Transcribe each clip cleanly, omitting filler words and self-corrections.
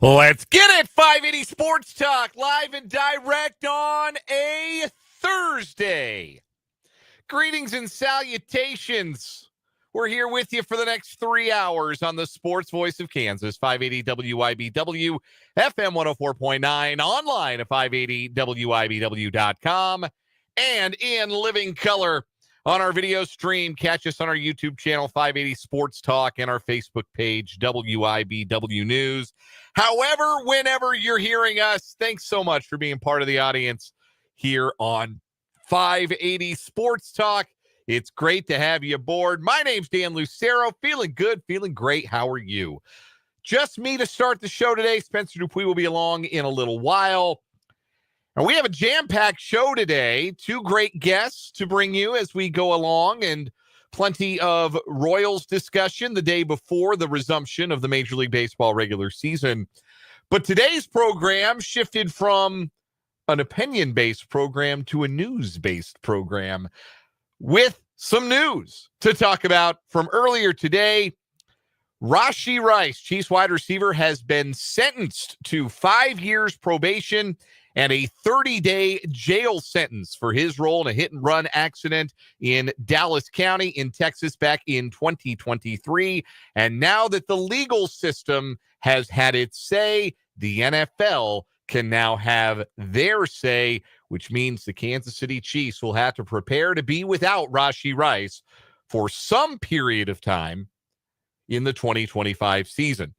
Let's get it, 580 Sports Talk, live and direct on a Thursday. Greetings and salutations. We're here with you for the next 3 hours on the Sports Voice of Kansas, 580 WIBW, FM 104.9, online at 580WIBW.com, and in living color on our video stream. Catch us on our YouTube channel, 580 Sports Talk, and our Facebook page, WIBW News. However, whenever you're hearing us, thanks so much for being part of the audience here on 580 Sports Talk. It's great to have you aboard. My name's Dan Lucero. Feeling good, feeling great. How are you? Just me to start the show today. Spencer Dupuis will be along in a little while. And we have a jam-packed show today. Two great guests to bring you as we go along, and plenty of Royals discussion the day before the resumption of the Major League Baseball regular season. But today's program shifted from an opinion-based program to a news-based program with some news to talk about from earlier today. Rashee Rice, Chiefs wide receiver, has been sentenced to 5 years probation and a 30-day jail sentence for his role in a hit-and-run accident in Dallas County in Texas back in 2023. And now that the legal system has had its say, the NFL can now have their say, which means the Kansas City Chiefs will have to prepare to be without Rashee Rice for some period of time in the 2025 season.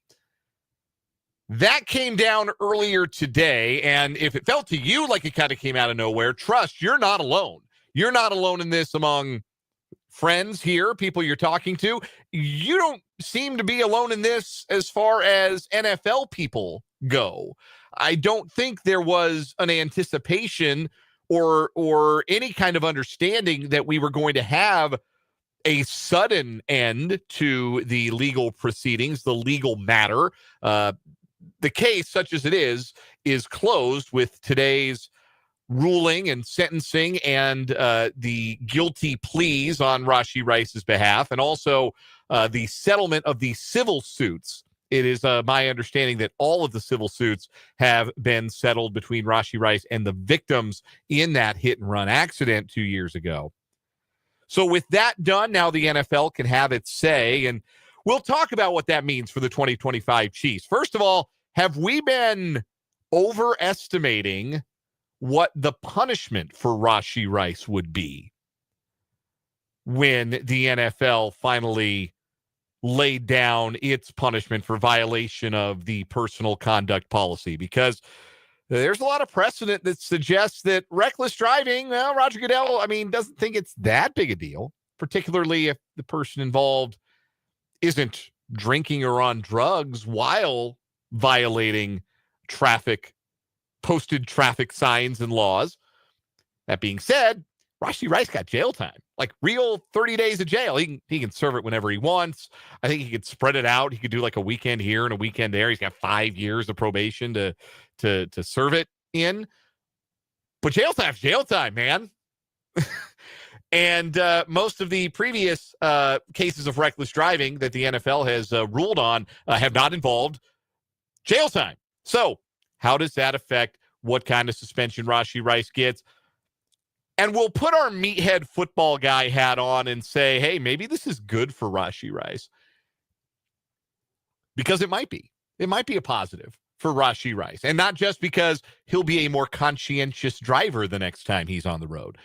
That came down earlier today, and if it felt to you like it kind of came out of nowhere, trust, you're not alone. You're not alone in this among friends here, people you're talking to. You don't seem to be alone in this as far as NFL people go. I don't think there was an anticipation or any kind of understanding that we were going to have a sudden end to the legal proceedings, the legal matter. The case, such as it is closed with today's ruling and sentencing and the guilty pleas on Rashee Rice's behalf, and also the settlement of the civil suits. It is my understanding that all of the civil suits have been settled between Rashee Rice and the victims in that hit-and-run accident 2 years ago. So with that done, now the NFL can have its say, and we'll talk about what that means for the 2025 Chiefs. First of all, have we been overestimating what the punishment for Rashee Rice would be when the NFL finally laid down its punishment for violation of the personal conduct policy? Because there's a lot of precedent that suggests that reckless driving, well, Roger Goodell, doesn't think it's that big a deal, particularly if the person involved isn't drinking or on drugs while violating posted traffic signs and laws. That being said, Rashee Rice got jail time, like real 30 days of jail. He can serve it whenever he wants. I think he could spread it out. He could do like a weekend here and a weekend there. He's got 5 years of probation to serve it in. But jail time's jail time, man. And most of the previous cases of reckless driving that the NFL has ruled on have not involved jail time. So how does that affect what kind of suspension Rashee Rice gets? And we'll put our meathead football guy hat on and say, hey, maybe this is good for Rashee Rice. Because it might be. It might be a positive for Rashee Rice. And not just because he'll be a more conscientious driver the next time he's on the road.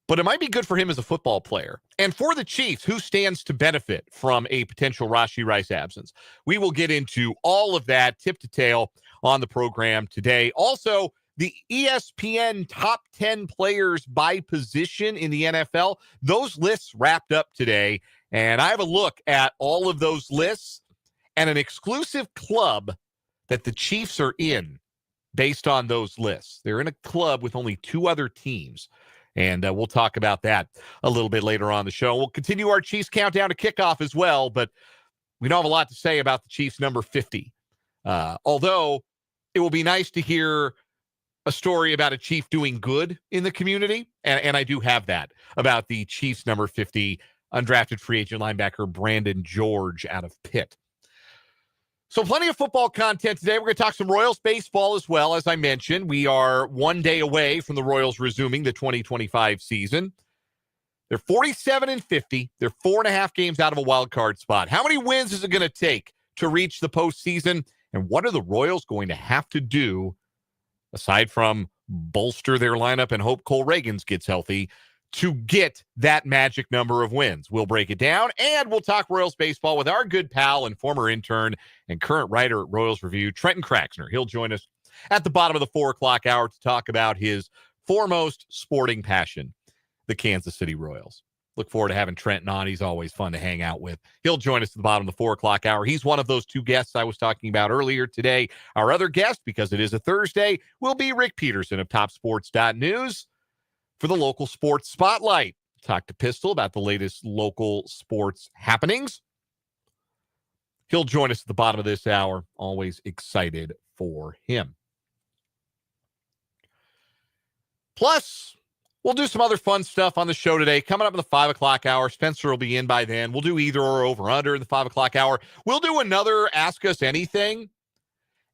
But it might be good for him as a football player. And for the Chiefs, who stands to benefit from a potential Rashee Rice absence? We will get into all of that tip to tail on the program today. Also, the ESPN top 10 players by position in the NFL, those lists wrapped up today. And I have a look at all of those lists and an exclusive club that the Chiefs are in based on those lists. They're in a club with only 2 other teams. And we'll talk about that a little bit later on the show. We'll continue our Chiefs countdown to kickoff as well, but we don't have a lot to say about the Chiefs number 50. Although it will be nice to hear a story about a Chief doing good in the community. And I do have that about the Chiefs number 50 undrafted free agent linebacker Brandon George out of Pitt. So plenty of football content today. We're going to talk some Royals baseball as well. As I mentioned, we are 1 day away from the Royals resuming the 2025 season. They're 47-50. They're 4.5 games out of a wild card spot. How many wins is it going to take to reach the postseason? And what are the Royals going to have to do, aside from bolster their lineup and hope Cole Reagans gets healthy, to get that magic number of wins? We'll break it down, and we'll talk Royals baseball with our good pal and former intern and current writer at Royals Review, Trenton Kraxner. He'll join us at the bottom of the 4 o'clock hour to talk about his foremost sporting passion, the Kansas City Royals. Look forward to having Trenton on. He's always fun to hang out with. He'll join us at the bottom of the 4 o'clock hour. He's one of those 2 guests I was talking about earlier today. Our other guest, because it is a Thursday, will be Rick Peterson of TopSports.news for the local sports spotlight. Talk to Pistol about the latest local sports happenings. He'll join us at the bottom of this hour. Always excited for him. Plus, we'll do some other fun stuff on the show today. Coming up in the 5 o'clock hour, Spencer will be in by then. We'll do either or over under in the 5 o'clock hour. We'll do another Ask Us Anything,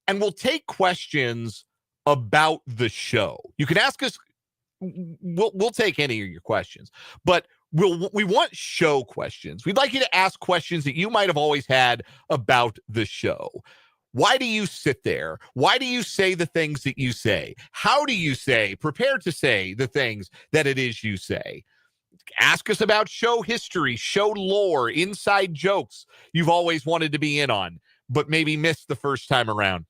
and we'll take questions about the show. You can ask us. We'll take any of your questions, but we want show questions. We'd like you to ask questions that you might have always had about the show. Why do you sit there? Why do you say the things that you say? How do you prepare to say the things that it is you say? Ask us about show history, show lore, inside jokes you've always wanted to be in on, but maybe missed the first time around.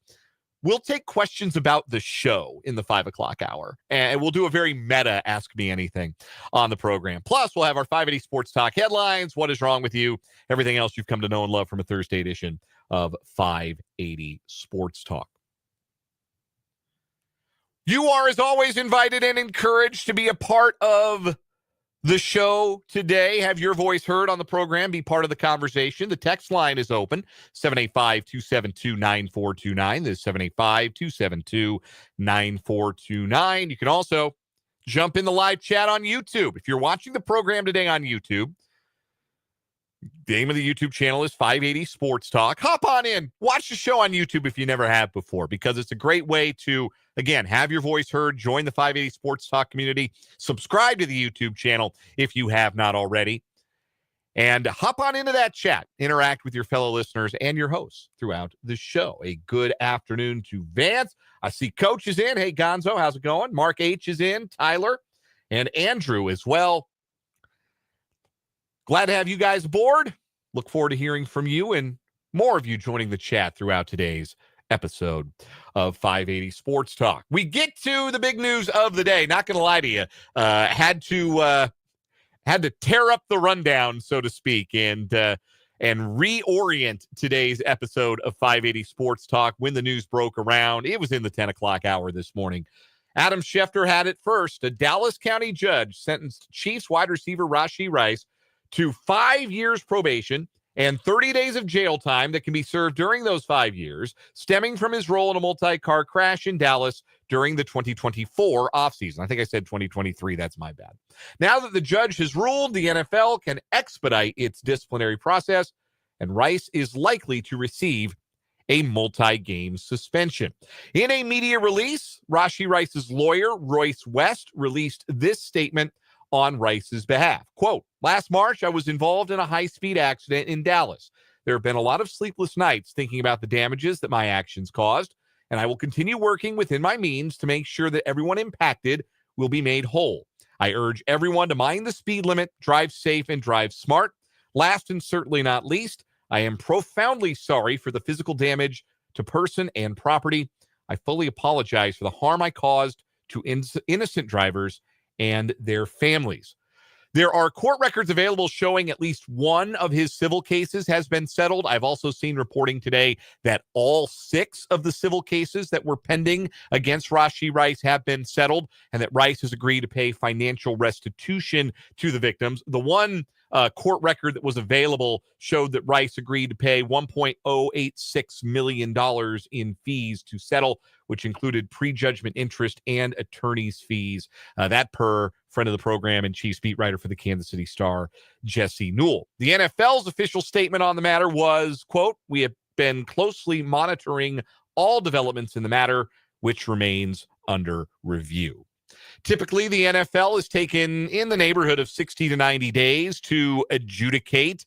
We'll take questions about the show in the 5 o'clock hour, and we'll do a very meta Ask Me Anything on the program. Plus, we'll have our 580 Sports Talk headlines, what is wrong with you, everything else you've come to know and love from a Thursday edition of 580 Sports Talk. You are, as always, invited and encouraged to be a part of the show today. Have your voice heard on the program. Be part of the conversation. The text line is open, 785-272-9429. This is 785-272-9429. You can also jump in the live chat on YouTube. If you're watching the program today on YouTube, the name of the YouTube channel is 580 Sports Talk. Hop on in. Watch the show on YouTube if you never have before, because it's a great way to, again, have your voice heard, join the 580 Sports Talk community, subscribe to the YouTube channel if you have not already, and hop on into that chat. Interact with your fellow listeners and your hosts throughout the show. A good afternoon to Vance. I see Coach is in. Hey, Gonzo, how's it going? Mark H is in. Tyler and Andrew as well. Glad to have you guys aboard. Look forward to hearing from you and more of you joining the chat throughout today's episode of 580 Sports Talk. We get to the big news of the day. Not going to lie to you. Had to tear up the rundown, so to speak, and reorient today's episode of 580 Sports Talk when the news broke around. It was in the 10 o'clock hour this morning. Adam Schefter had it first. A Dallas County judge sentenced Chiefs wide receiver Rashee Rice to 5 years probation and 30 days of jail time that can be served during those 5 years, stemming from his role in a multi-car crash in Dallas during the 2024 offseason. I think I said 2023. That's my bad. Now that the judge has ruled, the NFL can expedite its disciplinary process, and Rice is likely to receive a multi-game suspension. In a media release, Rashee Rice's lawyer, Royce West, released this statement on Rice's behalf. Quote, "Last March, I was involved in a high-speed accident in Dallas. There have been a lot of sleepless nights thinking about the damages that my actions caused, and I will continue working within my means to make sure that everyone impacted will be made whole. I urge everyone to mind the speed limit, drive safe, and drive smart. Last and certainly not least, I am profoundly sorry for the physical damage to person and property. I fully apologize for the harm I caused to innocent drivers and their families." There are court records available showing at least one of his civil cases has been settled. I've also seen reporting today that all 6 of the civil cases that were pending against Rashee Rice have been settled, and that Rice has agreed to pay financial restitution to the victims. The one court record that was available showed that Rice agreed to pay $1.086 million in fees to settle, which included prejudgment interest and attorney's fees. That per friend of the program and Chiefs beat writer for the Kansas City Star, Jesse Newell. The NFL's official statement on the matter was, quote, "We been closely monitoring all developments in the matter, which remains under review. Typically, the NFL is taken in the neighborhood of 60 to 90 days to adjudicate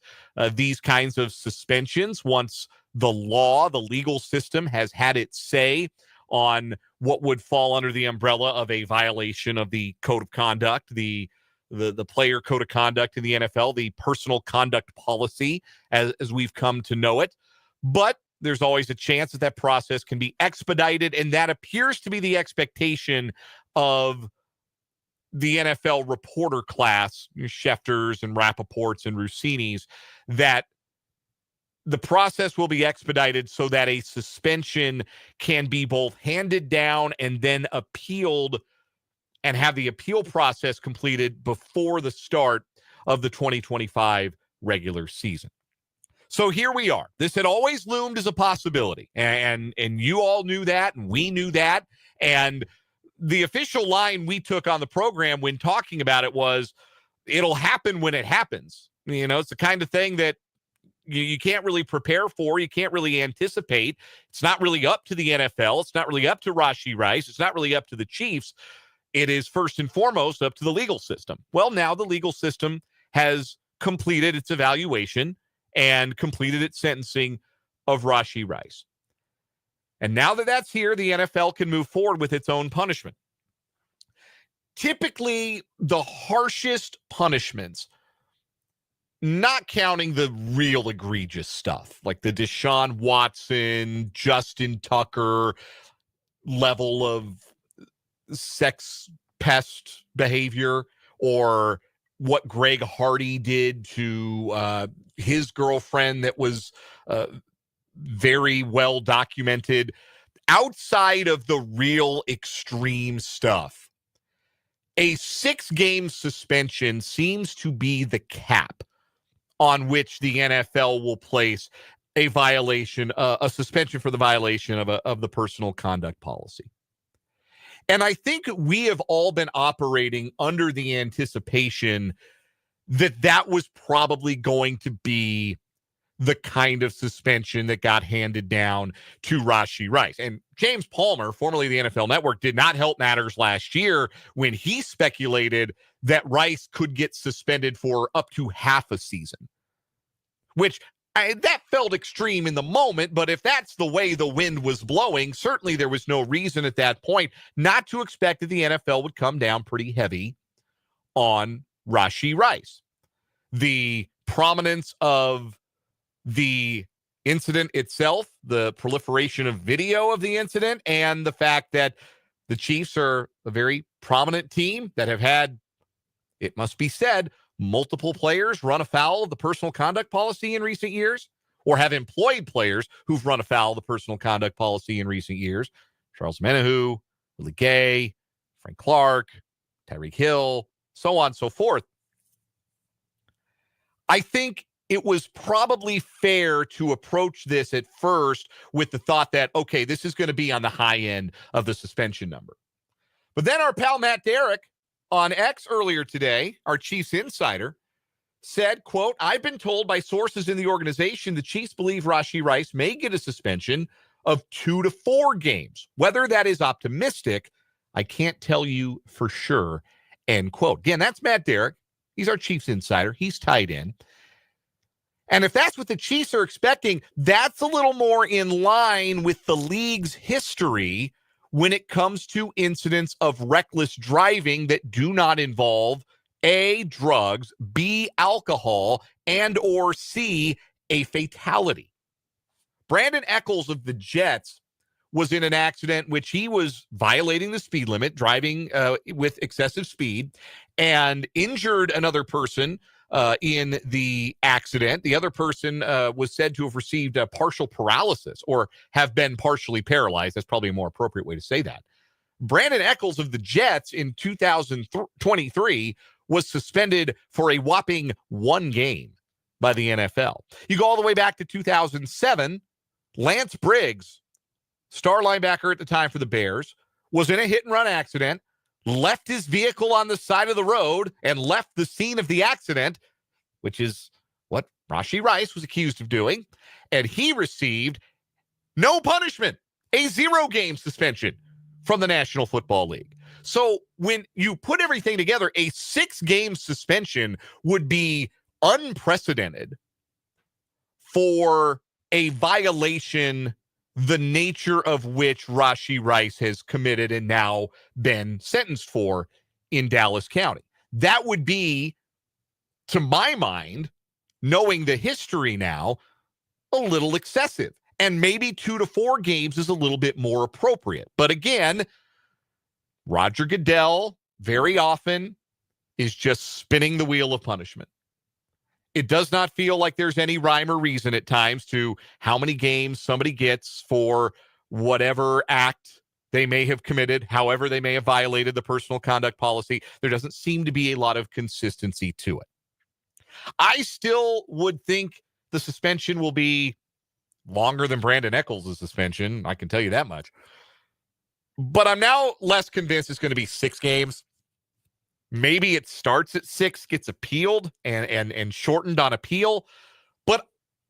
these kinds of suspensions once the legal system has had its say on what would fall under the umbrella of a violation of the code of conduct, the player code of conduct in the NFL, the personal conduct policy as we've come to know it. But there's always a chance that process can be expedited, and that appears to be the expectation of the NFL reporter class, Schefters and Rappaports and Rossini's, that the process will be expedited so that a suspension can be both handed down and then appealed and have the appeal process completed before the start of the 2025 regular season. So here we are. This had always loomed as a possibility, and you all knew that, and we knew that, and the official line we took on the program when talking about it was, it'll happen when it happens. It's the kind of thing that you can't really prepare for. You can't really anticipate. It's not really up to the NFL. It's not really up to Rashee Rice. It's not really up to the Chiefs. It is first and foremost up to the legal system. Well, now the legal system has completed its evaluation and completed its sentencing of Rashee Rice. And now that that's here, the NFL can move forward with its own punishment. Typically, the harshest punishments, not counting the real egregious stuff, like the Deshaun Watson, Justin Tucker level of sex pest behavior, or what Greg Hardy did to his girlfriend that was very well documented. Outside of the real extreme stuff, a 6-game suspension seems to be the cap on which the NFL will place a violation, a suspension for the violation of the personal conduct policy. And I think we have all been operating under the anticipation that was probably going to be the kind of suspension that got handed down to Rashee Rice. And James Palmer, formerly of the NFL Network, did not help matters last year when he speculated that Rice could get suspended for up to half a season, which that felt extreme in the moment. But if that's the way the wind was blowing, certainly there was no reason at that point not to expect that the NFL would come down pretty heavy on Rashee Rice. The prominence of the incident itself, the proliferation of video of the incident, and the fact that the Chiefs are a very prominent team that have had, it must be said, multiple players run afoul of the personal conduct policy in recent years, or have employed players who've run afoul of the personal conduct policy in recent years. Charles Menahu, Willie Gay, Frank Clark, Tyreek Hill, so on and so forth. I think it was probably fair to approach this at first with the thought that, okay, this is going to be on the high end of the suspension number. But then our pal Matt Derrick on X earlier today, our Chiefs insider, said, quote, "I've been told by sources in the organization the Chiefs believe Rashee Rice may get a suspension of 2 to 4 games. Whether that is optimistic, I can't tell you for sure," end quote. Again, that's Matt Derrick. He's our Chiefs insider. He's tied in. And if that's what the Chiefs are expecting, that's a little more in line with the league's history when it comes to incidents of reckless driving that do not involve A, drugs, B, alcohol, and or C, a fatality. Brandon Echols of the Jets was in an accident which he was violating the speed limit, driving with excessive speed, and injured another person in the accident. The other person was said to have received a partial paralysis or have been partially paralyzed. That's probably a more appropriate way to say that. Brandon Echols of the Jets in 2023 was suspended for a whopping 1 game by the NFL. You go all the way back to 2007, Lance Briggs, star linebacker at the time for the Bears, was in a hit-and-run accident, left his vehicle on the side of the road, and left the scene of the accident, which is what Rashee Rice was accused of doing, and he received no punishment, a 0-game suspension from the National Football League. So when you put everything together, a 6-game suspension would be unprecedented for a violation the nature of which Rashee Rice has committed and now been sentenced for in Dallas County. That would be, to my mind, knowing the history now, a little excessive. And maybe 2 to 4 games is a little bit more appropriate. But again, Roger Goodell very often is just spinning the wheel of punishment. It does not feel like there's any rhyme or reason at times to how many games somebody gets for whatever act they may have committed, however they may have violated the personal conduct policy. There doesn't seem to be a lot of consistency to it. I still would think the suspension will be longer than Brandon Echols' suspension. I can tell you that much. But I'm now less convinced it's going to be 6 games. Maybe it starts at 6, gets appealed and shortened on appeal. But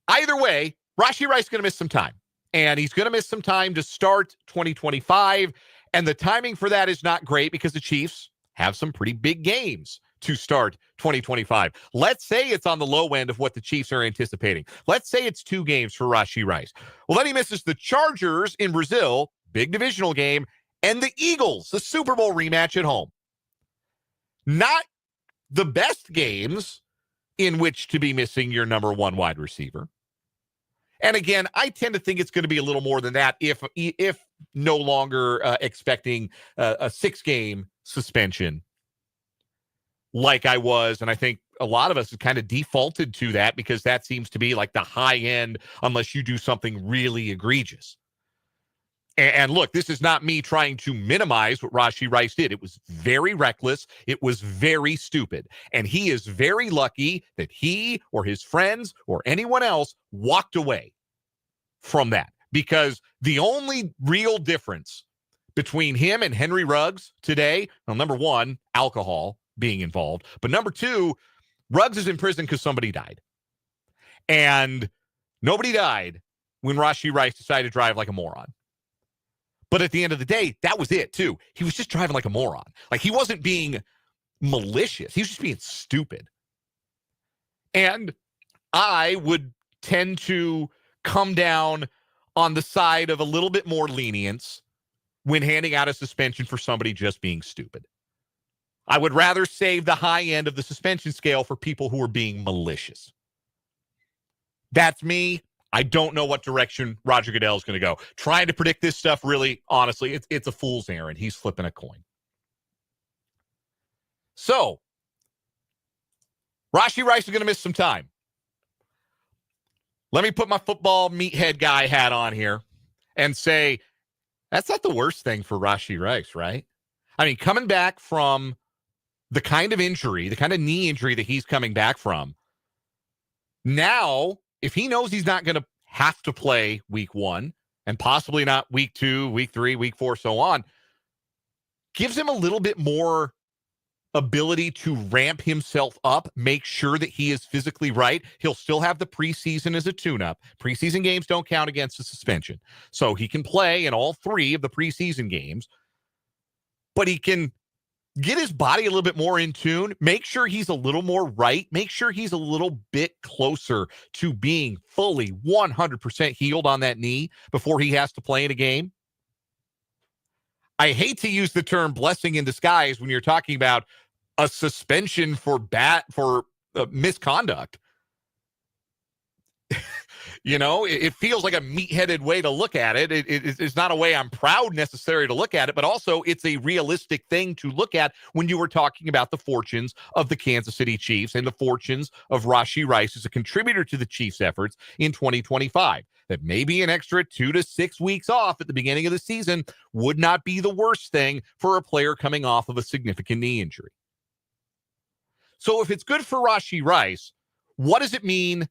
either way, Rashee Rice is going to miss some time. And he's going to miss some time to start 2025. And the timing for that is not great because the Chiefs have some pretty big games to start 2025. Let's say it's on the low end of what the Chiefs are anticipating. Let's say it's 2 games for Rashee Rice. Well, then he misses the Chargers in Brazil, big divisional game, and the Eagles, the Super Bowl rematch at home. Not the best games in which to be missing your number 1 wide receiver. And again, I tend to think it's going to be a little more than that if no longer expecting a 6-game suspension like I was. And I think a lot of us have kind of defaulted to that because that seems to be like the high end unless you do something really egregious. And look, this is not me trying to minimize what Rashee Rice did. It was very reckless. It was very stupid. And he is very lucky that he or his friends or anyone else walked away from that. Because the only real difference between him and Henry Ruggs today, well, number 1, alcohol being involved. But number 2, Ruggs is in prison because somebody died. And nobody died when Rashee Rice decided to drive like a moron. But at the end of the day, that was it, too. He was just driving like a moron. Like, he wasn't being malicious. He was just being stupid. And I would tend to come down on the side of a little bit more lenience when handing out a suspension for somebody just being stupid. I would rather save the high end of the suspension scale for people who are being malicious. That's me. I don't know what direction Roger Goodell is going to go. Trying to predict this stuff, really, honestly, it's a fool's errand. He's flipping a coin. So, Rashee Rice is going to miss some time. Let me put my football meathead guy hat on here and say, that's not the worst thing for Rashee Rice, right? I mean, coming back from the kind of injury, the kind of knee injury that he's coming back from, now, if he knows he's not going to have to play week 1 and possibly not week 2, week 3, week 4, so on, gives him a little bit more ability to ramp himself up, make sure that he is physically right. He'll still have the preseason as a tune-up. Preseason games don't count against the suspension. So he can play in all 3 of the preseason games, but he can get his body a little bit more in tune, make sure he's a little more right, make sure he's a little bit closer to being fully 100% healed on that knee before he has to play in a game. I hate to use the term blessing in disguise when you're talking about a suspension for misconduct. You know, it feels like a meat-headed way to look at it. It's not a way I'm proud necessarily to look at it, but also it's a realistic thing to look at when you were talking about the fortunes of the Kansas City Chiefs and the fortunes of Rashee Rice as a contributor to the Chiefs' efforts in 2025. That maybe an extra 2 to 6 weeks off at the beginning of the season would not be the worst thing for a player coming off of a significant knee injury. So if it's good for Rashee Rice, what does it mean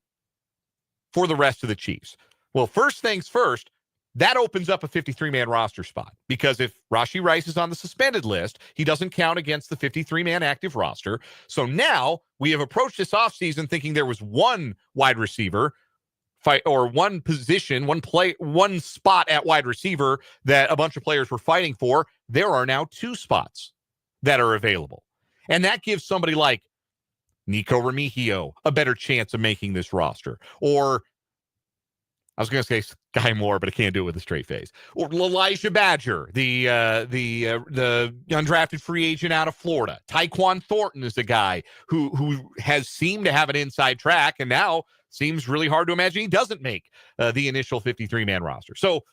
for the rest of the Chiefs? Well, first things first, that opens up a 53-man roster spot, because if Rashee Rice is on the suspended list, he doesn't count against the 53-man active roster. So now we have approached this offseason thinking there was one wide receiver fight, or one position, one spot at wide receiver that a bunch of players were fighting for. There are now 2 spots that are available. And that gives somebody like Nico Remigio a better chance of making this roster. Or I was going to say Sky Moore, but I can't do it with a straight face. Or Elijah Badger, the undrafted free agent out of Florida. Tyquan Thornton is the guy who has seemed to have an inside track, and now seems really hard to imagine he doesn't make the initial 53-man roster. So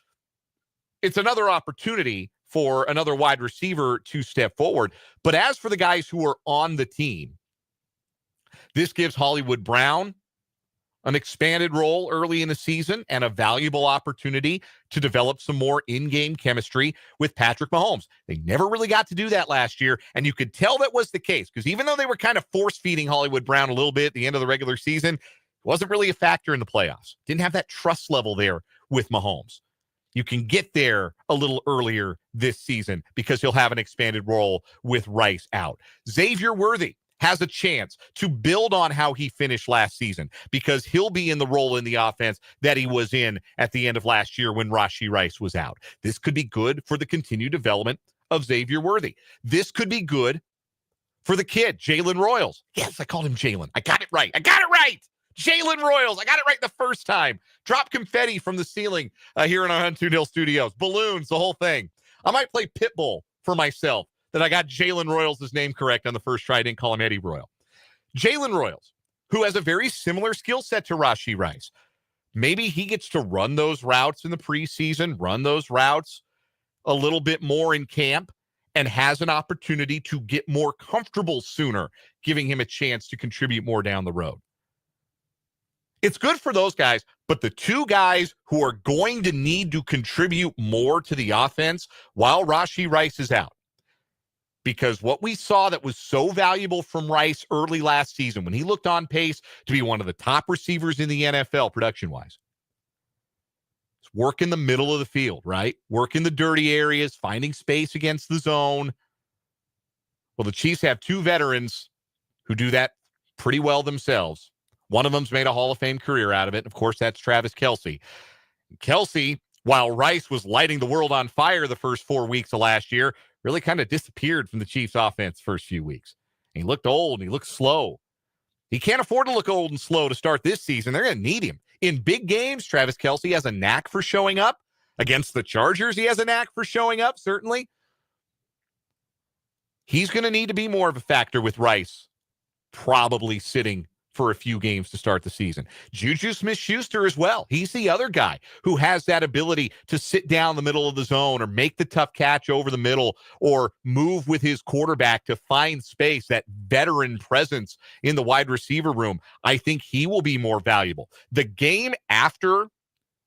it's another opportunity for another wide receiver to step forward. But as for the guys who are on the team, this gives Hollywood Brown an expanded role early in the season and a valuable opportunity to develop some more in-game chemistry with Patrick Mahomes. They never really got to do that last year, and you could tell that was the case, because even though they were kind of force-feeding Hollywood Brown a little bit at the end of the regular season, it wasn't really a factor in the playoffs. Didn't have that trust level there with Mahomes. You can get there a little earlier this season because he'll have an expanded role with Rice out. Xavier Worthy has a chance to build on how he finished last season, because he'll be in the role in the offense that he was in at the end of last year when Rashee Rice was out. This could be good for the continued development of Xavier Worthy. This could be good for the kid, Jalen Royals. Yes, I called him Jalen. I got it right. Jalen Royals. I got it right the first time. Drop confetti from the ceiling here in our Hunt 2 Hill studios. Balloons, the whole thing. I might play Pitbull for myself that I got Jalen Royals' name correct on the first try. I didn't call him Eddie Royal. Jalen Royals, who has a very similar skill set to Rashee Rice. Maybe he gets to run those routes in the preseason, run those routes a little bit more in camp, and has an opportunity to get more comfortable sooner, giving him a chance to contribute more down the road. It's good for those guys, but the 2 guys who are going to need to contribute more to the offense while Rashee Rice is out, because what we saw that was so valuable from Rice early last season, when he looked on pace to be one of the top receivers in the NFL production-wise, is work in the middle of the field, right? Work in the dirty areas, finding space against the zone. Well, the Chiefs have 2 veterans who do that pretty well themselves. One of them's made a Hall of Fame career out of it. Of course, that's Travis Kelce. Kelce, while Rice was lighting the world on fire the first 4 weeks of last year, really kind of disappeared from the Chiefs' offense first few weeks. And he looked old and he looked slow. He can't afford to look old and slow to start this season. They're going to need him. In big games, Travis Kelce has a knack for showing up. Against the Chargers, he has a knack for showing up, certainly. He's going to need to be more of a factor with Rice probably sitting for a few games to start the season. Juju Smith-Schuster as well. He's the other guy who has that ability to sit down the middle of the zone or make the tough catch over the middle or move with his quarterback to find space, that veteran presence in the wide receiver room. I think he will be more valuable. The game after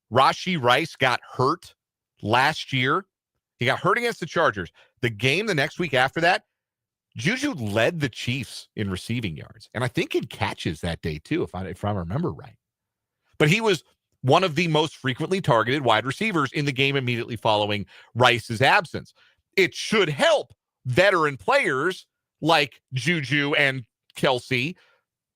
Rashee Rice got hurt last year, he got hurt against the Chargers. The game the next week after that, Juju led the Chiefs in receiving yards, and I think in catches that day too, if I remember right. But he was one of the most frequently targeted wide receivers in the game immediately following Rice's absence. It should help veteran players like Juju and Kelce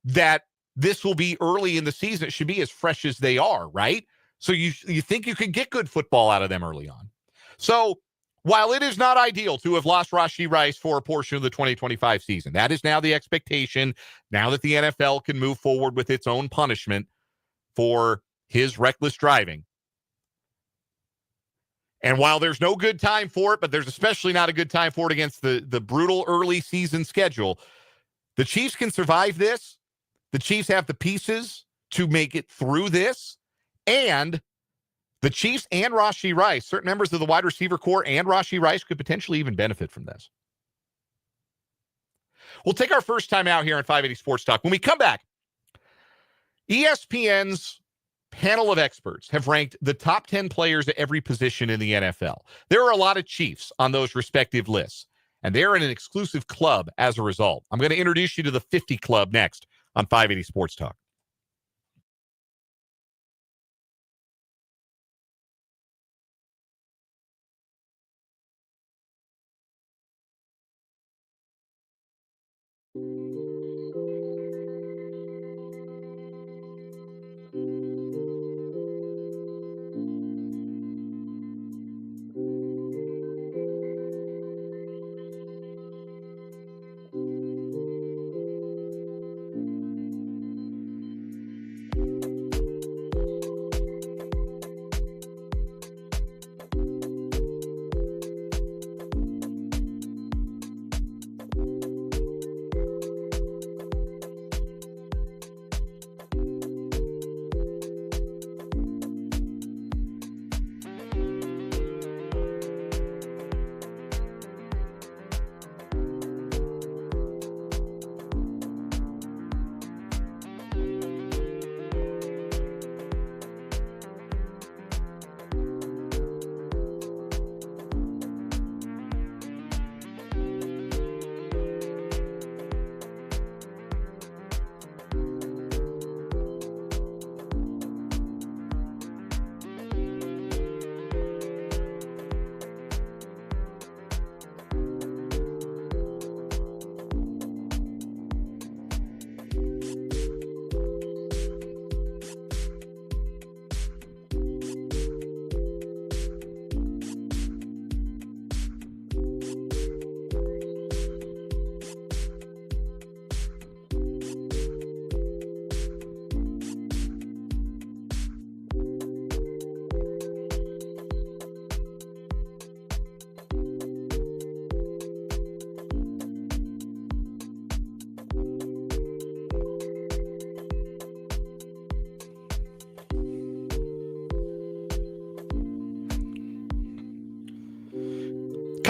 that this will be early in the season. It should be as fresh as they are, right? So you think you can get good football out of them early on. So while it is not ideal to have lost Rashee Rice for a portion of the 2025 season, that is now the expectation, now that the NFL can move forward with its own punishment for his reckless driving. And while there's no good time for it, but there's especially not a good time for it against the brutal early season schedule, the Chiefs can survive this. The Chiefs have the pieces to make it through this. And the Chiefs and Rashee Rice, certain members of the wide receiver core and Rashee Rice could potentially even benefit from this. We'll take our first time out here on 580 Sports Talk. When we come back, ESPN's panel of experts have ranked the top 10 players at every position in the NFL. There are a lot of Chiefs on those respective lists, and they're in an exclusive club as a result. I'm going to introduce you to the 50 Club next on 580 Sports Talk.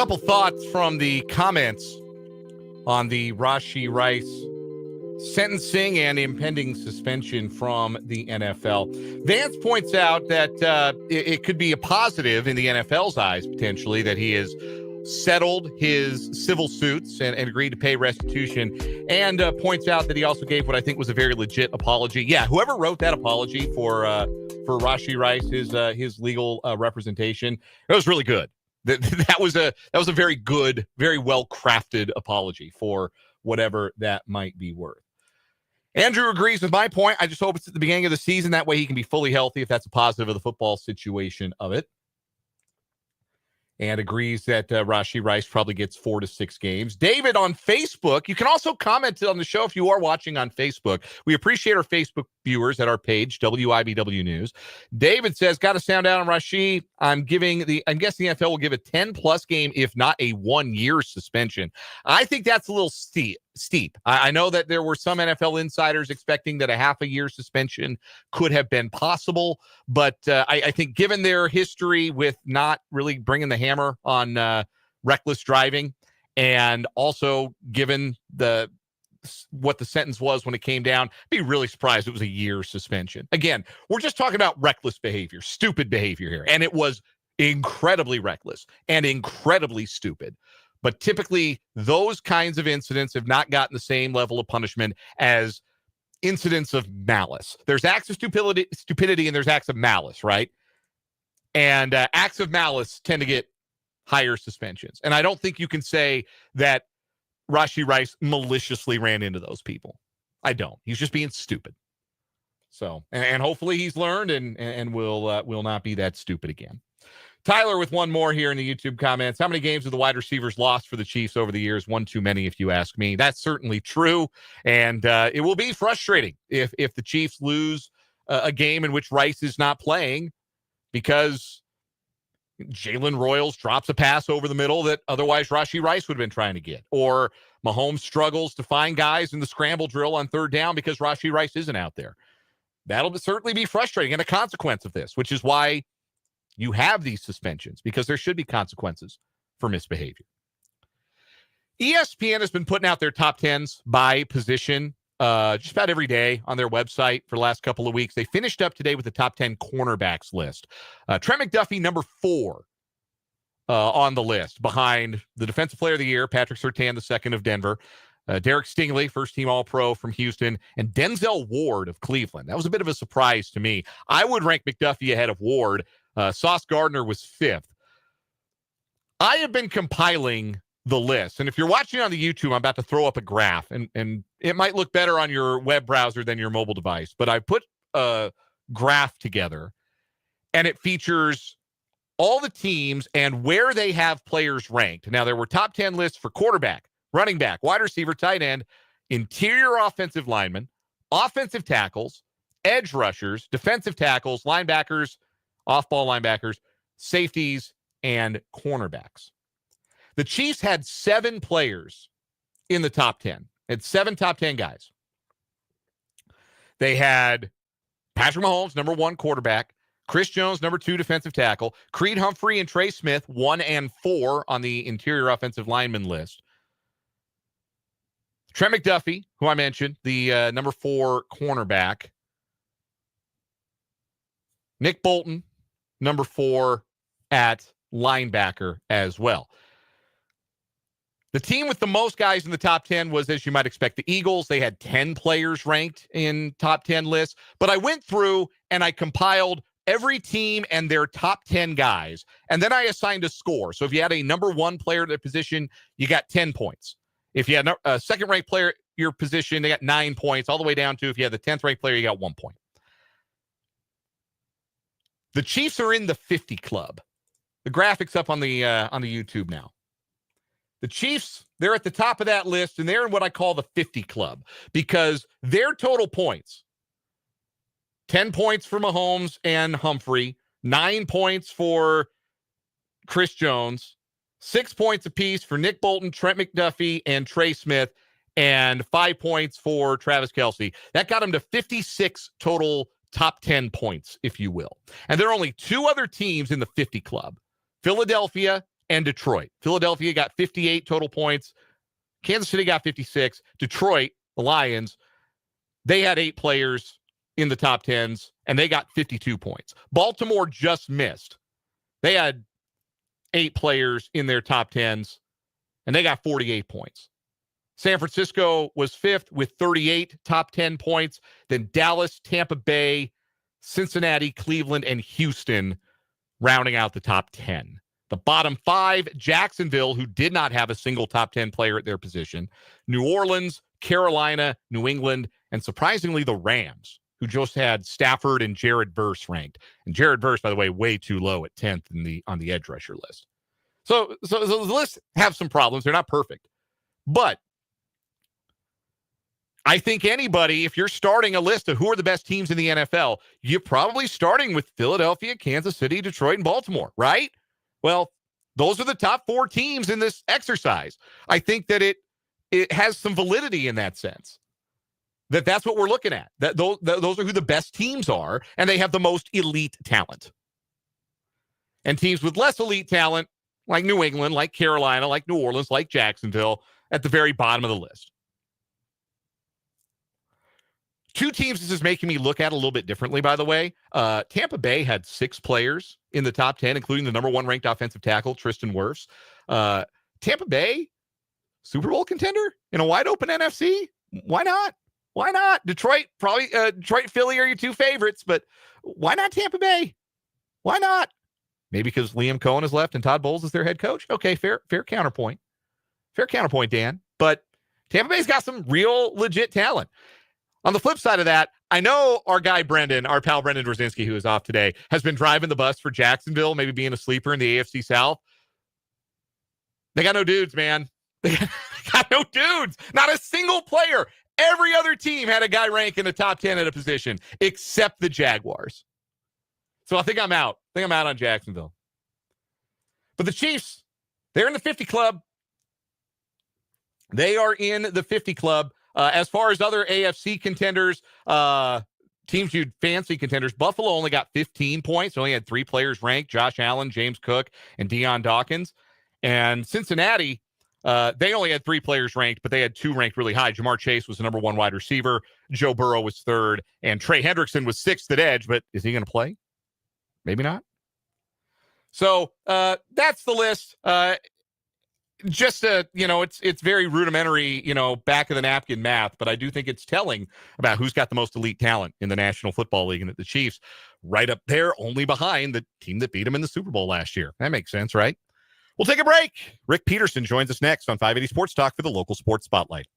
couple thoughts from the comments on the Rashee Rice sentencing and impending suspension from the NFL. Vance points out that it could be a positive in the NFL's eyes, potentially, that he has settled his civil suits and agreed to pay restitution, and points out that he also gave what I think was a very legit apology. Yeah, whoever wrote that apology for Rashee Rice, his legal representation, it was really good. That was a very good, very well crafted apology for whatever that might be worth. Andrew agrees with my point. I just hope it's at the beginning of the season. That way he can be fully healthy if that's a positive of the football situation of it. And agrees that Rashee Rice probably gets 4 to 6 games. David on Facebook, you can also comment on the show if you are watching on Facebook. We appreciate our Facebook viewers at our page, WIBW News. David says, got to sound out on Rashee. I'm guessing the NFL will give a 10-plus game, if not a 1-year suspension. I think that's a little steep. I know that there were some NFL insiders expecting that a half-a-year suspension could have been possible, but I think given their history with not really bringing the hammer on reckless driving, and also given what the sentence was when it came down, I'd be really surprised it was a year suspension. Again, we're just talking about reckless behavior, stupid behavior here, and it was incredibly reckless and incredibly stupid. But typically, those kinds of incidents have not gotten the same level of punishment as incidents of malice. There's acts of stupidity, and there's acts of malice, right? And acts of malice tend to get higher suspensions. And I don't think you can say that Rashee Rice maliciously ran into those people. I don't. He's just being stupid. So, and hopefully he's learned and will not be that stupid again. Tyler with one more here in the YouTube comments. How many games have the wide receivers lost for the Chiefs over the years? One too many, if you ask me. That's certainly true. And it will be frustrating if the Chiefs lose a game in which Rice is not playing because Jalen Royals drops a pass over the middle that otherwise Rashee Rice would have been trying to get. Or Mahomes struggles to find guys in the scramble drill on third down because Rashee Rice isn't out there. That'll certainly be frustrating and a consequence of this, which is why you have these suspensions, because there should be consequences for misbehavior. ESPN has been putting out their top 10s by position just about every day on their website for the last couple of weeks. They finished up today with the top 10 cornerbacks list. Trent McDuffie, number 4 on the list, behind the Defensive Player of the Year, Patrick Surtain II of Denver, Derek Stingley, first-team All-Pro from Houston, and Denzel Ward of Cleveland. That was a bit of a surprise to me. I would rank McDuffie ahead of Ward. Sauce Gardner was 5th. I have been compiling the list, and if you're watching on the YouTube, I'm about to throw up a graph, and it might look better on your web browser than your mobile device, but I put a graph together, and it features all the teams and where they have players ranked. Now, there were top 10 lists for quarterback, running back, wide receiver, tight end, interior offensive linemen, offensive tackles, edge rushers, defensive tackles, linebackers, off-ball linebackers, safeties, and cornerbacks. The Chiefs had 7 players in the top 10. Had 7 top 10 guys. They had Patrick Mahomes, number 1 quarterback, Chris Jones, number 2 defensive tackle, Creed Humphrey and Trey Smith, 1 and 4 on the interior offensive lineman list. Trent McDuffie, who I mentioned, the number 4 cornerback. Nick Bolton, number 4 at linebacker as well. The team with the most guys in the top 10 was, as you might expect, the Eagles. They had 10 players ranked in top 10 lists. But I went through and I compiled every team and their top 10 guys. And then I assigned a score. So if you had a number 1 player at their position, you got 10 points. If you had a second-ranked player at your position, they got 9 points, all the way down to if you had the 10th-ranked player, you got 1 point. The Chiefs are in the 50 club. The graphic's up on the YouTube now. The Chiefs, they're at the top of that list, and they're in what I call the 50 club because their total points, 10 points for Mahomes and Humphrey, 9 points for Chris Jones, 6 points apiece for Nick Bolton, Trent McDuffie, and Trey Smith, and 5 points for Travis Kelce. That got him to 56 total top 10 points, if you will. And there are only 2 other teams in the 50 club, Philadelphia and Detroit. Philadelphia got 58 total points. Kansas City got 56. Detroit, the Lions, they had 8 players in the top 10s, and they got 52 points. Baltimore just missed. They had 8 players in their top 10s, and they got 48 points. San Francisco was 5th with 38 top 10 points. Then Dallas, Tampa Bay, Cincinnati, Cleveland, and Houston rounding out the top 10. The bottom 5, Jacksonville, who did not have a single top 10 player at their position. New Orleans, Carolina, New England, and surprisingly, the Rams, who just had Stafford and Jared Verse ranked. And Jared Verse, by the way, way too low at 10th on the edge rusher list. So the lists have some problems. They're not perfect. But I think anybody, if you're starting a list of who are the best teams in the NFL, you're probably starting with Philadelphia, Kansas City, Detroit, and Baltimore, right? Well, those are the top 4 teams in this exercise. I think that it has some validity in that sense. That's what we're looking at. That those are who the best teams are, and they have the most elite talent. And teams with less elite talent, like New England, like Carolina, like New Orleans, like Jacksonville, at the very bottom of the list. 2 teams this is making me look at a little bit differently, by the way. Tampa Bay had 6 players in the top 10, including the number 1 ranked offensive tackle, Tristan Wirfs. Tampa Bay, Super Bowl contender in a wide open NFC? Why not? Why not? Detroit, probably Detroit, Philly are your 2 favorites, but why not Tampa Bay? Why not? Maybe because Liam Cohen has left and Todd Bowles is their head coach. Okay, fair counterpoint. Fair counterpoint, Dan. But Tampa Bay's got some real legit talent. On the flip side of that, I know our guy Brendan, our pal Brendan Drzezinski, who is off today, has been driving the bus for Jacksonville, maybe being a sleeper in the AFC South. They got no dudes, man. They got no dudes. Not a single player. Every other team had a guy rank in the top 10 at a position, except the Jaguars. So I think I'm out. I think I'm out on Jacksonville. But the Chiefs, they're in the 50 club. They are in the 50 club. As far as other AFC contenders, teams you'd fancy contenders, Buffalo only got 15 points. They only had 3 players ranked, Josh Allen, James Cook, and Deion Dawkins. And Cincinnati, they only had 3 players ranked, but they had 2 ranked really high. Jamar Chase was the number 1 wide receiver. Joe Burrow was 3rd. And Trey Hendrickson was 6th at edge, but is he going to play? Maybe not. So that's the list. Just it's very rudimentary, back of the napkin math, but I do think it's telling about who's got the most elite talent in the National Football League, and that the Chiefs right up there, only behind the team that beat them in the Super Bowl last year. That makes sense, right? We'll take a break. Rick Peterson joins us next on 580 Sports Talk for the local sports spotlight.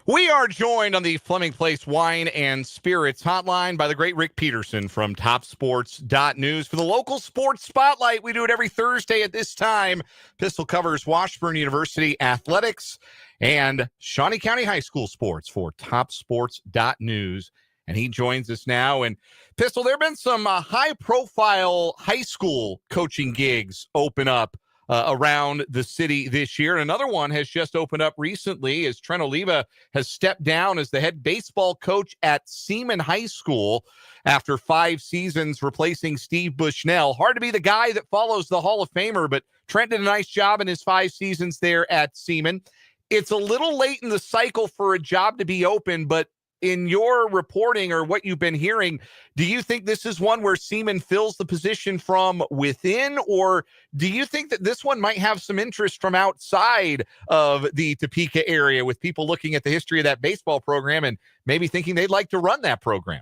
We are joined on the Fleming Place Wine and Spirits hotline by the great Rick Peterson from TopSports.news for the local sports spotlight. We do it every Thursday at this time. Pistol covers Washburn University athletics and Shawnee County High School sports for TopSports.news. And he joins us now. And Pistol, there have been some high-profile high school coaching gigs open up around the city this year. And another one has just opened up recently as Trent Oliva has stepped down as the head baseball coach at Seaman High School after 5 seasons, replacing Steve Bushnell. Hard to be the guy that follows the Hall of Famer, but Trent did a nice job in his 5 seasons there at Seaman. It's a little late in the cycle for a job to be open, but in your reporting or what you've been hearing, do you think this is one where Seaman fills the position from within, or do you think that this one might have some interest from outside of the Topeka area with people looking at the history of that baseball program and maybe thinking they'd like to run that program?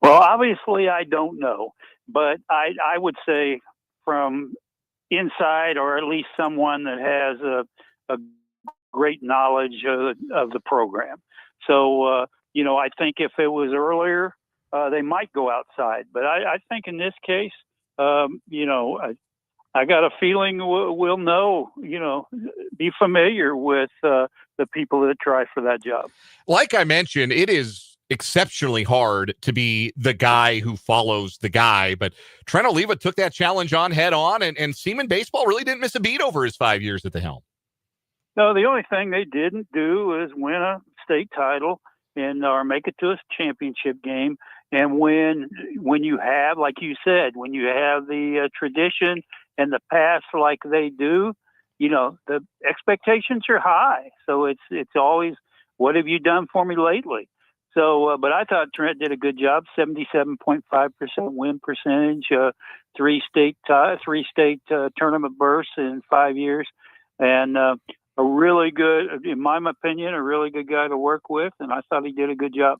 Well, obviously I don't know, but I would say from inside, or at least someone that has a great knowledge of the program. So, I think if it was earlier, they might go outside. But I think in this case, I got a feeling we'll know, be familiar with the people that try for that job. Like I mentioned, it is exceptionally hard to be the guy who follows the guy. But Trent Oliva took that challenge on head on, and Seaman baseball really didn't miss a beat over his 5 years at the helm. No, the only thing they didn't do is win a state title or make it to a championship game. And when you have, like you said, when you have the tradition and the past like they do, the expectations are high. So it's always, what have you done for me lately? So, but I thought Trent did a good job. 77.5% win percentage, 3 state tournament berths in 5 years, and a really good, in my opinion, a really good guy to work with, and I thought he did a good job.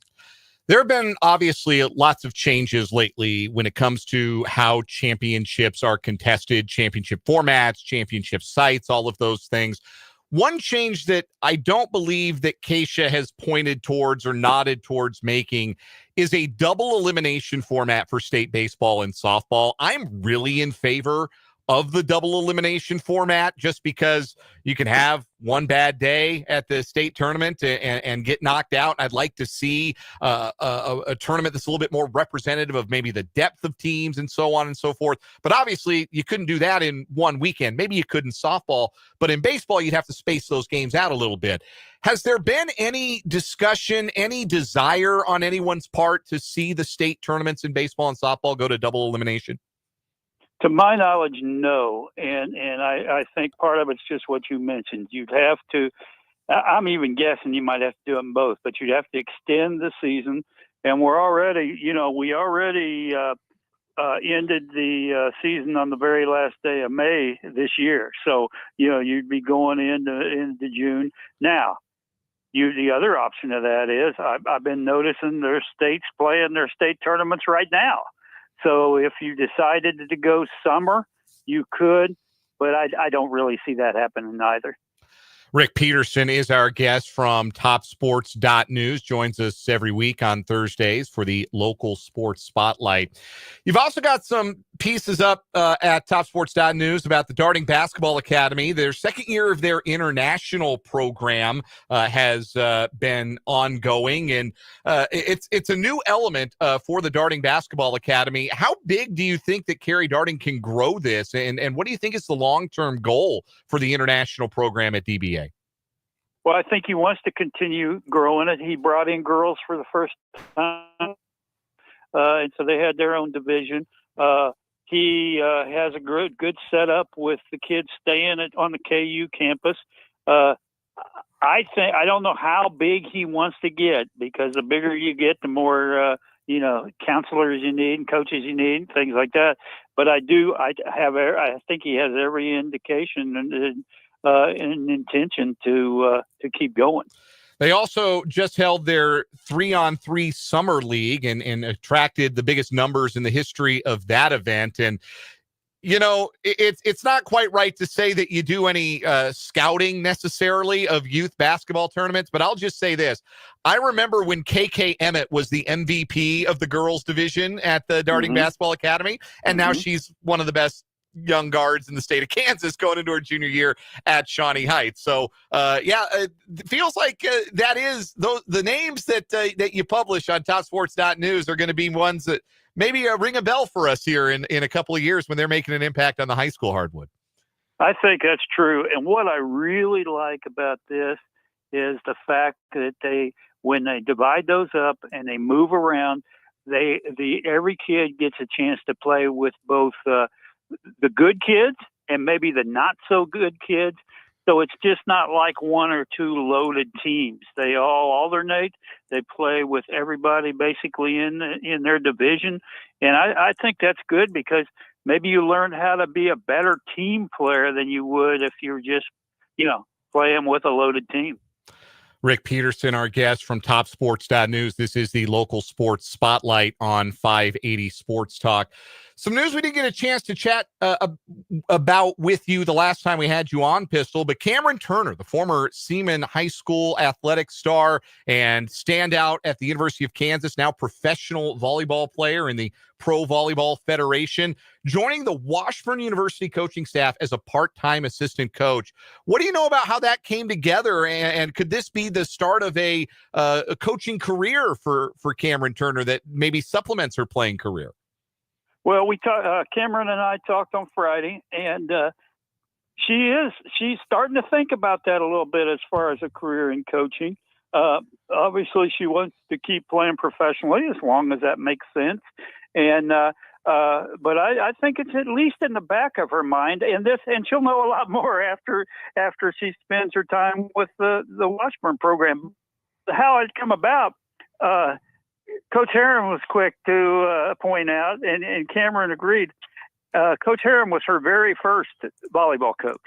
There have been obviously lots of changes lately when it comes to how championships are contested, championship formats, championship sites, all of those things. One change that I don't believe that Keisha has pointed towards or nodded towards making is a double elimination format for state baseball and softball. I'm really in favor of the double elimination format, just because you can have one bad day at the state tournament and get knocked out. I'd like to see a tournament that's a little bit more representative of maybe the depth of teams and so on and so forth. But obviously, you couldn't do that in one weekend. Maybe you could in softball, but in baseball, you'd have to space those games out a little bit. Has there been any discussion, any desire on anyone's part to see the state tournaments in baseball and softball go to double elimination? To my knowledge, no. And I think part of it's just what you mentioned. You'd have to, I'm even guessing you might have to do them both, but you'd have to extend the season. And we already ended the season on the very last day of May this year. So, you'd be going into June. Now, the other option of that is I've been noticing there's states playing their state tournaments right now. So if you decided to go summer, you could, but I don't really see that happening either. Rick Peterson is our guest from TopSports.news, joins us every week on Thursdays for the local sports spotlight. You've also got some pieces up at TopSports.news about the Darting Basketball Academy. Their second year of their international program has been ongoing, and it's a new element for the Darting Basketball Academy. How big do you think that Kerry Darting can grow this, and what do you think is the long-term goal for the international program at DBA? Well, I think he wants to continue growing it. He brought in girls for the first time, and so they had their own division. He has a good setup with the kids staying on the KU campus. I don't know how big he wants to get, because the bigger you get, the more counselors you need and coaches you need and things like that. But I think he has every indication and intention to keep going. They also just held their 3-on-3 summer league and attracted the biggest numbers in the history of that event. And It's not quite right to say that you do any scouting necessarily of youth basketball tournaments, but I'll just say this. I remember when KK Emmett was the MVP of the girls division at the Darting Basketball Academy, and now she's one of the best young guards in the state of Kansas going into her junior year at Shawnee Heights. So, it feels like that is the names that you publish on TopSports.news are going to be ones that maybe ring a bell for us here in a couple of years when they're making an impact on the high school hardwood. I think that's true. And what I really like about this is the fact that when they divide those up and they move around, every kid gets a chance to play with both the good kids and maybe the not so good kids. So it's just not like one or two loaded teams. They all alternate. They play with everybody basically in their division. And I think that's good because maybe you learn how to be a better team player than you would if you're just, playing with a loaded team. Rick Peterson, our guest from TopSports.news. This is the local sports spotlight on 580 Sports Talk. Some news we didn't get a chance to chat about with you the last time we had you on, Pistol, but Cameron Turner, the former Seaman High School athletic star and standout at the University of Kansas, now professional volleyball player in the Pro Volleyball Federation, joining the Washburn University coaching staff as a part-time assistant coach. What do you know about how that came together, and could this be the start of a coaching career for Cameron Turner that maybe supplements her playing career? Well, Cameron and I talked on Friday, and she's starting to think about that a little bit as far as a career in coaching. Obviously, she wants to keep playing professionally as long as that makes sense. And but I think it's at least in the back of her mind, and she'll know a lot more after she spends her time with the Washburn program. How it come about. Coach Herron was quick to point out, and Cameron agreed. Coach Herron was her very first volleyball coach.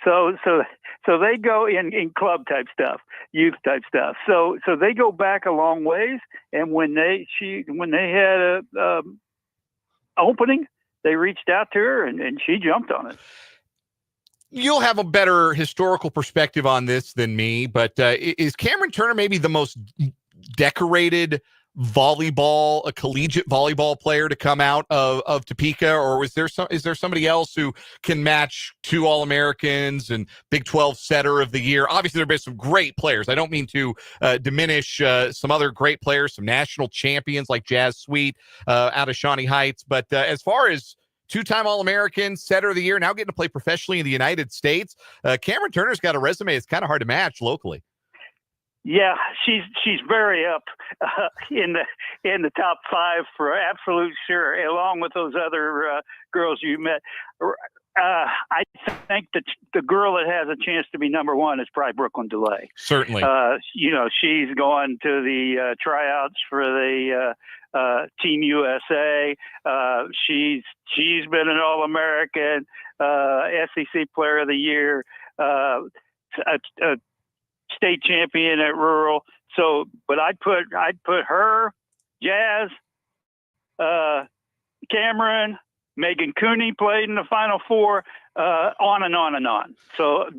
So they go in club type stuff, youth type stuff. So they go back a long ways. And when they had a opening, they reached out to her and she jumped on it. You'll have a better historical perspective on this than me, but is Cameron Turner maybe the most decorated a collegiate volleyball player to come out of Topeka, or is there somebody else who can match 2 All-Americans and Big 12 setter of the year? Obviously, there have been some great players. I don't mean to diminish some other great players, some national champions like Jazz Sweet out of Shawnee Heights, but as far as 2-time All-American, setter of the year, now getting to play professionally in the United States, Cameron Turner's got a resume that's kind of hard to match locally. Yeah, she's very up in the top 5 for absolute sure, along with those other girls you met. I think that the girl that has a chance to be number 1 is probably Brooklyn DeLay. Certainly. She's gone to the tryouts for the Team USA. She's been an All-American, SEC Player of the Year, a state champion at rural. So, but I'd put her, Jazz, Cameron, Megan Cooney played in the Final Four, on and on and on. So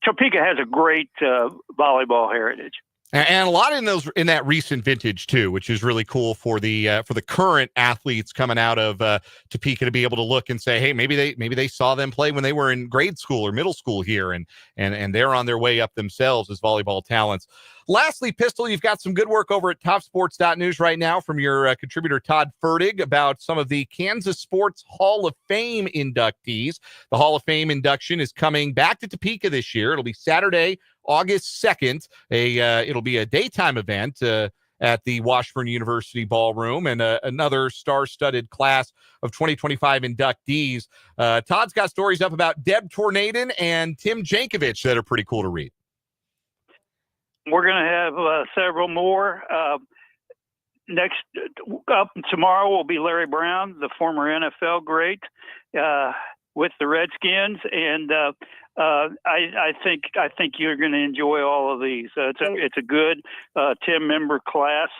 Topeka has a great volleyball heritage. And a lot in that recent vintage too, which is really cool for the current athletes coming out of Topeka to be able to look and say, hey, maybe they saw them play when they were in grade school or middle school here, and they're on their way up themselves as volleyball talents. Lastly, Pistol, you've got some good work over at TopSports.news right now from your contributor Todd Fertig about some of the Kansas Sports Hall of Fame inductees. The Hall of Fame induction is coming back to Topeka this year. It'll be Saturday, August 2nd. It'll be a daytime event at the Washburn University Ballroom, and another star-studded class of 2025 inductees. Todd's got stories up about Deb Tornadin and Tim Jankovic that are pretty cool to read. We're going to have several more. Next up tomorrow will be Larry Brown, the former NFL great, with the Redskins, and I think you're going to enjoy all of these. It's a good 10-member class.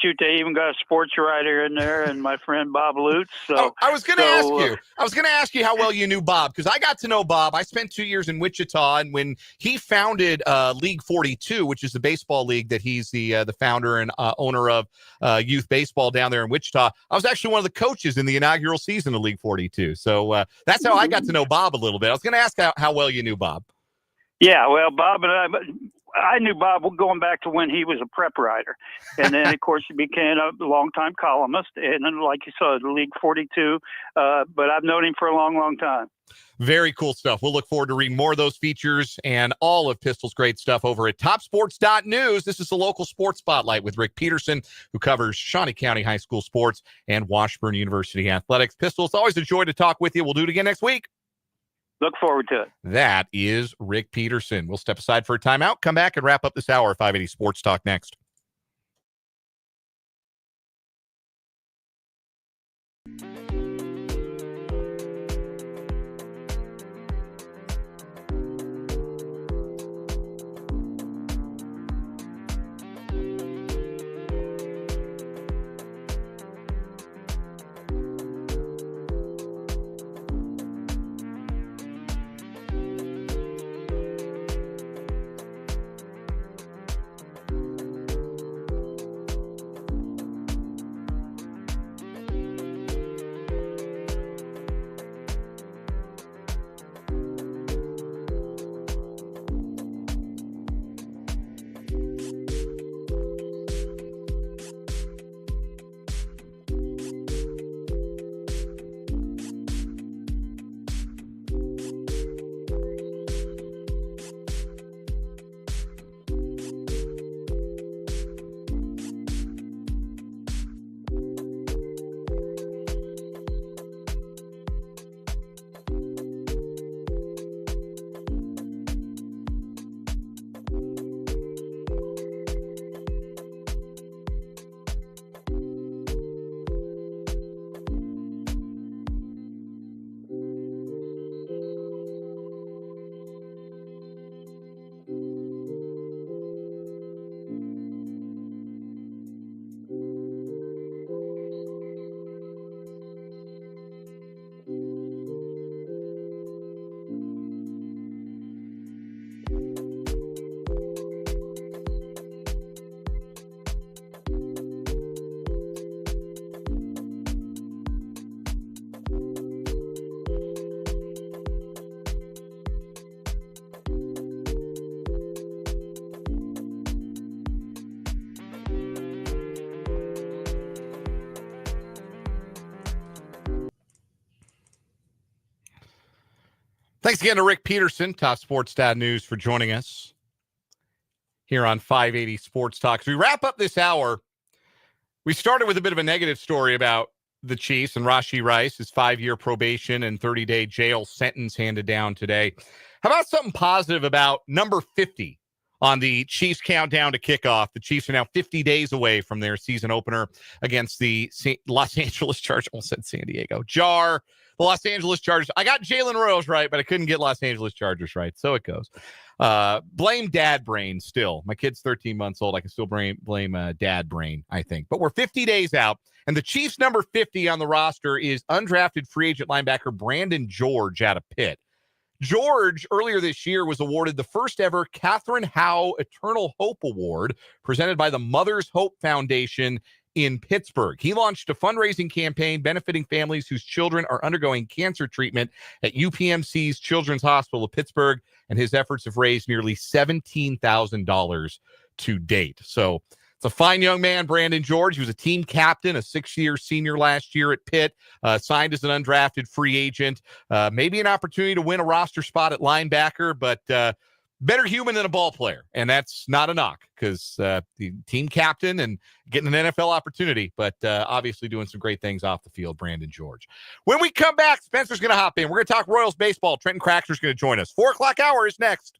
Shoot, they even got a sports writer in there, and my friend Bob Lutz. So I was going to ask you. I was going to ask you how well you knew Bob, because I got to know Bob. I spent 2 years in Wichita, and when he founded League 42, which is the baseball league that he's the founder and owner of youth baseball down there in Wichita, I was actually one of the coaches in the inaugural season of League 42. So that's how I got to know Bob a little bit. I was going to ask how well you knew Bob. Yeah, well, Bob and I knew Bob going back to when he was a prep writer. And then, of course, he became a longtime columnist. And then, like you said, League 42. But I've known him for a long, long time. Very cool stuff. We'll look forward to reading more of those features and all of Pistol's great stuff over at TopSports.news. This is the local sports spotlight with Rick Peterson, who covers Shawnee County High School sports and Washburn University athletics. Pistol, it's always a joy to talk with you. We'll do it again next week. Look forward to it. That is Rick Peterson. We'll step aside for a timeout, come back and wrap up this hour of 580 Sports Talk next. Thanks again to Rick Peterson, TopSports.news, for joining us here on 580 Sports Talk. As we wrap up this hour, we started with a bit of a negative story about the Chiefs and Rashee Rice, his 5-year probation and 30-day jail sentence handed down today. How about something positive about number 50 on the Chiefs countdown to kickoff? The Chiefs are now 50 days away from their season opener against the Los Angeles Chargers. Almost said San Diego. The Los Angeles Chargers. I got Jalen Royals right, but I couldn't get Los Angeles Chargers right. So it goes. Blame dad brain still. My kid's 13 months old. I can still blame dad brain, I think. But we're 50 days out, and the Chiefs' number 50 on the roster is undrafted free agent linebacker Brandon George out of Pitt. George, earlier this year, was awarded the first ever Catherine Howe Eternal Hope Award presented by the Mother's Hope Foundation in Pittsburgh. He launched a fundraising campaign benefiting families whose children are undergoing cancer treatment at UPMC's Children's Hospital of Pittsburgh, and his efforts have raised nearly $17,000 to date. So it's a fine young man, Brandon George. He was a team captain, a 6-year senior last year at Pitt, signed as an undrafted free agent. Maybe an opportunity to win a roster spot at linebacker, but better human than a ball player. And that's not a knock, because the team captain and getting an NFL opportunity, but obviously doing some great things off the field, Brandon George. When we come back, Spencer's going to hop in. We're going to talk Royals baseball. Trenton Kraxner's going to join us. 4 o'clock hour is next.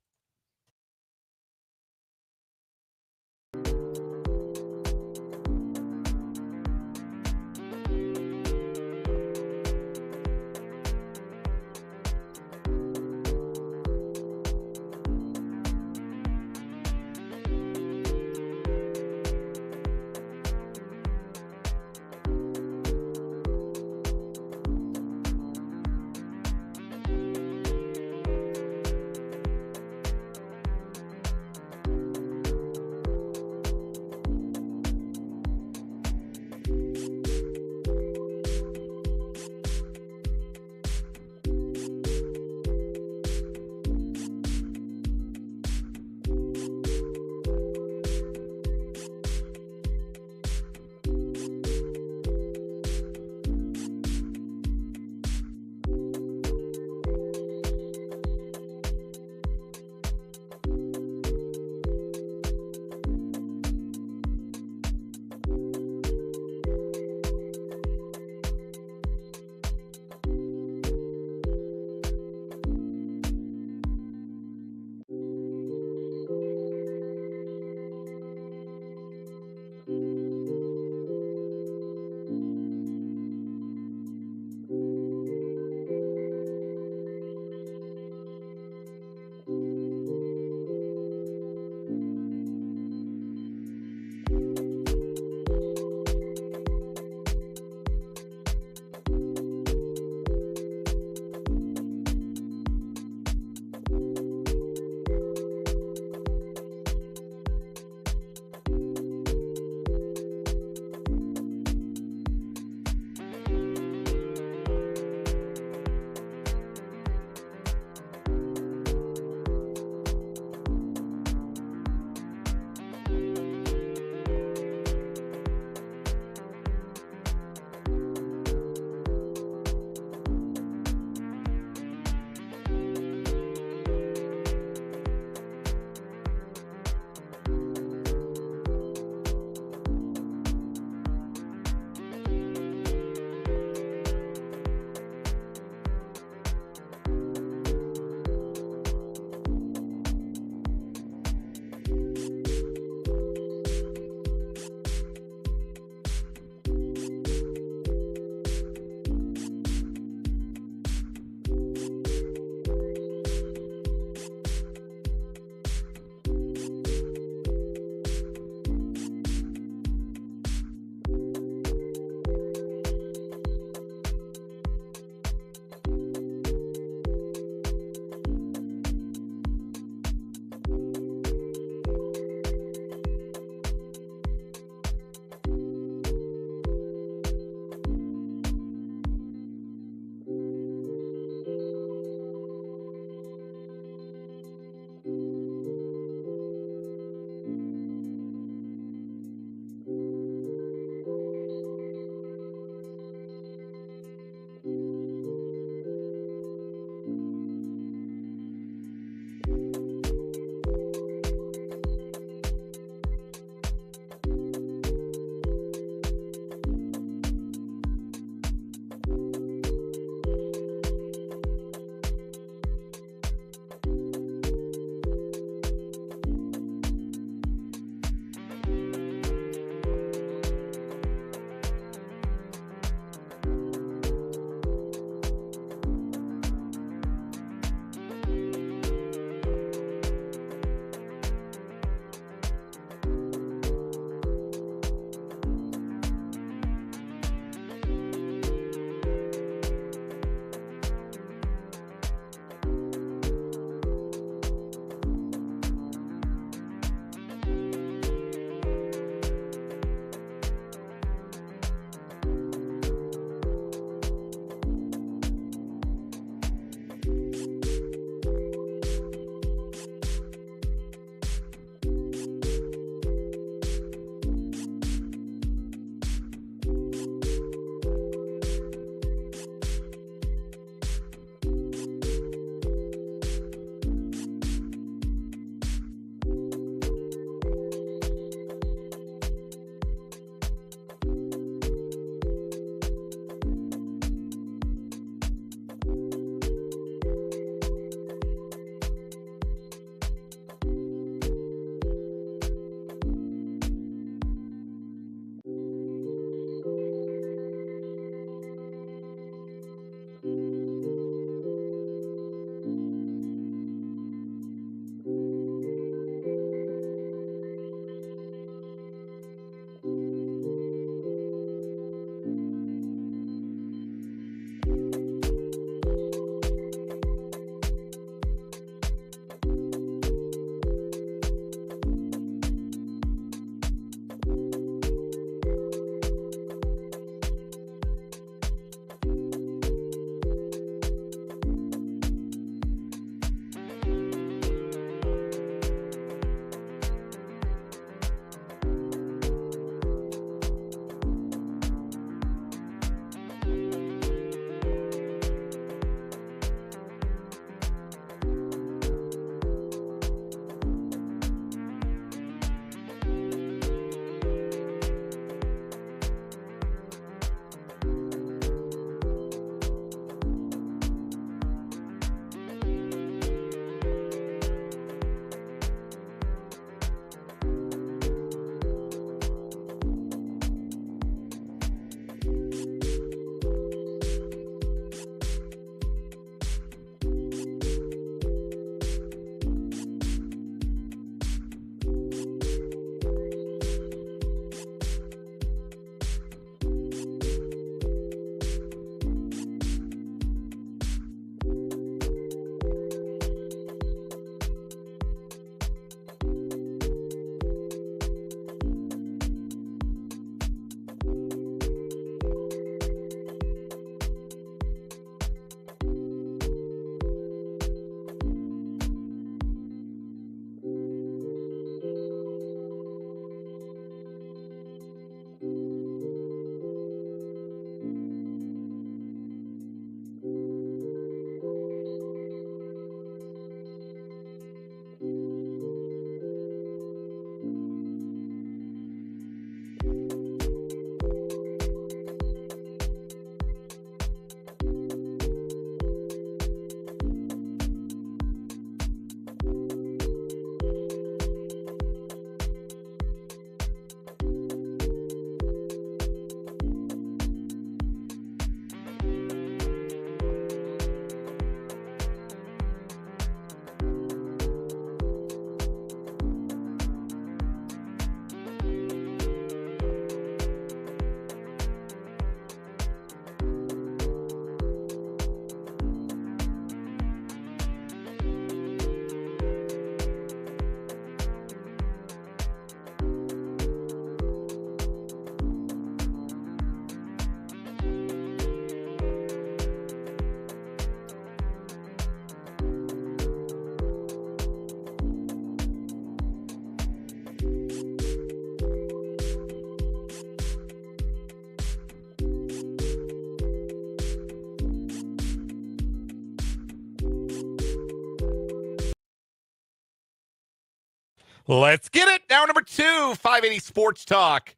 Let's get it. Hour number 2, 580 Sports Talk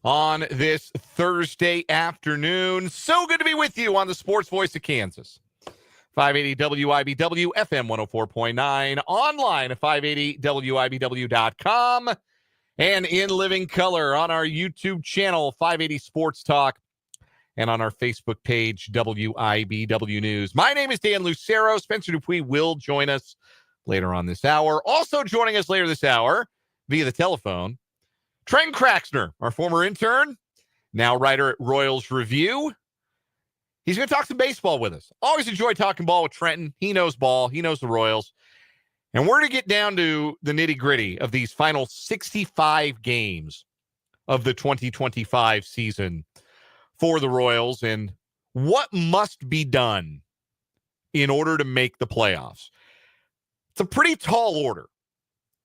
on this Thursday afternoon. So good to be with you on the Sports Voice of Kansas. 580 WIBW, FM 104.9, online at 580WIBW.com, and in living color on our YouTube channel, 580 Sports Talk, and on our Facebook page, WIBW News. My name is Dan Lucero. Spencer Dupuis will join us later on this hour. Also joining us later this hour via the telephone, Trenton Kraxner, our former intern, now writer at Royals Review. He's going to talk some baseball with us. Always enjoy talking ball with Trenton. He knows ball. He knows the Royals. And we're going to get down to the nitty-gritty of these final 65 games of the 2025 season for the Royals and what must be done in order to make the playoffs. It's a pretty tall order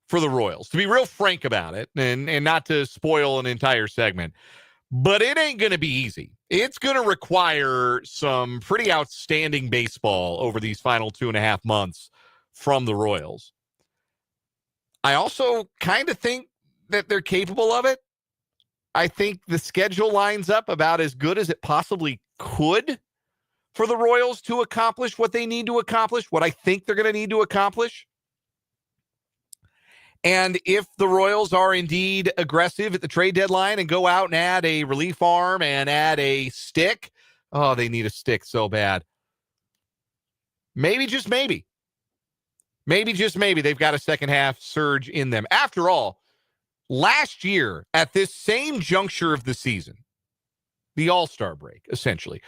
for the Royals, to be real frank about it, and not to spoil an entire segment. But it ain't going to be easy. It's going to require some pretty outstanding baseball over these final 2.5 months from the Royals. I also kind of think that they're capable of it. I think the schedule lines up about as good as it possibly could for the Royals to accomplish what they need to accomplish, what I think they're going to need to accomplish. And if the Royals are indeed aggressive at the trade deadline and go out and add a relief arm and add a stick, oh, they need a stick so bad. Maybe, just maybe, they've got a second half surge in them. After all, last year at this same juncture of the season, the All-Star break, essentially,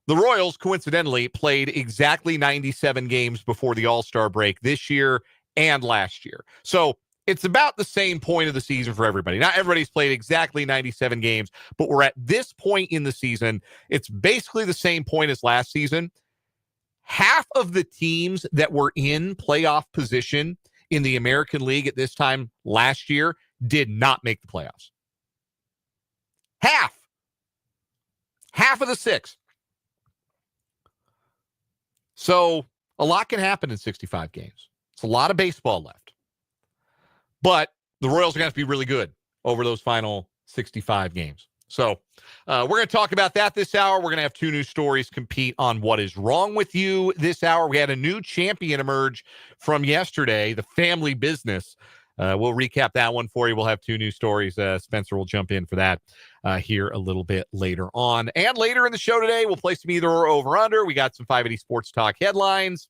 the Royals coincidentally played exactly 97 games before the All-Star break this year and last year. So it's about the same point of the season for everybody. Not everybody's played exactly 97 games, but we're at this point in the season. It's basically the same point as last season. Half of the teams that were in playoff position in the American League at this time last year did not make the playoffs. Half of the 6. So a lot can happen in 65 games. It's a lot of baseball left. But the Royals are going to have to be really good over those final 65 games. So we're going to talk about that this hour. We're going to have 2 new stories compete on what is wrong with you this hour. We had a new champion emerge from yesterday, the family business. We'll recap that one for you. We'll have 2 new stories. Spencer will jump in for that here a little bit later on. And later in the show today, we'll play some either or over under. We got some 580 Sports Talk headlines.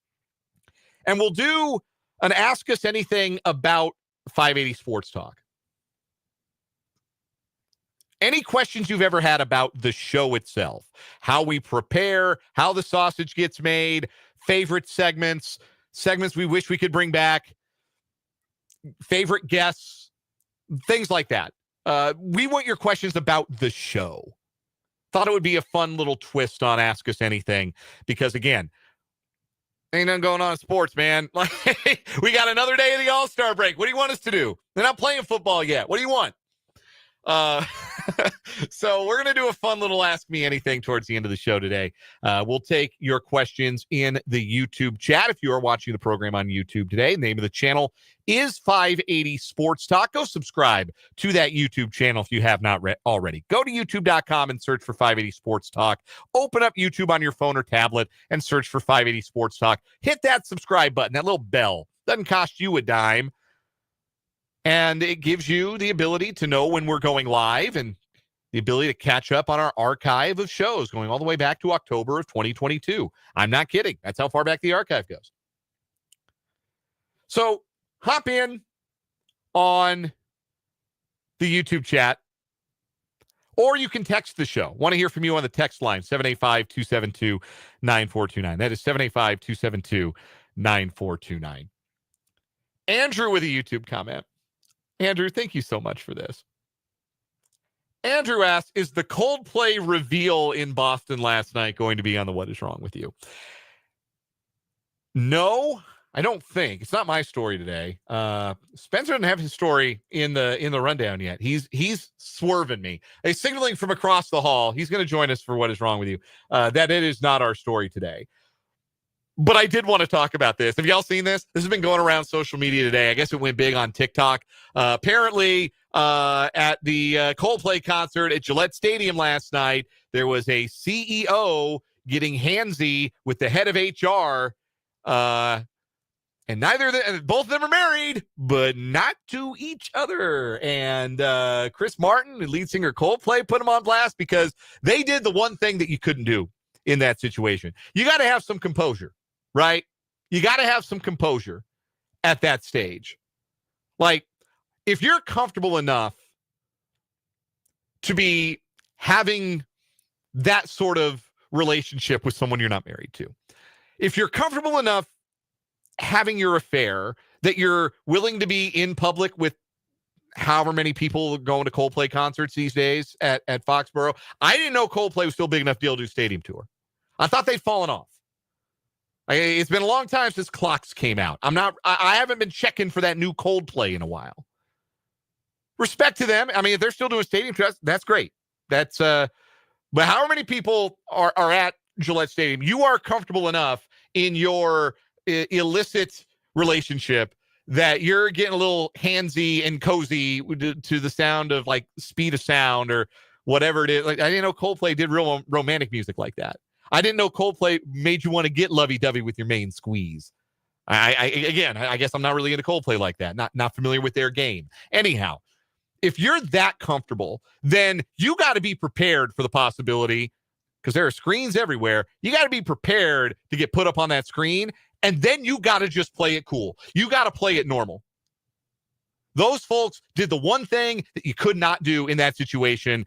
And we'll do an Ask Us Anything about 580 Sports Talk. Any questions you've ever had about the show itself, how we prepare, how the sausage gets made, favorite segments we wish we could bring back, favorite guests, things like that. We want your questions about the show. Thought it would be a fun little twist on Ask Us Anything because, again, ain't nothing going on in sports, man. We got another day of the All-Star break. What do you want us to do? They're not playing football yet. What do you want? So we're going to do a fun little Ask Me Anything towards the end of the show today. We'll take your questions in the YouTube chat. If you are watching the program on YouTube today, the name of the channel is 580 Sports Talk. Go subscribe to that YouTube channel if you have not already. Go to youtube.com and search for 580 Sports Talk. Open up YouTube on your phone or tablet and search for 580 Sports Talk. Hit that subscribe button, that little bell. Doesn't cost you a dime. And it gives you the ability to know when we're going live and the ability to catch up on our archive of shows going all the way back to October of 2022. I'm not kidding. That's how far back the archive goes. So hop in on the YouTube chat, or you can text the show. Want to hear from you on the text line, 785-272-9429. That is 785-272-9429. Andrew with a YouTube comment. Andrew, thank you so much for this. Andrew asks, is the Coldplay reveal in Boston last night going to be on the What Is Wrong With You? No, I don't think it's not my story today. Spencer doesn't have his story in the rundown yet. He's swerving me. He's signaling from across the hall. He's going to join us for What Is Wrong With You. That it is not our story today. But I did want to talk about this. Have y'all seen this? This has been going around social media today. I guess it went big on TikTok. Apparently, at the Coldplay concert at Gillette Stadium last night, there was a CEO getting handsy with the head of HR. And both of them are married, but not to each other. And Chris Martin, the lead singer Coldplay, put them on blast because they did the one thing that you couldn't do in that situation. You got to have some composure, right? You got to have some composure at that stage. Like, if you're comfortable enough to be having that sort of relationship with someone you're not married to, if you're comfortable enough having your affair that you're willing to be in public with however many people going to Coldplay concerts these days at Foxborough. I didn't know Coldplay was still big enough to be able to do stadium tour. I thought they'd fallen off. It's been a long time since Clocks came out. I haven't been checking for that new Coldplay in a while. Respect to them. I mean, if they're still doing stadium tours, that's great. But however many people are at Gillette Stadium, you are comfortable enough in your illicit relationship that you're getting a little handsy and cozy to the sound of like Speed of Sound or whatever it is. Like, I didn't know Coldplay did real romantic music like that. I didn't know Coldplay made you want to get lovey-dovey with your main squeeze. I guess I'm not really into Coldplay like that. Not familiar with their game. Anyhow, if you're that comfortable, then you got to be prepared for the possibility, because there are screens everywhere. You got to be prepared to get put up on that screen. And then you got to just play it cool. You got to play it normal. Those folks did the one thing that you could not do in that situation.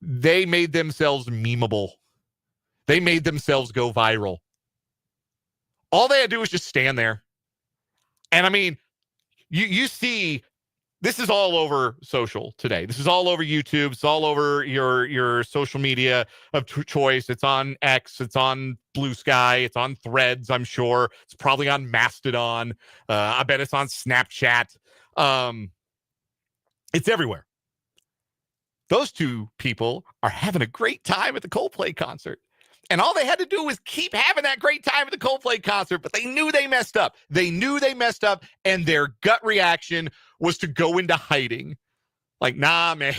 They made themselves memeable. They made themselves go viral. All they had to do was just stand there. And I mean, you see, this is all over social today. This is all over YouTube. It's all over your social media of choice. It's on X. It's on Blue Sky. It's on Threads, I'm sure. It's probably on Mastodon. I bet it's on Snapchat. It's everywhere. Those two people are having a great time at the Coldplay concert. And all they had to do was keep having that great time at the Coldplay concert, but they knew they messed up. And their gut reaction was to go into hiding. Like, nah, man,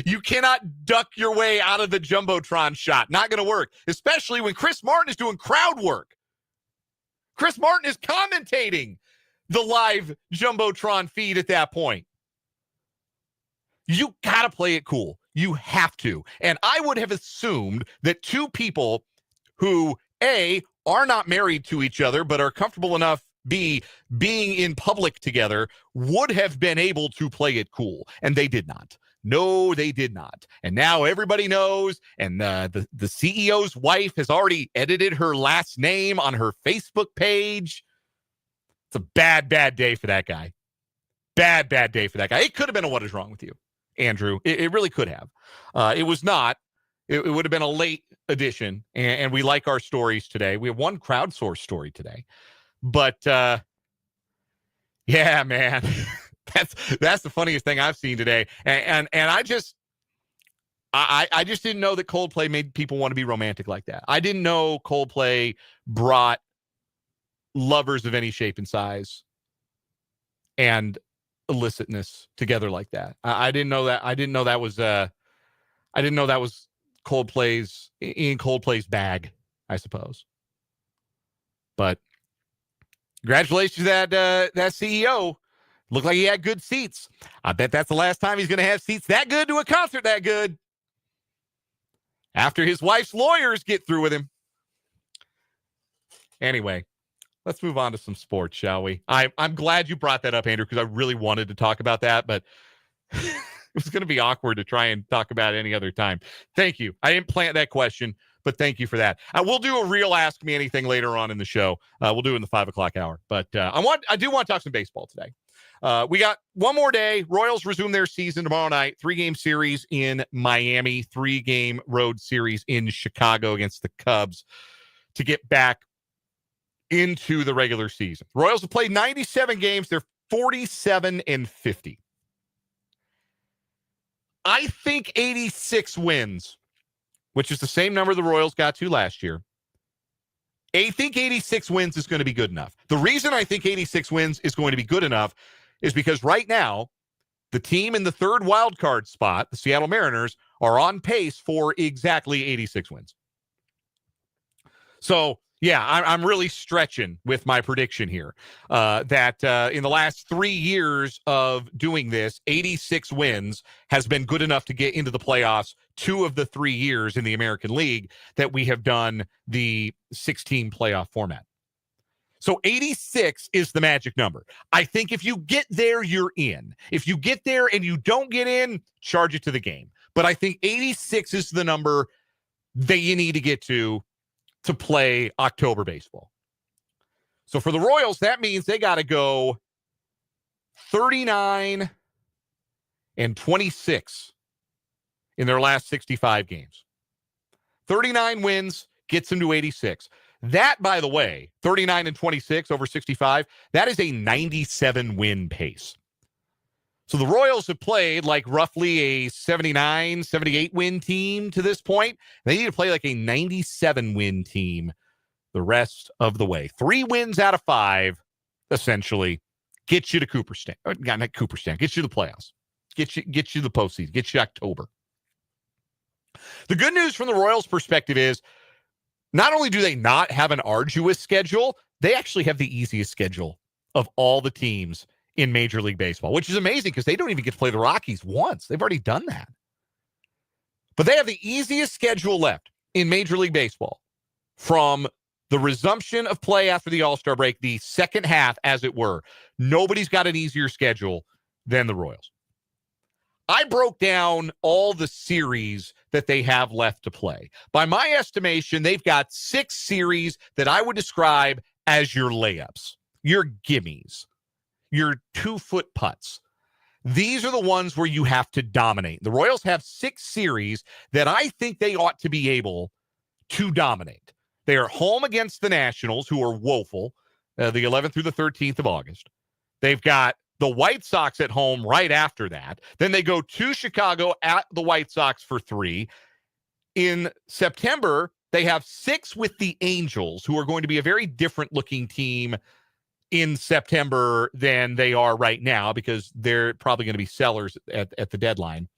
you cannot duck your way out of the Jumbotron shot. Not going to work, especially when Chris Martin is doing crowd work. Chris Martin is commentating the live Jumbotron feed at that point. You got to play it cool. You have to. And I would have assumed that two people who, A, are not married to each other, but are comfortable enough being in public together, would have been able to play it cool. And they did not. No, they did not. And now everybody knows. And the CEO's wife has already edited her last name on her Facebook page. It's a bad, bad day for that guy. Bad, bad day for that guy. It could have been a What Is Wrong With You, Andrew. It really could have. It was not. It would have been a late edition, and we like our stories today. We have one crowdsourced story today. But, yeah, man, that's the funniest thing I've seen today. And I just didn't know that Coldplay made people want to be romantic like that. I didn't know Coldplay brought lovers of any shape and size and illicitness together like that. I didn't know that. I didn't know that was Coldplay's bag, I suppose. But congratulations to that CEO. Looked like he had good seats. I bet that's the last time he's going to have seats that good to a concert that good. After his wife's lawyers get through with him. Anyway, let's move on to some sports, shall we? I'm glad you brought that up, Andrew, because I really wanted to talk about that, but it was going to be awkward to try and talk about it any other time. Thank you. I didn't plant that question, but thank you for that. We'll do a real Ask Me Anything later on in the show. We'll do it in the 5 o'clock hour. But I do want to talk some baseball today. We got one more day. Royals resume their season tomorrow night. 3-game series in Miami, 3-game road series in Chicago against the Cubs to get back into the regular season. Royals have played 97 games. They're 47-50. I think 86 wins, which is the same number the Royals got to last year. I think 86 wins is going to be good enough. The reason I think 86 wins is going to be good enough is because right now, the team in the third wild card spot, the Seattle Mariners, are on pace for exactly 86 wins. So, yeah, I'm really stretching with my prediction here that in the last 3 years of doing this, 86 wins has been good enough to get into the playoffs 2 of the 3 years in the American League that we have done the 16 playoff format. So 86 is the magic number. I think if you get there, you're in. If you get there and you don't get in, charge it to the game. But I think 86 is the number that you need to get to play October baseball. So for the Royals, that means they got to go 39-26 in their last 65 games. 39 wins gets them to 86. That, by the way, 39-26 over 65, that is a 97-win pace. So the Royals have played like roughly a 79, 78-win team to this point. They need to play like a 97-win team the rest of the way. 3 wins out of 5, essentially, get you to Cooperstown. Not Cooperstown, get you to the playoffs. Get you the postseason. Get you October. The good news from the Royals' perspective is not only do they not have an arduous schedule, they actually have the easiest schedule of all the teams in Major League Baseball, which is amazing because they don't even get to play the Rockies once. They've already done that. But they have the easiest schedule left in Major League Baseball from the resumption of play after the All-Star break, the second half, as it were. Nobody's got an easier schedule than the Royals. I broke down all the series that they have left to play. By my estimation, they've got 6 series that I would describe as your layups, your gimmies, your 2-foot putts. These are the ones where you have to dominate. The Royals have 6 series that I think they ought to be able to dominate. They are home against the Nationals, who are woeful, the 11th through the 13th of August. They've got the White Sox at home right after that. Then they go to Chicago at the White Sox for 3. In September, they have 6 with the Angels, who are going to be a very different looking team in September than they are right now because they're probably going to be sellers at the deadline.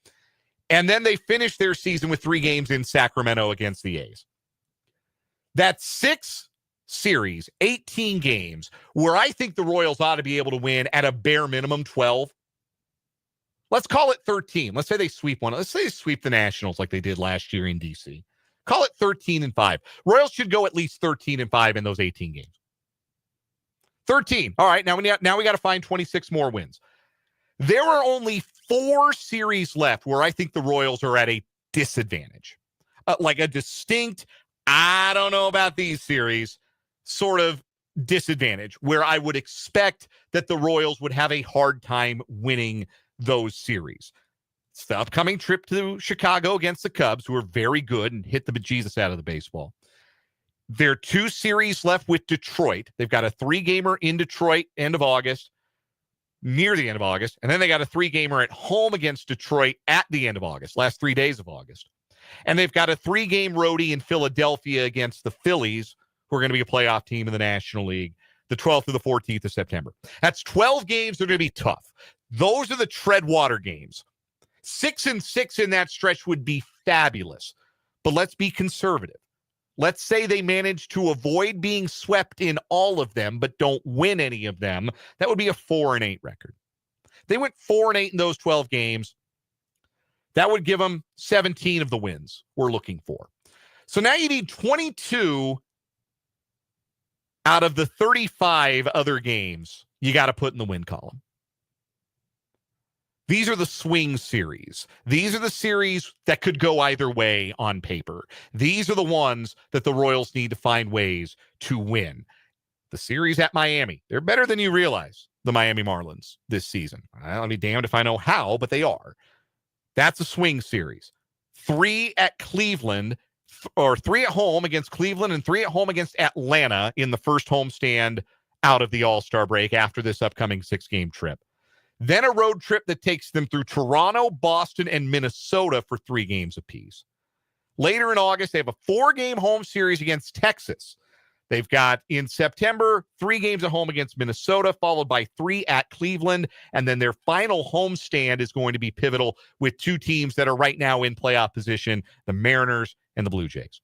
And then they finish their season with 3 games in Sacramento against the A's. That's 6 series, 18 games, where I think the Royals ought to be able to win at a bare minimum 12. Let's call it 13. Let's say they sweep one. Let's say they sweep the Nationals like they did last year in D.C. Call it 13-5. Royals should go at least 13-5 in those 18 games. 13. All right, now we got to find 26 more wins. There are only 4 series left where I think the Royals are at a disadvantage. Like a distinct, I don't know about these series, sort of disadvantage where I would expect that the Royals would have a hard time winning those series. It's the upcoming trip to Chicago against the Cubs, who are very good and hit the bejesus out of the baseball. There are 2 series left with Detroit. They've got a 3-gamer in Detroit near the end of August. And then they got a 3-gamer at home against Detroit at the end of August, last 3 days of August. And they've got a 3-game roadie in Philadelphia against the Phillies, who are going to be a playoff team in the National League, the 12th through the 14th of September. That's 12 games that are going to be tough. Those are the tread water games. 6-6 in that stretch would be fabulous. But let's be conservative. Let's say they manage to avoid being swept in all of them, but don't win any of them. That would be a 4-8 record. They went 4-8 in those 12 games. That would give them 17 of the wins we're looking for. So now you need 22 out of the 35 other games you got to put in the win column. These are the swing series. These are the series that could go either way on paper. These are the ones that the Royals need to find ways to win. The series at Miami, they're better than you realize, the Miami Marlins this season. I'll be damned if I know how, but they are. That's a swing series. 3 at Cleveland, or 3 at home against Cleveland and 3 at home against Atlanta in the first homestand out of the All-Star break after this upcoming 6-game trip. Then a road trip that takes them through Toronto, Boston, and Minnesota for 3 games apiece. Later in August, they have a 4-game home series against Texas. They've got, in September, 3 games at home against Minnesota, followed by 3 at Cleveland, and then their final homestand is going to be pivotal with 2 teams that are right now in playoff position, the Mariners and the Blue Jays.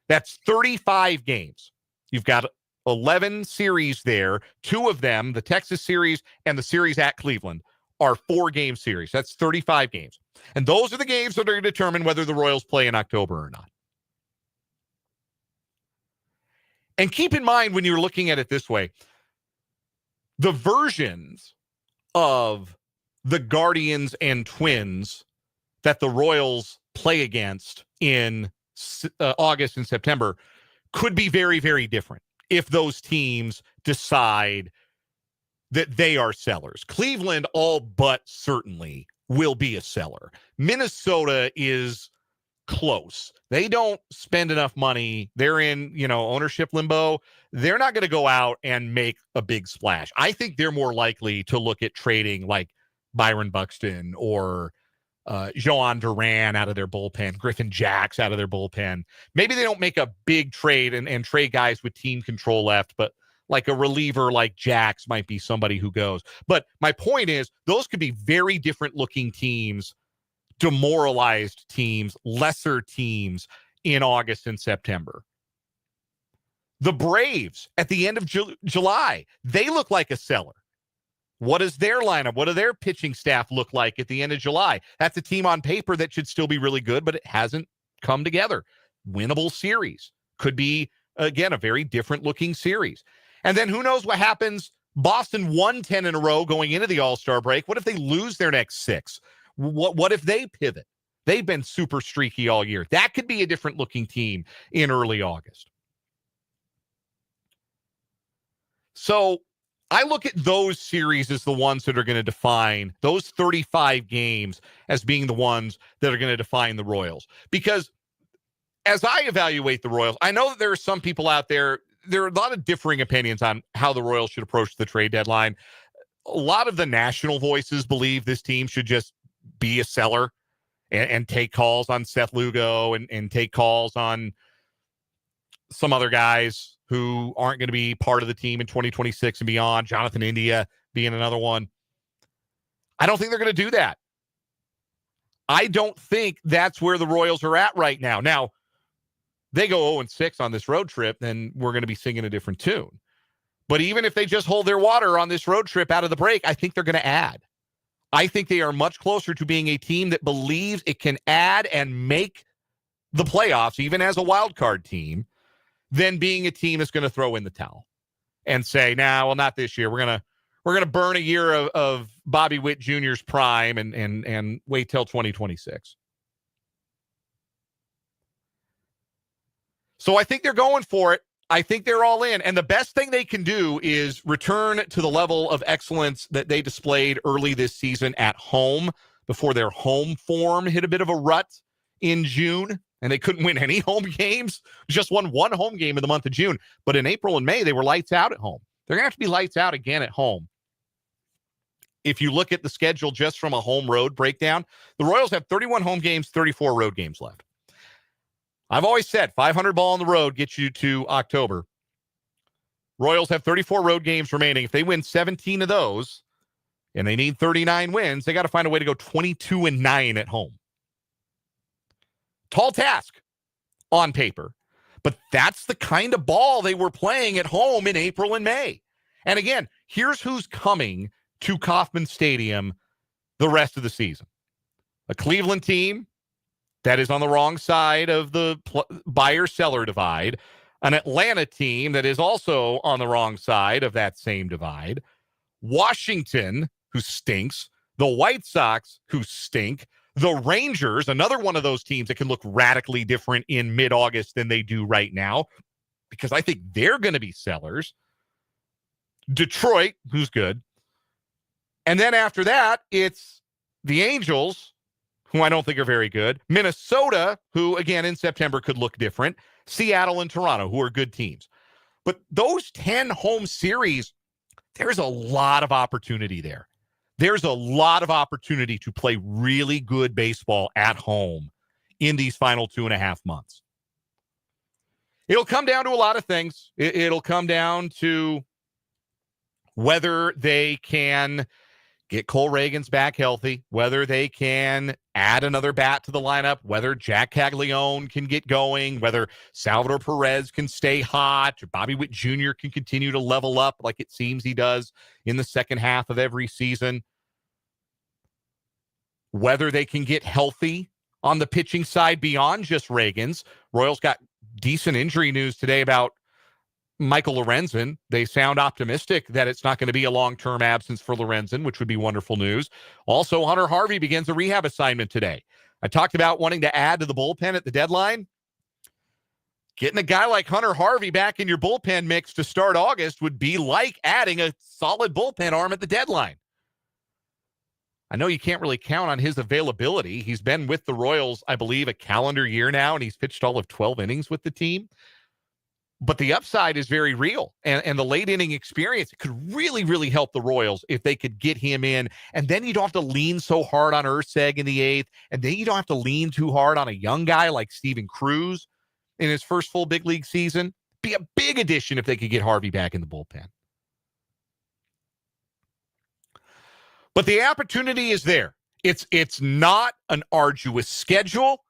That's 35 games. You've got 11 series there. 2 of them, the Texas series and the series at Cleveland, are 4-game series. That's 35 games. And those are the games that are going to determine whether the Royals play in October or not. And keep in mind when you're looking at it this way, the versions of the Guardians and Twins that the Royals play against in August and September could be very, very different if those teams decide that they are sellers. Cleveland all but certainly will be a seller. Minnesota is close. They don't spend enough money. They're in, ownership limbo. They're not going to go out and make a big splash. I think they're more likely to look at trading like Byron Buxton or Joan Duran out of their bullpen, Griffin Jacks out of their bullpen. Maybe they don't make a big trade and trade guys with team control left, but like a reliever like Jacks might be somebody who goes. But my point is, those could be very different looking teams, demoralized teams, lesser teams in August and September. The Braves at the end of July, they look like a seller. What is their lineup? What do their pitching staff look like at the end of July? That's a team on paper that should still be really good, but it hasn't come together. Winnable series. Could be, again, a very different looking series. And then who knows what happens? Boston won 10 in a row going into the All-Star break. What if they lose their next 6? What if they pivot? They've been super streaky all year. That could be a different looking team in early August. So I look at those series as the ones that are going to define, those 35 games as being the ones that are going to define the Royals. Because as I evaluate the Royals, I know that there are some people out there, there are a lot of differing opinions on how the Royals should approach the trade deadline. A lot of the national voices believe this team should just be a seller and take calls on Seth Lugo and take calls on some other guys who aren't going to be part of the team in 2026 and beyond, Jonathan India being another one. I don't think they're going to do that. I don't think that's where the Royals are at right now. Now, they go 0-6 on this road trip, then we're going to be singing a different tune. But even if they just hold their water on this road trip out of the break, I think they're going to add. I think they are much closer to being a team that believes it can add and make the playoffs, even as a wild card team, than being a team that's going to throw in the towel and say, well, not this year. We're going to burn a year of Bobby Witt Jr.'s prime and wait till 2026. So I think they're going for it. I think they're all in. And the best thing they can do is return to the level of excellence that they displayed early this season at home before their home form hit a bit of a rut in June. And they couldn't win any home games. Just won 1 home game in the month of June. But in April and May, they were lights out at home. They're going to have to be lights out again at home. If you look at the schedule just from a home road breakdown, the Royals have 31 home games, 34 road games left. I've always said 500 ball on the road gets you to October. Royals have 34 road games remaining. If they win 17 of those, and they need 39 wins, they got to find a way to go 22-9 at home. Tall task on paper, but that's the kind of ball they were playing at home in April and May. And again, here's who's coming to Kauffman Stadium the rest of the season. A Cleveland team that is on the wrong side of the buyer-seller divide. An Atlanta team that is also on the wrong side of that same divide. Washington, who stinks. The White Sox, who stink. The Rangers, another one of those teams that can look radically different in mid-August than they do right now, because I think they're going to be sellers. Detroit, who's good. And then after that, it's the Angels, who I don't think are very good. Minnesota, who, again, in September could look different. Seattle and Toronto, who are good teams. But those 10 home series, there's a lot of opportunity there. There's a lot of opportunity to play really good baseball at home in these final 2.5 months. It'll come down to a lot of things. It'll come down to whether they can get Cole Reagans back healthy, whether they can add another bat to the lineup, whether Jack Caglione can get going, whether Salvador Perez can stay hot, or Bobby Witt Jr. can continue to level up like it seems he does in the second half of every season, whether they can get healthy on the pitching side beyond just Reagans. Royals got decent injury news today about Michael Lorenzen. They sound optimistic that it's not going to be a long-term absence for Lorenzen, which would be wonderful news. Also, Hunter Harvey begins a rehab assignment today. I talked about wanting to add to the bullpen at the deadline. Getting a guy like Hunter Harvey back in your bullpen mix to start August would be like adding a solid bullpen arm at the deadline. I know you can't really count on his availability. He's been with the Royals, I believe, a calendar year now, and he's pitched all of 12 innings with the team. But the upside is very real. And the late inning experience could really, really help the Royals if they could get him in. And then you don't have to lean so hard on Urseg in the 8th. And then you don't have to lean too hard on a young guy like Steven Cruz in his first full big league season. Be a big addition if they could get Harvey back in the bullpen. But the opportunity is there. It's not an arduous schedule.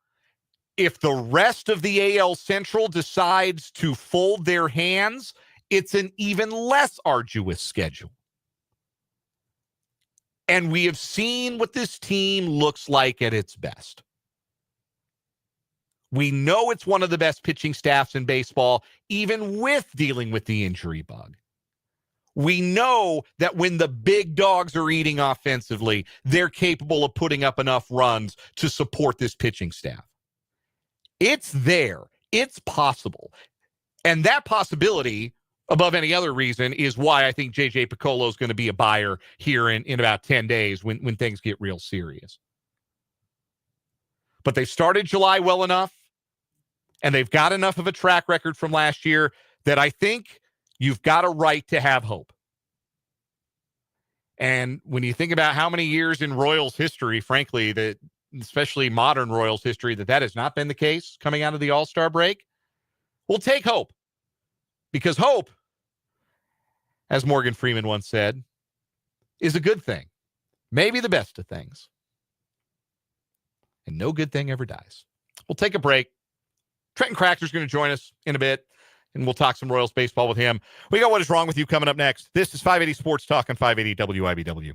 If the rest of the AL Central decides to fold their hands, it's an even less arduous schedule. And we have seen what this team looks like at its best. We know it's one of the best pitching staffs in baseball, even with dealing with the injury bug. We know that when the big dogs are eating offensively, they're capable of putting up enough runs to support this pitching staff. It's there. It's possible. And that possibility, above any other reason, is why I think J.J. Piccolo is going to be a buyer here in about 10 days when things get real serious. But they started July well enough, and they've got enough of a track record from last year that I think you've got a right to have hope. And when you think about how many years in Royals history, frankly, that especially modern Royals history, that has not been the case coming out of the All-Star break, we'll take hope. Because hope, as Morgan Freeman once said, is a good thing. Maybe the best of things. And no good thing ever dies. We'll take a break. Trenton Kraxner is going to join us in a bit, and we'll talk some Royals baseball with him. We got What Is Wrong With You coming up next. This is 580 Sports Talk on 580 WIBW.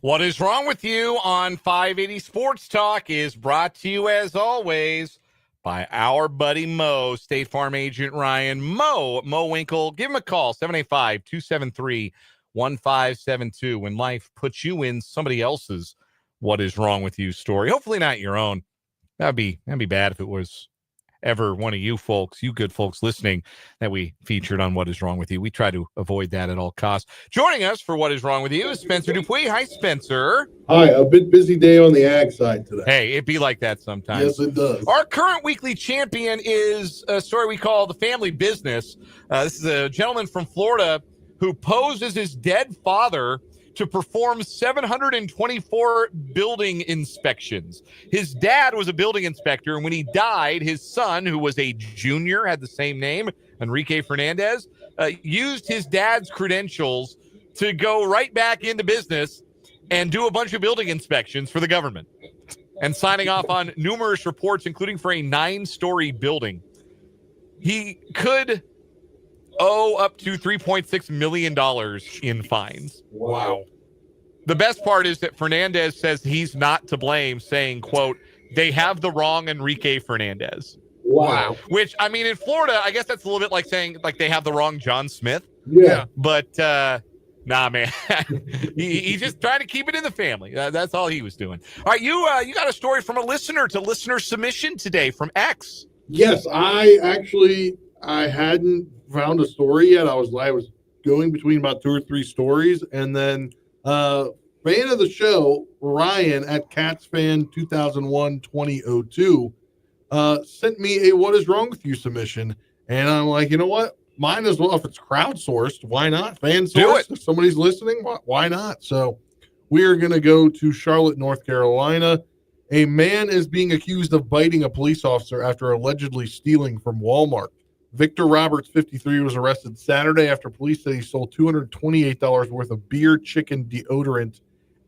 What is wrong with you on 580 Sports Talk is brought to you, as always, by our buddy Mo, State Farm Agent Ryan. Mo Winkle, give him a call, 785-273-1572. When life puts you in somebody else's what is wrong with you story, hopefully not your own. That'd be bad if it was ever one of you folks, you good folks listening, that we featured on What Is Wrong With You. We try to avoid that at all costs. Joining us for What Is Wrong With You is Spencer Dupuis. Hi, Spencer. Hi, a bit busy day on the ag side today. Hey, it be like that sometimes. Yes, it does. Our current weekly champion is a story we call The Family Business. This is a gentleman from Florida who posed as his dead father to perform 724 building inspections. His dad was a building inspector, and when he died, his son, who was a junior, had the same name, Enrique Fernandez, used his dad's credentials to go right back into business and do a bunch of building inspections for the government and signing off on numerous reports, including for a 9-story building. He could owe up to $3.6 million in fines. Wow. The best part is that Fernandez says he's not to blame, saying, quote, they have the wrong Enrique Fernandez. Wow. Which, I mean, in Florida, I guess that's a little bit like saying, like, they have the wrong John Smith. Yeah. But, nah, man. He's just trying to keep it in the family. That's all he was doing. All right, you got a story from a listener to listener submission today from X. Yes, I hadn't found a story yet. I was going between about 2 or 3 stories, and then fan of the show, Ryan at CatsFan 2001-2002 sent me a What Is Wrong With You submission, and I'm like, you know what? Mine as well. If it's crowdsourced, why not? Fan sourced. Do it. If somebody's listening, why not? So we are going to go to Charlotte, North Carolina. A man is being accused of biting a police officer after allegedly stealing from Walmart. Victor Roberts, 53, was arrested Saturday after police said he sold $228 worth of beer, chicken, deodorant,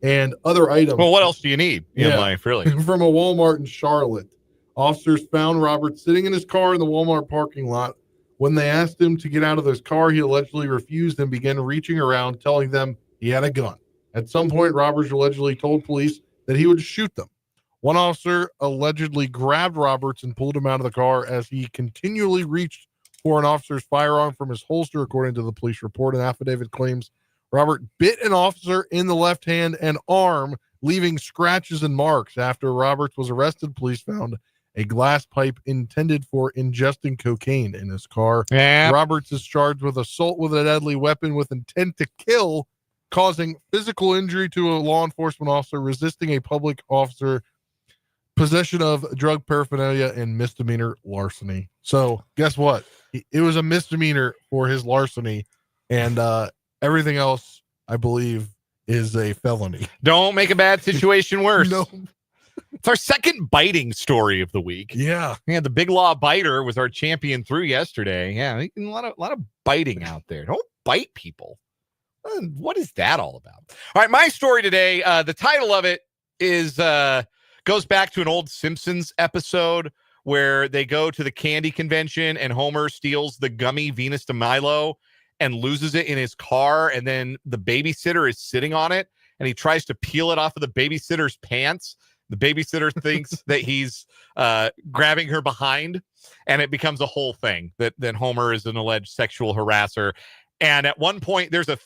and other items. Well, what else do you need in life, really? From a Walmart in Charlotte. Officers found Roberts sitting in his car in the Walmart parking lot. When they asked him to get out of his car, he allegedly refused and began reaching around, telling them he had a gun. At some point, Roberts allegedly told police that he would shoot them. One officer allegedly grabbed Roberts and pulled him out of the car as he continually reached for an officer's firearm from his holster, according to the police report. An affidavit claims Robert bit an officer in the left hand and arm, leaving scratches and marks. After Roberts was arrested, police found a glass pipe intended for ingesting cocaine in his car. Yeah. Roberts is charged with assault with a deadly weapon with intent to kill, causing physical injury to a law enforcement officer, resisting a public officer, possession of drug paraphernalia, and misdemeanor larceny. So guess what? It was a misdemeanor for his larceny, and everything else, I believe, is a felony. Don't make a bad situation worse. No. It's our second biting story of the week. Yeah. Yeah, the Big Law Biter was our champion through yesterday. Yeah, a lot of biting out there. Don't bite people. What is that all about? All right, my story today, the title of it is goes back to an old Simpsons episode where they go to the candy convention and Homer steals the gummy Venus de Milo and loses it in his car, and then the babysitter is sitting on it and he tries to peel it off of the babysitter's pants. The babysitter thinks that he's grabbing her behind, and it becomes a whole thing that then Homer is an alleged sexual harasser. And at one point, there's a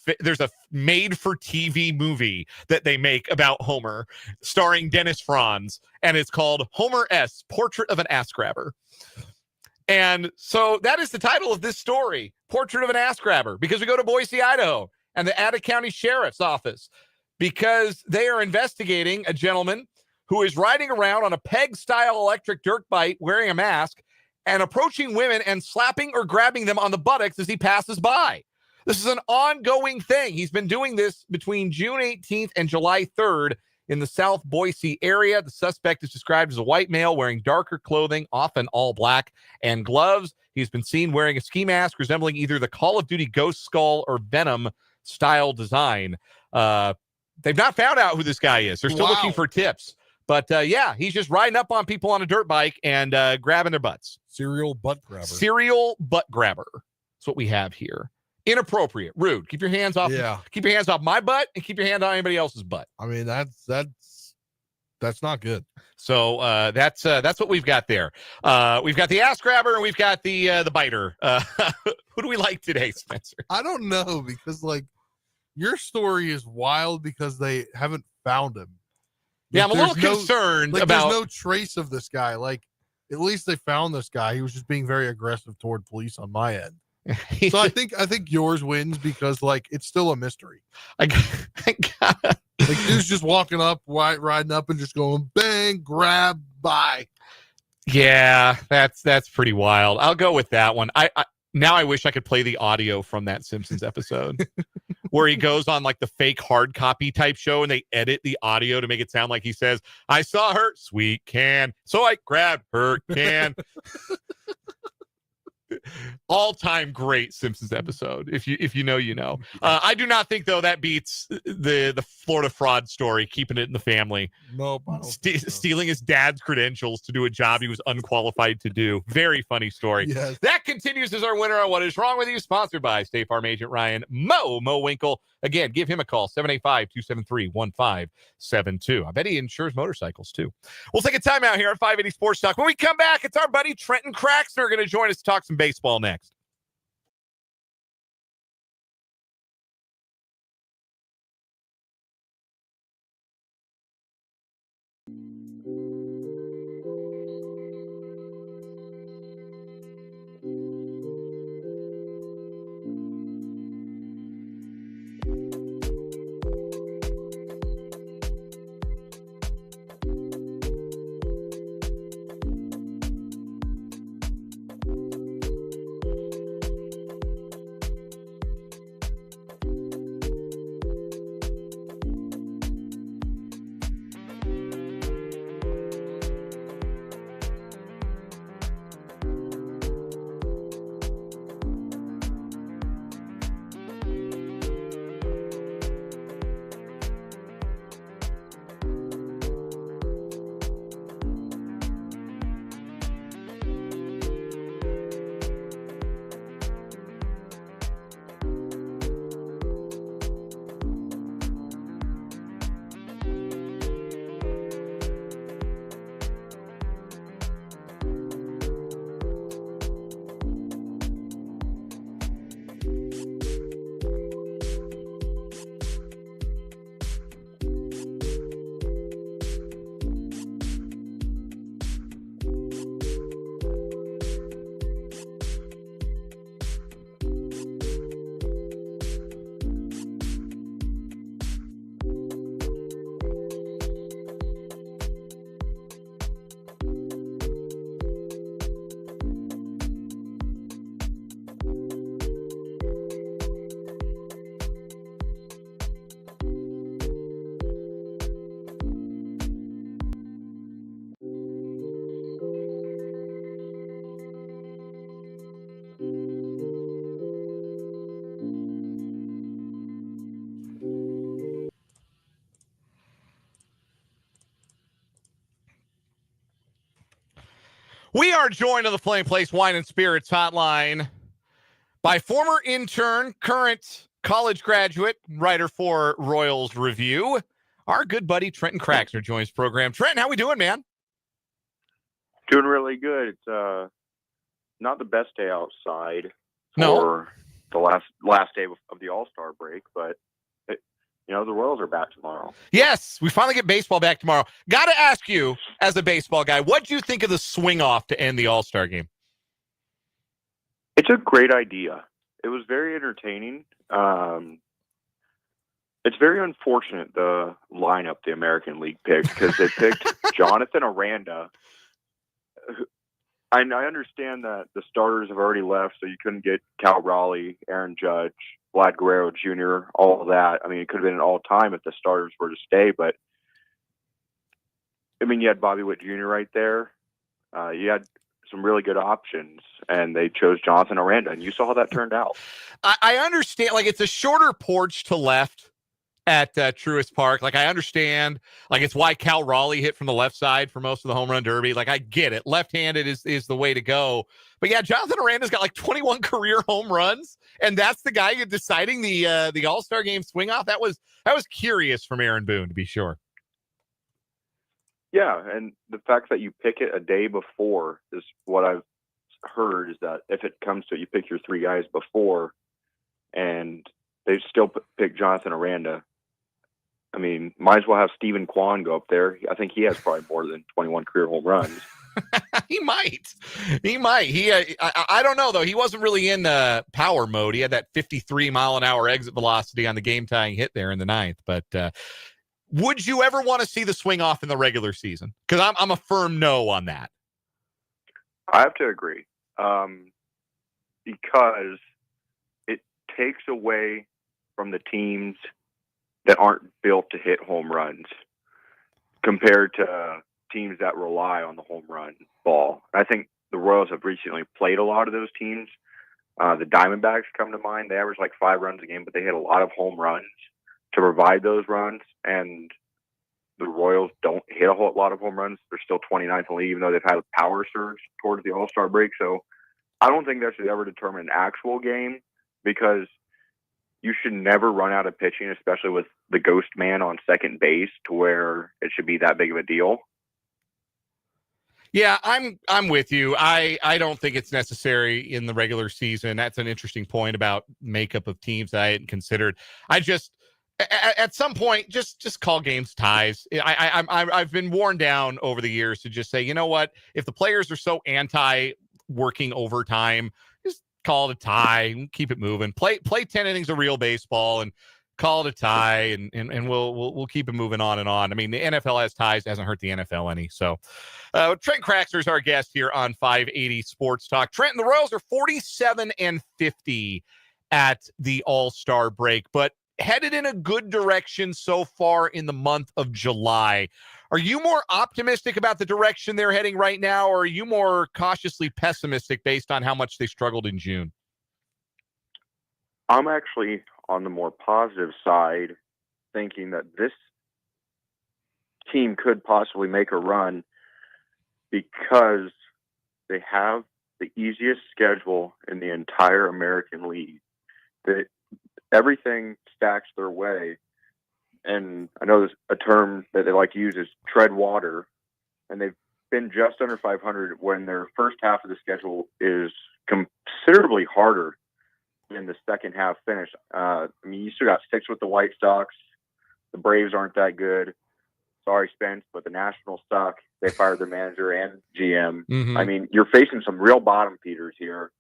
made-for-TV movie that they make about Homer, starring Dennis Franz, and it's called Homer S. Portrait of an Ass Grabber. And so that is the title of this story, Portrait of an Ass Grabber, because we go to Boise, Idaho, and the Ada County Sheriff's Office, because they are investigating a gentleman who is riding around on a peg-style electric dirt bike wearing a mask and approaching women and slapping or grabbing them on the buttocks as he passes by. This is an ongoing thing. He's been doing this between June 18th and July 3rd in the South Boise area. The suspect is described as a white male wearing darker clothing, often all black, and gloves. He's been seen wearing a ski mask resembling either the Call of Duty Ghost Skull or Venom style design. They've not found out who this guy is. They're still looking for tips. But yeah, he's just riding up on people on a dirt bike and grabbing their butts. Serial butt grabber. Serial butt grabber. That's what we have here. Inappropriate, rude. Keep your hands off. Yeah. Keep your hands off my butt and keep your hand on anybody else's butt. I mean, that's not good. So that's what we've got there. We've got the ass grabber and we've got the biter. Who do we like today, Spencer? I don't know, because like your story is wild because they haven't found him. Yeah, Like, I'm a little concerned about. There's no trace of this guy. Like, at least they found this guy. He was just being very aggressive toward police on my end. So I think yours wins because like it's still a mystery. I got Like dude's just walking up, riding up, and just going bang, grab, bye. Yeah, that's pretty wild. I'll go with that one. Now I wish I could play the audio from that Simpsons episode where he goes on like the fake hard copy type show and they edit the audio to make it sound like he says, "I saw her sweet can, so I grabbed her can." All-time great Simpsons episode. If you know, you know. I do not think though that beats the Florida fraud story, keeping it in the family. Nope. Stealing his dad's credentials to do a job he was unqualified to do. Very funny story. Yes. That continues as our winner on What Is Wrong With You, sponsored by State Farm agent Ryan Mo Winkle. Again, give him a call, 785-273-1572. I bet he insures motorcycles too. We'll take a timeout here at 580 Sports Talk. When we come back, it's our buddy Trenton Kraxner going to join us to talk some baseball next. We are joined on the Flame Place Wine and Spirits hotline by former intern, current college graduate, writer for Royals Review. Our good buddy Trenton Kraxner joins the program. Trenton, how we doing, man? Doing really good. It's not the best day outside No. for the last day of the All-Star break, but the Royals are back tomorrow. Yes, we finally get baseball back tomorrow. Got to ask you, as a baseball guy, what do you think of the swing off to end the All-Star game? It's a great idea. It was very entertaining. It's very unfortunate the lineup the American League picked, because they picked Jonathan Aranda. I understand that the starters have already left, so you couldn't get Cal Raleigh, Aaron Judge, Vlad Guerrero Jr., all of that. I mean, it could have been an all-time if the starters were to stay, but I mean, you had Bobby Witt Jr. right there. You had some really good options, and they chose Jonathan Aranda, and you saw how that turned out. I understand, like, it's a shorter porch to left at Truist Park. Like, I understand, like, it's why Cal Raleigh hit from the left side for most of the home run derby. Like, I get it. Left-handed is the way to go. But yeah, Jonathan Aranda's got like 21 career home runs, and that's the guy deciding the All-Star Game swing off. That was curious from Aaron Boone, to be sure. Yeah, and the fact that you pick it a day before is what I've heard, is that if it comes to it, you pick your three guys before, and they still pick Jonathan Aranda. I mean, might as well have Stephen Kwan go up there. I think he has probably more than 21 career home runs. He might. I don't know, though. He wasn't really in power mode. He had that 53-mile-an-hour exit velocity on the game-tying hit there in the ninth. But would you ever want to see the swing off in the regular season? Because I'm a firm no on that. I have to agree, because it takes away from the teams that aren't built to hit home runs compared to teams that rely on the home run ball. I think the Royals have recently played a lot of those teams. The Diamondbacks come to mind. They average like 5 runs a game, but they hit a lot of home runs to provide those runs. And the Royals don't hit a whole lot of home runs. They're still 29th in the league, even though they've had a power surge towards the All-Star break. So I don't think that should ever determine an actual game, because you should never run out of pitching, especially with the ghost man on second base, to where it should be that big of a deal. Yeah, I'm with you. I don't think it's necessary in the regular season. That's an interesting point about makeup of teams that I hadn't considered. I just, at some point, just call games ties. I've been worn down over the years to just say, you know what, if the players are so anti working overtime, just call it a tie and keep it moving. Play 10 innings of real baseball and call it a tie, and we'll keep it moving on and on. I mean, the NFL has ties, hasn't hurt the NFL any. So Trenton Kraxner is our guest here on 580 Sports Talk. Trenton, the Royals are 47-50 at the All-Star break, but headed in a good direction so far in the month of July. Are you more optimistic about the direction they're heading right now, or are you more cautiously pessimistic based on how much they struggled in June? I'm actually on the more positive side, thinking that this team could possibly make a run because they have the easiest schedule in the entire American League. Everything stacks their way. And I know there's a term that they like to use is tread water, and they've been just under 500 when their first half of the schedule is considerably harder than the second half finish. I mean, you still got 6 with the White Sox. The Braves aren't that good. Sorry, Spence, but the Nationals suck. They fired their manager and GM. Mm-hmm. I mean, you're facing some real bottom feeders here,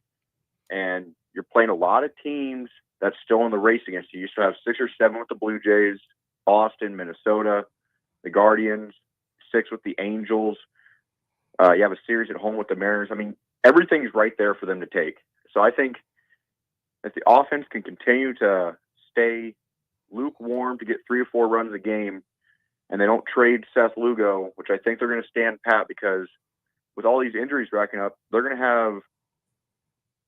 and you're playing a lot of teams that's still in the race against you. You still have 6 or 7 with the Blue Jays, Boston, Minnesota, the Guardians, 6 with the Angels. You have a series at home with the Mariners. I mean, everything's right there for them to take. So I think if the offense can continue to stay lukewarm to get 3 or 4 runs a game, and they don't trade Seth Lugo, which I think they're going to stand pat, because with all these injuries racking up, they're going to have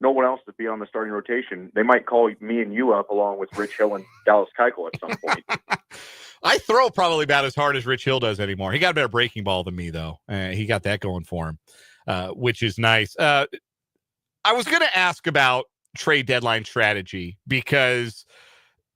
no one else to be on the starting rotation. They might call me and you up along with Rich Hill and Dallas Keuchel at some point. I throw probably about as hard as Rich Hill does anymore. He got a better breaking ball than me, though. He got that going for him, which is nice. I was going to ask about trade deadline strategy, because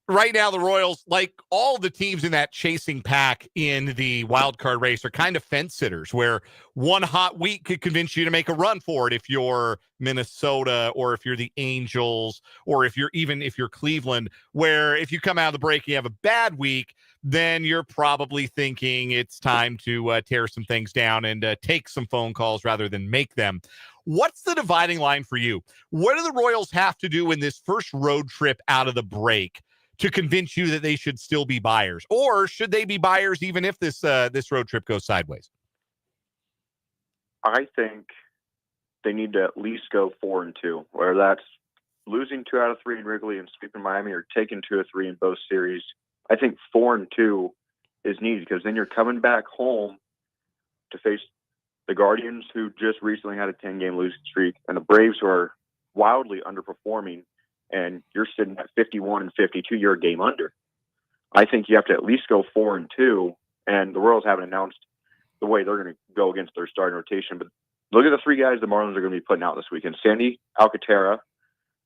right now the Royals, like all the teams in that chasing pack in the wild card race, are kind of fence sitters, where one hot week could convince you to make a run for it if you're Minnesota, or if you're the Angels, or if you're Cleveland, where if you come out of the break and you have a bad week, then you're probably thinking it's time to tear some things down and take some phone calls rather than make them. What's the dividing line for you? What do the Royals have to do in this first road trip out of the break to convince you that they should still be buyers? Or should they be buyers even if this road trip goes sideways? I think they need to at least go 4-2, whether that's losing 2 out of 3 in Wrigley and sweeping Miami, or taking 2 of 3 in both series. I think 4-2 is needed, because then you're coming back home to face the Guardians, who just recently had a 10-game losing streak, and the Braves, who are wildly underperforming, and you're sitting at 51 and 52, you're a game under. I think you have to at least go 4-2, and the Royals haven't announced the way they're going to go against their starting rotation. But look at the three guys the Marlins are going to be putting out this weekend. Sandy Alcantara,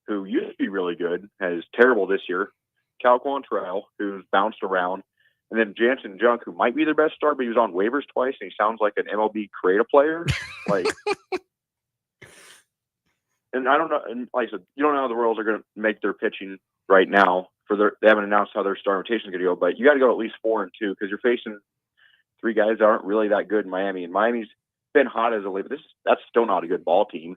who used to be really good, is terrible this year. Cal Quantrill, who's bounced around. And then Jansen Junk, who might be their best star, but he was on waivers twice, and he sounds like an MLB creative player. Like, and I don't know. And like I said, you don't know how the Royals are going to make their pitching right now. They haven't announced how their starting rotation is going to go, but you got to go at least 4-2 because you're facing three guys that aren't really that good in Miami. And Miami's been hot as a late, but that's still not a good ball team.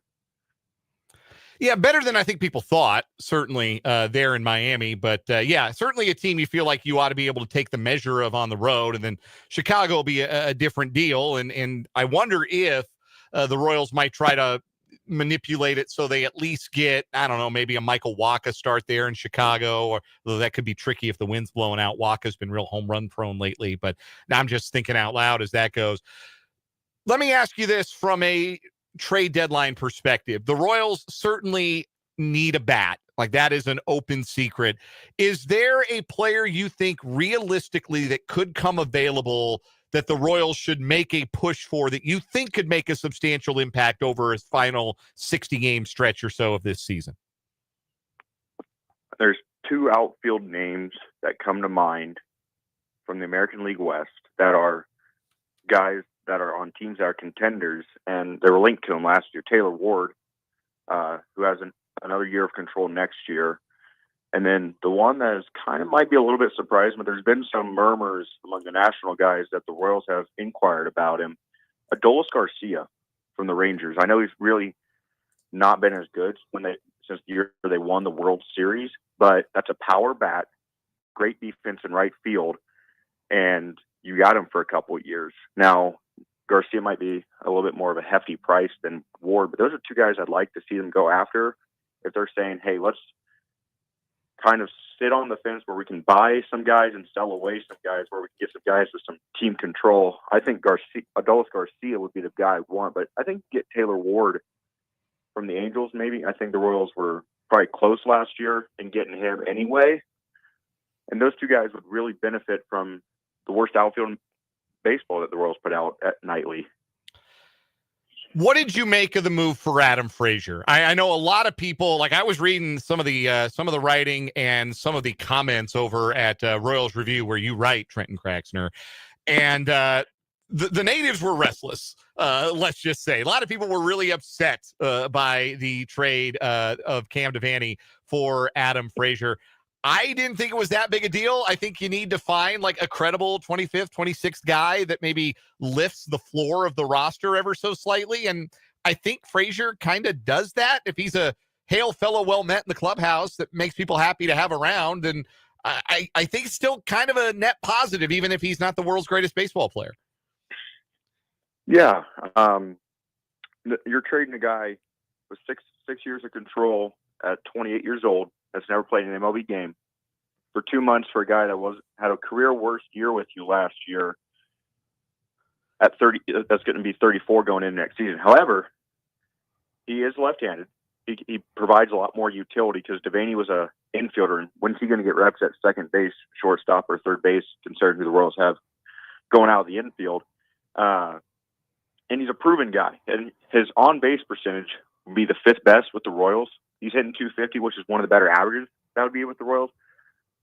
Yeah, better than I think people thought, certainly there in Miami. But, yeah, certainly a team you feel like you ought to be able to take the measure of on the road. And then Chicago will be a different deal. And I wonder if the Royals might try to manipulate it so they at least get, I don't know, maybe a Michael Wacha start there in Chicago, or though that could be tricky if the wind's blowing out. Wacha's been real home run prone lately. But now I'm just thinking out loud as that goes. Let me ask you this from a trade deadline perspective. The Royals certainly need a bat. Like, that is an open secret. Is there a player you think realistically that could come available that the Royals should make a push for, that you think could make a substantial impact over his final 60-game stretch or so of this season? There's two outfield names that come to mind from the American League West that are guys that are on teams that are contenders, and they were linked to him last year. Taylor Ward, who has another year of control next year. And then the one that is kind of might be a little bit surprising, but there's been some murmurs among the national guys that the Royals have inquired about him. Adolis Garcia from the Rangers. I know he's really not been as good since the year they won the World Series, but that's a power bat, great defense in right field, and you got him for a couple of years. Now, Garcia might be a little bit more of a hefty price than Ward, but those are two guys I'd like to see them go after if they're saying, hey, let's kind of sit on the fence where we can buy some guys and sell away some guys, where we can get some guys with some team control. I think Adolis Garcia would be the guy I want, but I think get Taylor Ward from the Angels maybe. I think the Royals were probably close last year in getting him anyway, and those two guys would really benefit from the worst outfield in baseball that the Royals put out at nightly. What did you make of the move for Adam Frazier? I know a lot of people, like, I was reading some of the writing and some of the comments over at Royals Review where you write, Trenton Kraxner, and the natives were restless. Let's just say a lot of people were really upset by the trade of Cam Devaney for Adam Frazier. I didn't think it was that big a deal. I think you need to find like a credible 25th, 26th guy that maybe lifts the floor of the roster ever so slightly. And I think Frazier kind of does that. If he's a hail fellow well met in the clubhouse that makes people happy to have around, then I think it's still kind of a net positive, even if he's not the world's greatest baseball player. Yeah. You're trading a guy with six years of control at 28 years old that's never played an MLB game for 2 months for a guy that had a career worst year with you last year at 30. That's going to be 34 going into next season. However, he is left-handed. He provides a lot more utility because Devaney was a infielder. And when's he going to get reps at second base, shortstop, or third base, considering who the Royals have going out of the infield? And he's a proven guy. And his on-base percentage would be the fifth best with the Royals. He's hitting 250, which is one of the better averages that would be with the Royals.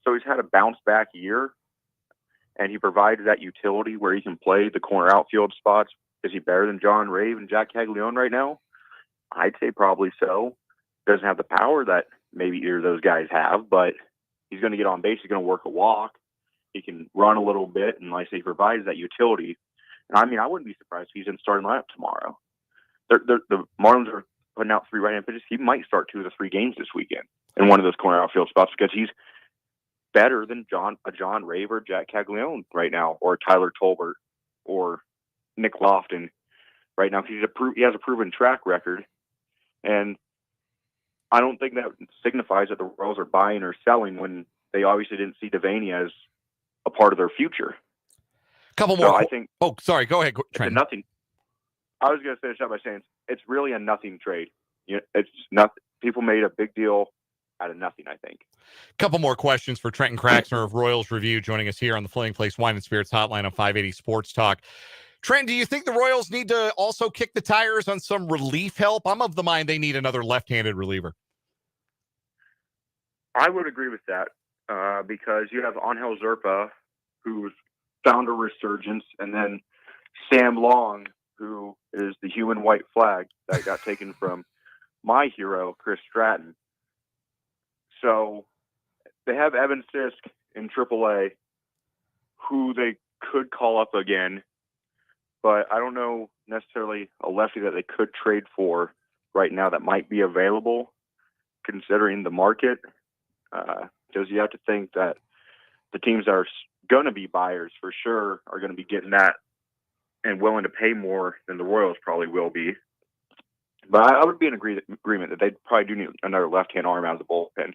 So he's had a bounce-back year, and he provides that utility where he can play the corner outfield spots. Is he better than John Rave and Jack Caglione right now? I'd say probably so. Doesn't have the power that maybe either of those guys have, but he's going to get on base. He's going to work a walk. He can run a little bit, and like I say, he provides that utility. And I mean, I wouldn't be surprised if he's in starting lineup tomorrow. The Marlins are putting out 3 right-hand pitches. He might start 2 of the 3 games this weekend in one of those corner outfield spots because he's better than John Rave or Jack Caglione right now, or Tyler Tolbert or Nick Lofton right now. He has a proven track record, and I don't think that signifies that the Royals are buying or selling when they obviously didn't see Devaney as a part of their future. Couple more. So I think. Oh, sorry. Go ahead, Trent. It's a nothing. I was going to finish up by saying it's really a nothing trade. It's not. People made a big deal out of nothing, I think. Couple more questions for Trenton Kraxner of Royals Review, joining us here on the Flaming Place Wine and Spirits Hotline on 580 Sports Talk. Trent, do you think the Royals need to also kick the tires on some relief help? I'm of the mind they need another left-handed reliever. I would agree with that because you have Angel Zerpa, who's found a resurgence, and then Sam Long, who is the human white flag that got taken from my hero, Chris Stratton. So they have Evan Sisk in AAA, who they could call up again, but I don't know necessarily a lefty that they could trade for right now that might be available, considering the market. Because you have to think that the teams that are going to be buyers for sure are going to be getting that and willing to pay more than the Royals probably will be. But I would be in agreement that they probably do need another left-hand arm out of the bullpen.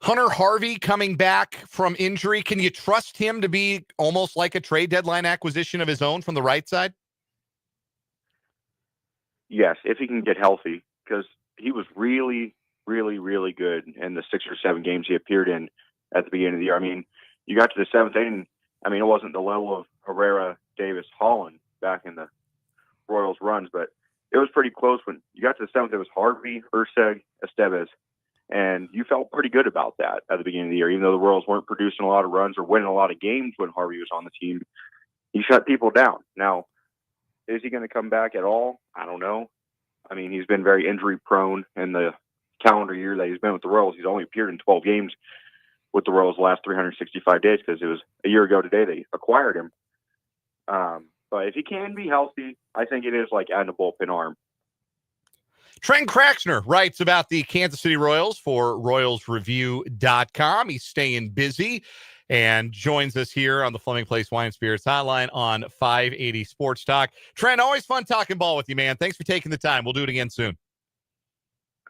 Hunter Harvey coming back from injury. Can you trust him to be almost like a trade deadline acquisition of his own from the right side? Yes, if he can get healthy, because he was really, really, really good in the 6 or 7 games he appeared in at the beginning of the year. I mean, you got to the 7th inning. I mean, it wasn't the level of Herrera, Davis, Holland back in the Royals runs, but it was pretty close. When you got to the 7th, it was Harvey, Urseg, Estevez. And you felt pretty good about that at the beginning of the year, even though the Royals weren't producing a lot of runs or winning a lot of games when Harvey was on the team. He shut people down. Now, is he going to come back at all? I don't know. I mean, he's been very injury prone in the calendar year that he's been with the Royals. He's only appeared in 12 games with the Royals the last 365 days because it was a year ago today they acquired him. But if he can be healthy, I think it is like adding a bullpen arm. Trenton Kraxner writes about the Kansas City Royals for RoyalsReview.com. He's staying busy and joins us here on the Fleming Place Wine and Spirits Hotline on 580 Sports Talk. Trent, always fun talking ball with you, man. Thanks for taking the time. We'll do it again soon.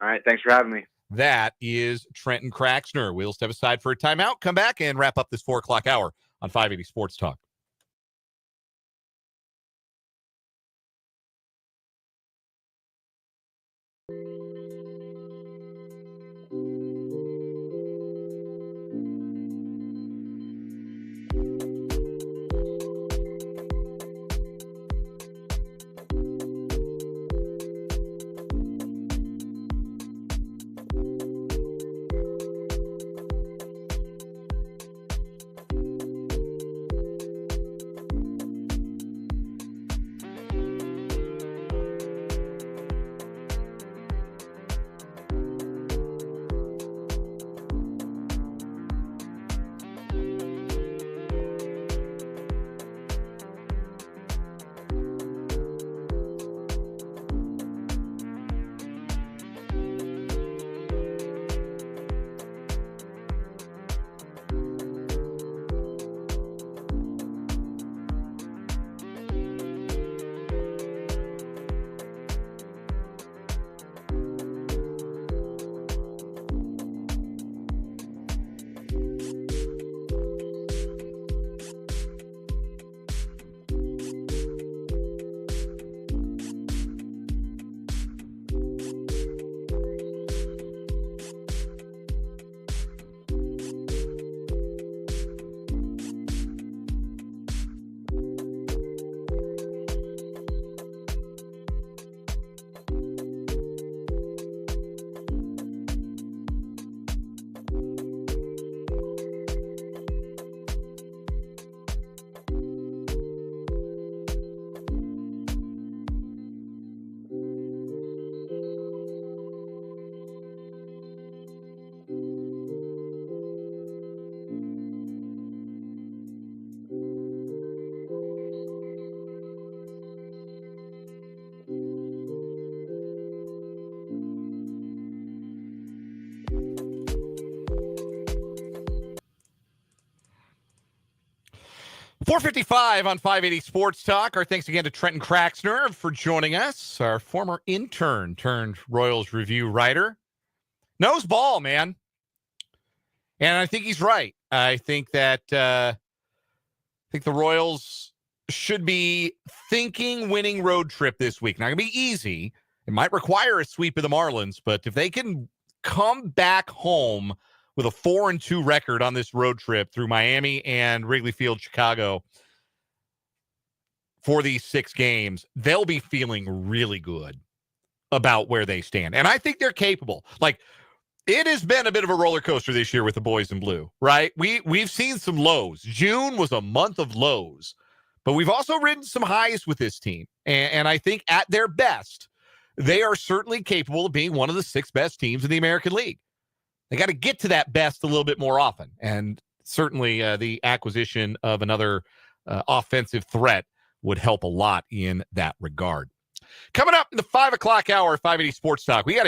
All right. Thanks for having me. That is Trenton Kraxner. We'll step aside for a timeout, come back, and wrap up this 4 o'clock hour on 580 Sports Talk. .455 on 580 Sports Talk. Our thanks again to Trenton Kraxner for joining us, our former intern turned Royals Review writer. Knows ball, man. And I think he's right. I think that the Royals should be thinking winning road trip this week. Not going to be easy. It might require a sweep of the Marlins, but if they can come back home with a 4-2 record on this road trip through Miami and Wrigley Field, Chicago for these 6 games, they'll be feeling really good about where they stand. And I think they're capable. Like, it has been a bit of a roller coaster this year with the boys in blue, right? We've seen some lows. June was a month of lows, but we've also ridden some highs with this team. And I think at their best, they are certainly capable of being one of the 6 best teams in the American League. They got to get to that best a little bit more often. And certainly the acquisition of another offensive threat would help a lot in that regard. Coming up in the 5 o'clock hour, 580 Sports Talk, we got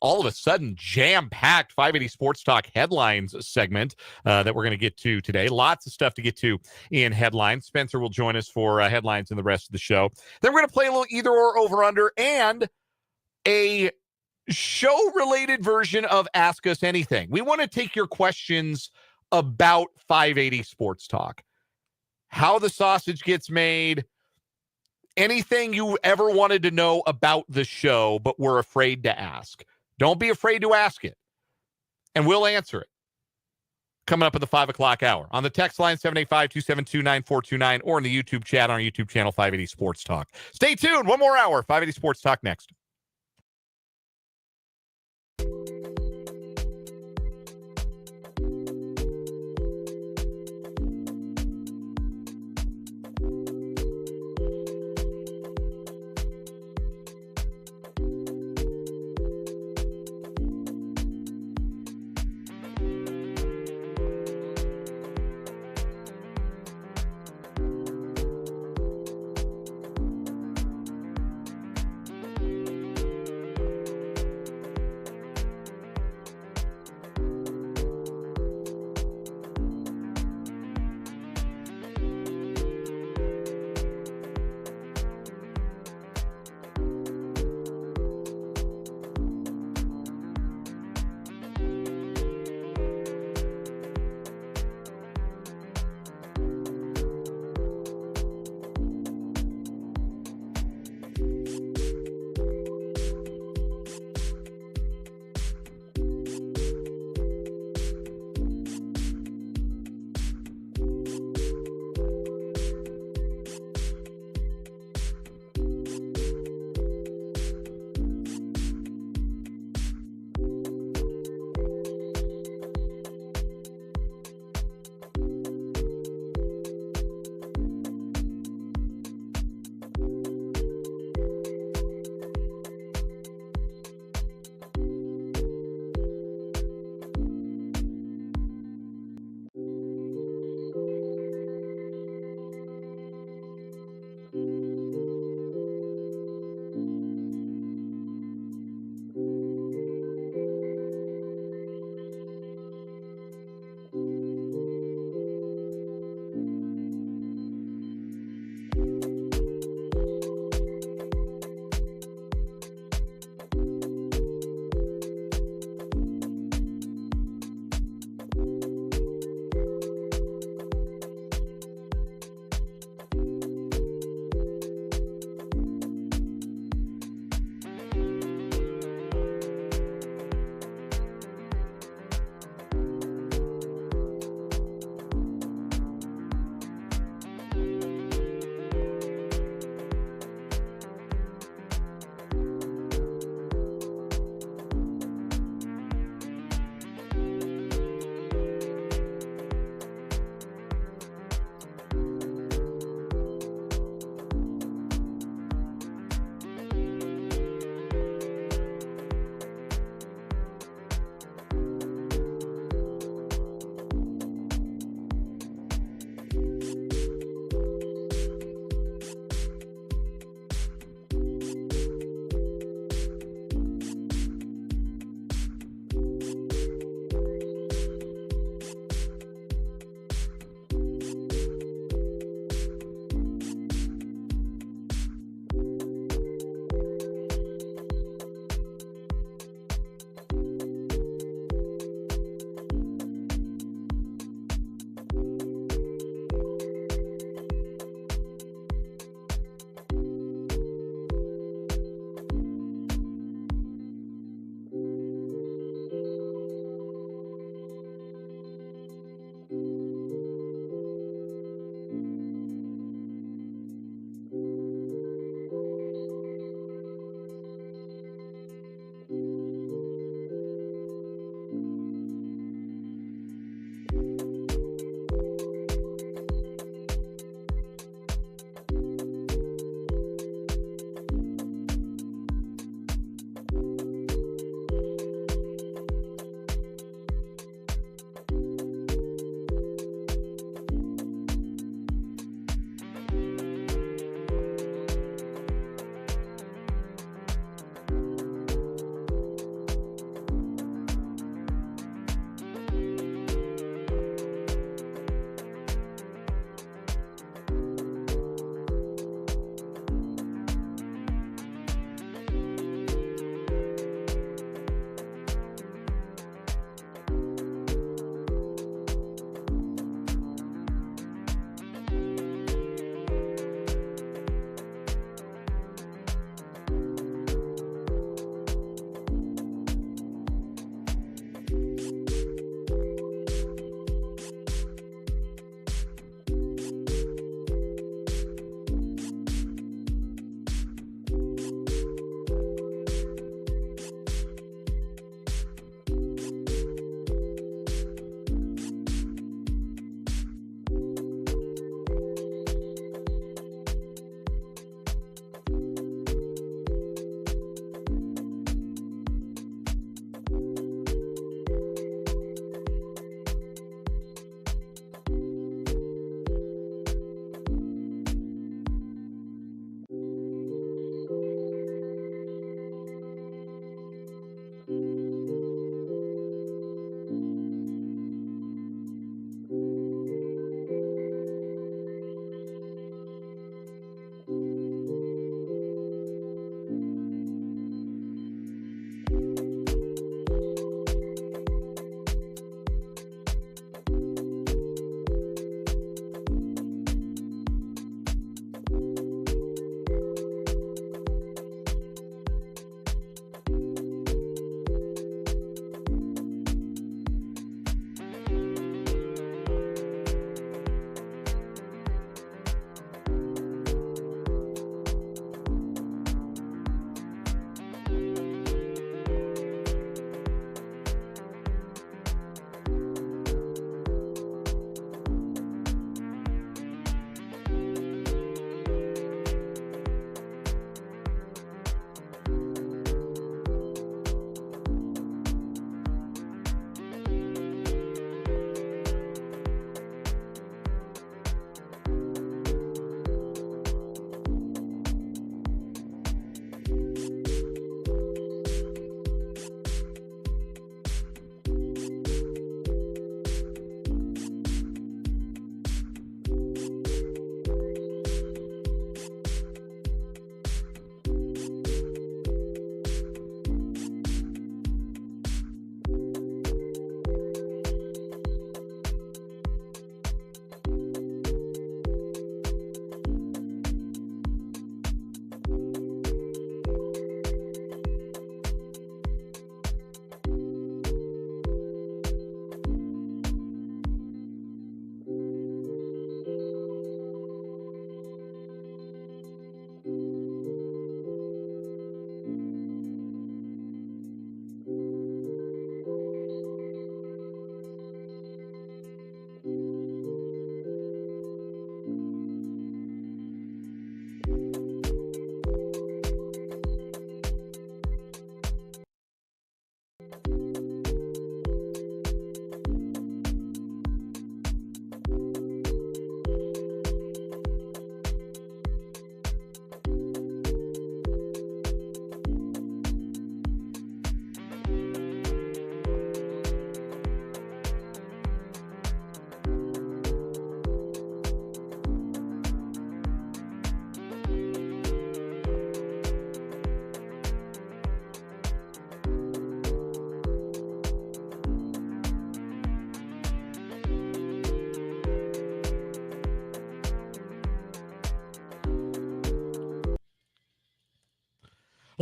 all of a sudden jam-packed 580 Sports Talk headlines segment that we're going to get to today. Lots of stuff to get to in headlines. Spencer will join us for headlines and the rest of the show. Then we're going to play a little either or over under and a show-related version of Ask Us Anything. We want to take your questions about 580 Sports Talk. How the sausage gets made, anything you ever wanted to know about the show but were afraid to ask. Don't be afraid to ask it, and we'll answer it. Coming up at the 5 o'clock hour. On the text line, 785-272-9429, or in the YouTube chat on our YouTube channel, 580 Sports Talk. Stay tuned. One more hour, 580 Sports Talk next.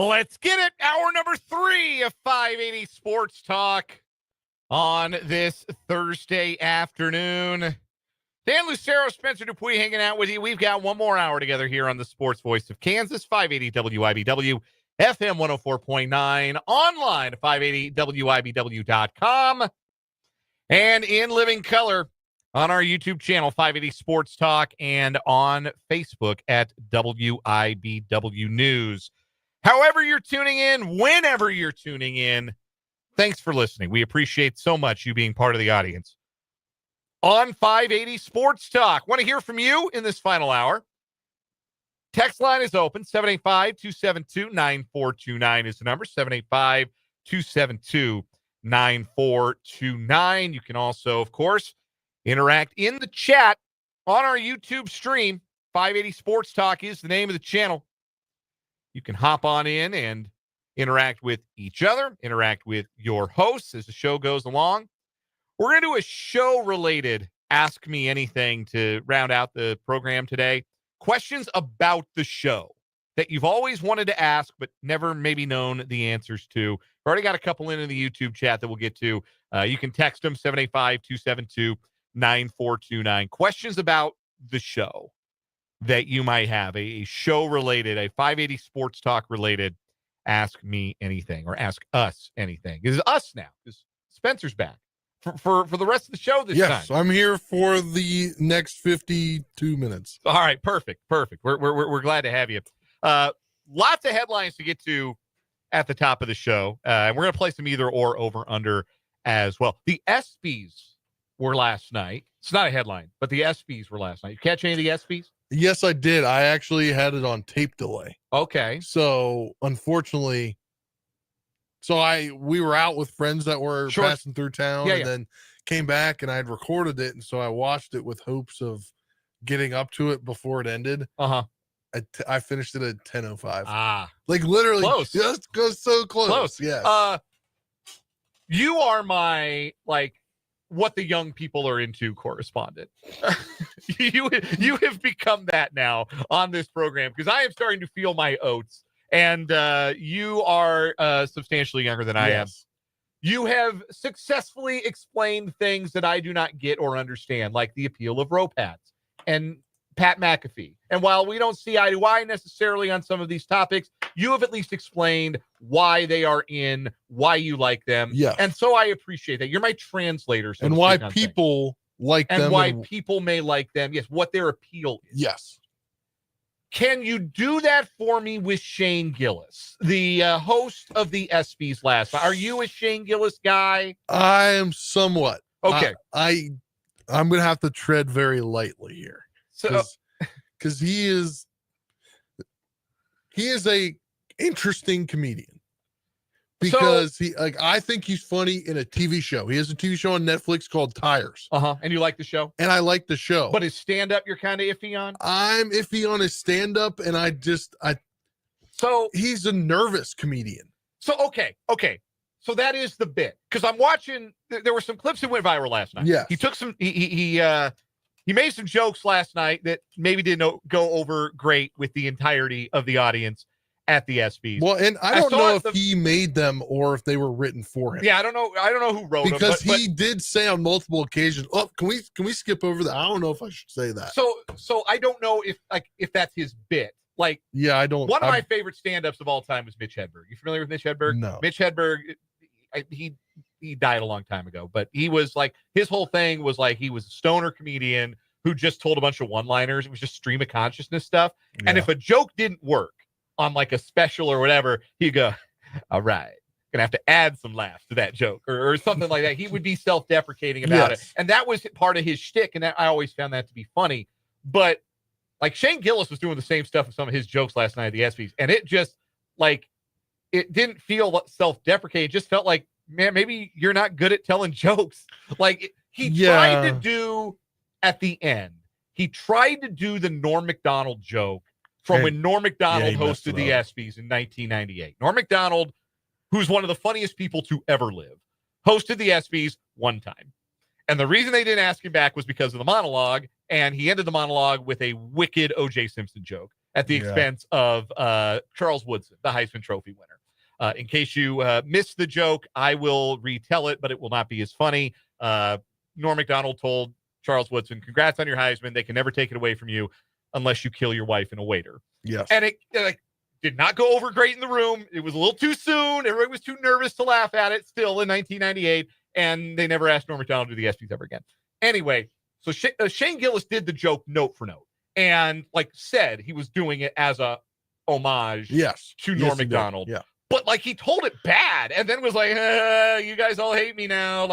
Let's get it. Hour number 3 of 580 Sports Talk on this Thursday afternoon. Dan Lucero, Spencer Dupuis hanging out with you. We've got one more hour together here on the Sports Voice of Kansas, 580 WIBW, FM 104.9, online at 580WIBW.com, and in living color on our YouTube channel, 580 Sports Talk, and on Facebook at WIBW News. However you're tuning in, whenever you're tuning in, thanks for listening. We appreciate so much you being part of the audience on 580 Sports Talk. Want to hear from you in this final hour. Text line is open. 785-272-9429 is the number. 785-272-9429. You can also, of course, interact in the chat on our YouTube stream. 580 Sports Talk is the name of the channel. You can hop on in and interact with each other, interact with your hosts as the show goes along. We're going to do a show-related Ask Me Anything to round out the program today. Questions about the show that you've always wanted to ask but never maybe known the answers to. We've already got a couple in the YouTube chat that we'll get to. You can text them, 785-272-9429. Questions about the show that you might have, a show-related, a 580 Sports Talk-related Ask Me Anything or Ask Us Anything. It's us now because Spencer's back for the rest of the show this time. Yes, I'm here for the next 52 minutes. All right, perfect. We're glad to have you. Lots of headlines to get to at the top of the show, and we're going to play some either or over under as well. The ESPYs were last night. It's not a headline, but the ESPYs were last night. You catch any of the ESPYs? Yes, I did. I actually had it on tape delay. Okay. So unfortunately, we were out with friends that were passing through town, and then came back, and I had recorded it, and so I watched it with hopes of getting up to it before it ended. I finished it at 10:05. Like literally, close. Just goes so close. Yes. You are my what the young people are into correspondent. You have become that now on this program because I am starting to feel my oats, and you are substantially younger than I am. You have successfully explained things that I do not get or understand, like the appeal of Ropats and Pat McAfee. And while we don't see eye to eye necessarily on some of these topics, you have at least explained why they are in, why you like them. Yes. And so I appreciate that. You're my translator. And why people like them. And why people may like them. Yes, what their appeal is. Yes. Can you do that for me with Shane Gillis, the host of the ESPYs last night? Are you a Shane Gillis guy? I am somewhat. Okay. I'm going to have to tread very lightly here. Because he is a interesting comedian. Because I think he's funny in a TV show. He has a TV show on Netflix called Tires. And you like the show? And I like the show. But his stand-up you're kind of iffy on? I'm iffy on his stand-up, and so he's a nervous comedian. So okay. So that is the bit. Because I'm watching, there were some clips that went viral last night. Yeah. He took some he made some jokes last night that maybe didn't go over great with the entirety of the audience at the ESPYs. Well, and I don't know if he made them or if they were written for him. Yeah, I don't know who wrote them. Because he did say on multiple occasions, "Oh, can we skip over that?" I don't know if I should say that. So I don't know if that's his bit. Yeah, I don't. One of my favorite stand-ups of all time was Mitch Hedberg. You familiar with Mitch Hedberg? No. Mitch Hedberg, he died a long time ago, but he was his whole thing was he was a stoner comedian who just told a bunch of one-liners. It was just stream of consciousness stuff. Yeah. And if a joke didn't work on a special or whatever, he'd go, "All right, gonna have to add some laughs to that joke," or something like that. He would be self-deprecating about it. And that was part of his shtick. And I always found that to be funny. But Shane Gillis was doing the same stuff with some of his jokes last night at the ESPYs. And it just it didn't feel self-deprecating. It just felt like, man, maybe you're not good at telling jokes. He tried to do at the end. He tried to do the Norm Macdonald joke from when Norm Macdonald hosted the ESPYs in 1998. Norm Macdonald, who's one of the funniest people to ever live, hosted the ESPYs one time. And the reason they didn't ask him back was because of the monologue, and he ended the monologue with a wicked O.J. Simpson joke. at the expense of Charles Woodson, the Heisman Trophy winner. In case you missed the joke, I will retell it, but it will not be as funny. Norm Macdonald told Charles Woodson, congrats on your Heisman. They can never take it away from you unless you kill your wife and a waiter. Yes. And it did not go over great in the room. It was a little too soon. Everybody was too nervous to laugh at it still in 1998. And they never asked Norm Macdonald to do the ESPYs ever again. Anyway, so Shane Gillis did the joke note for note and said he was doing it as a homage to Norm Macdonald. Yeah. But he told it bad and then was like, you guys all hate me now.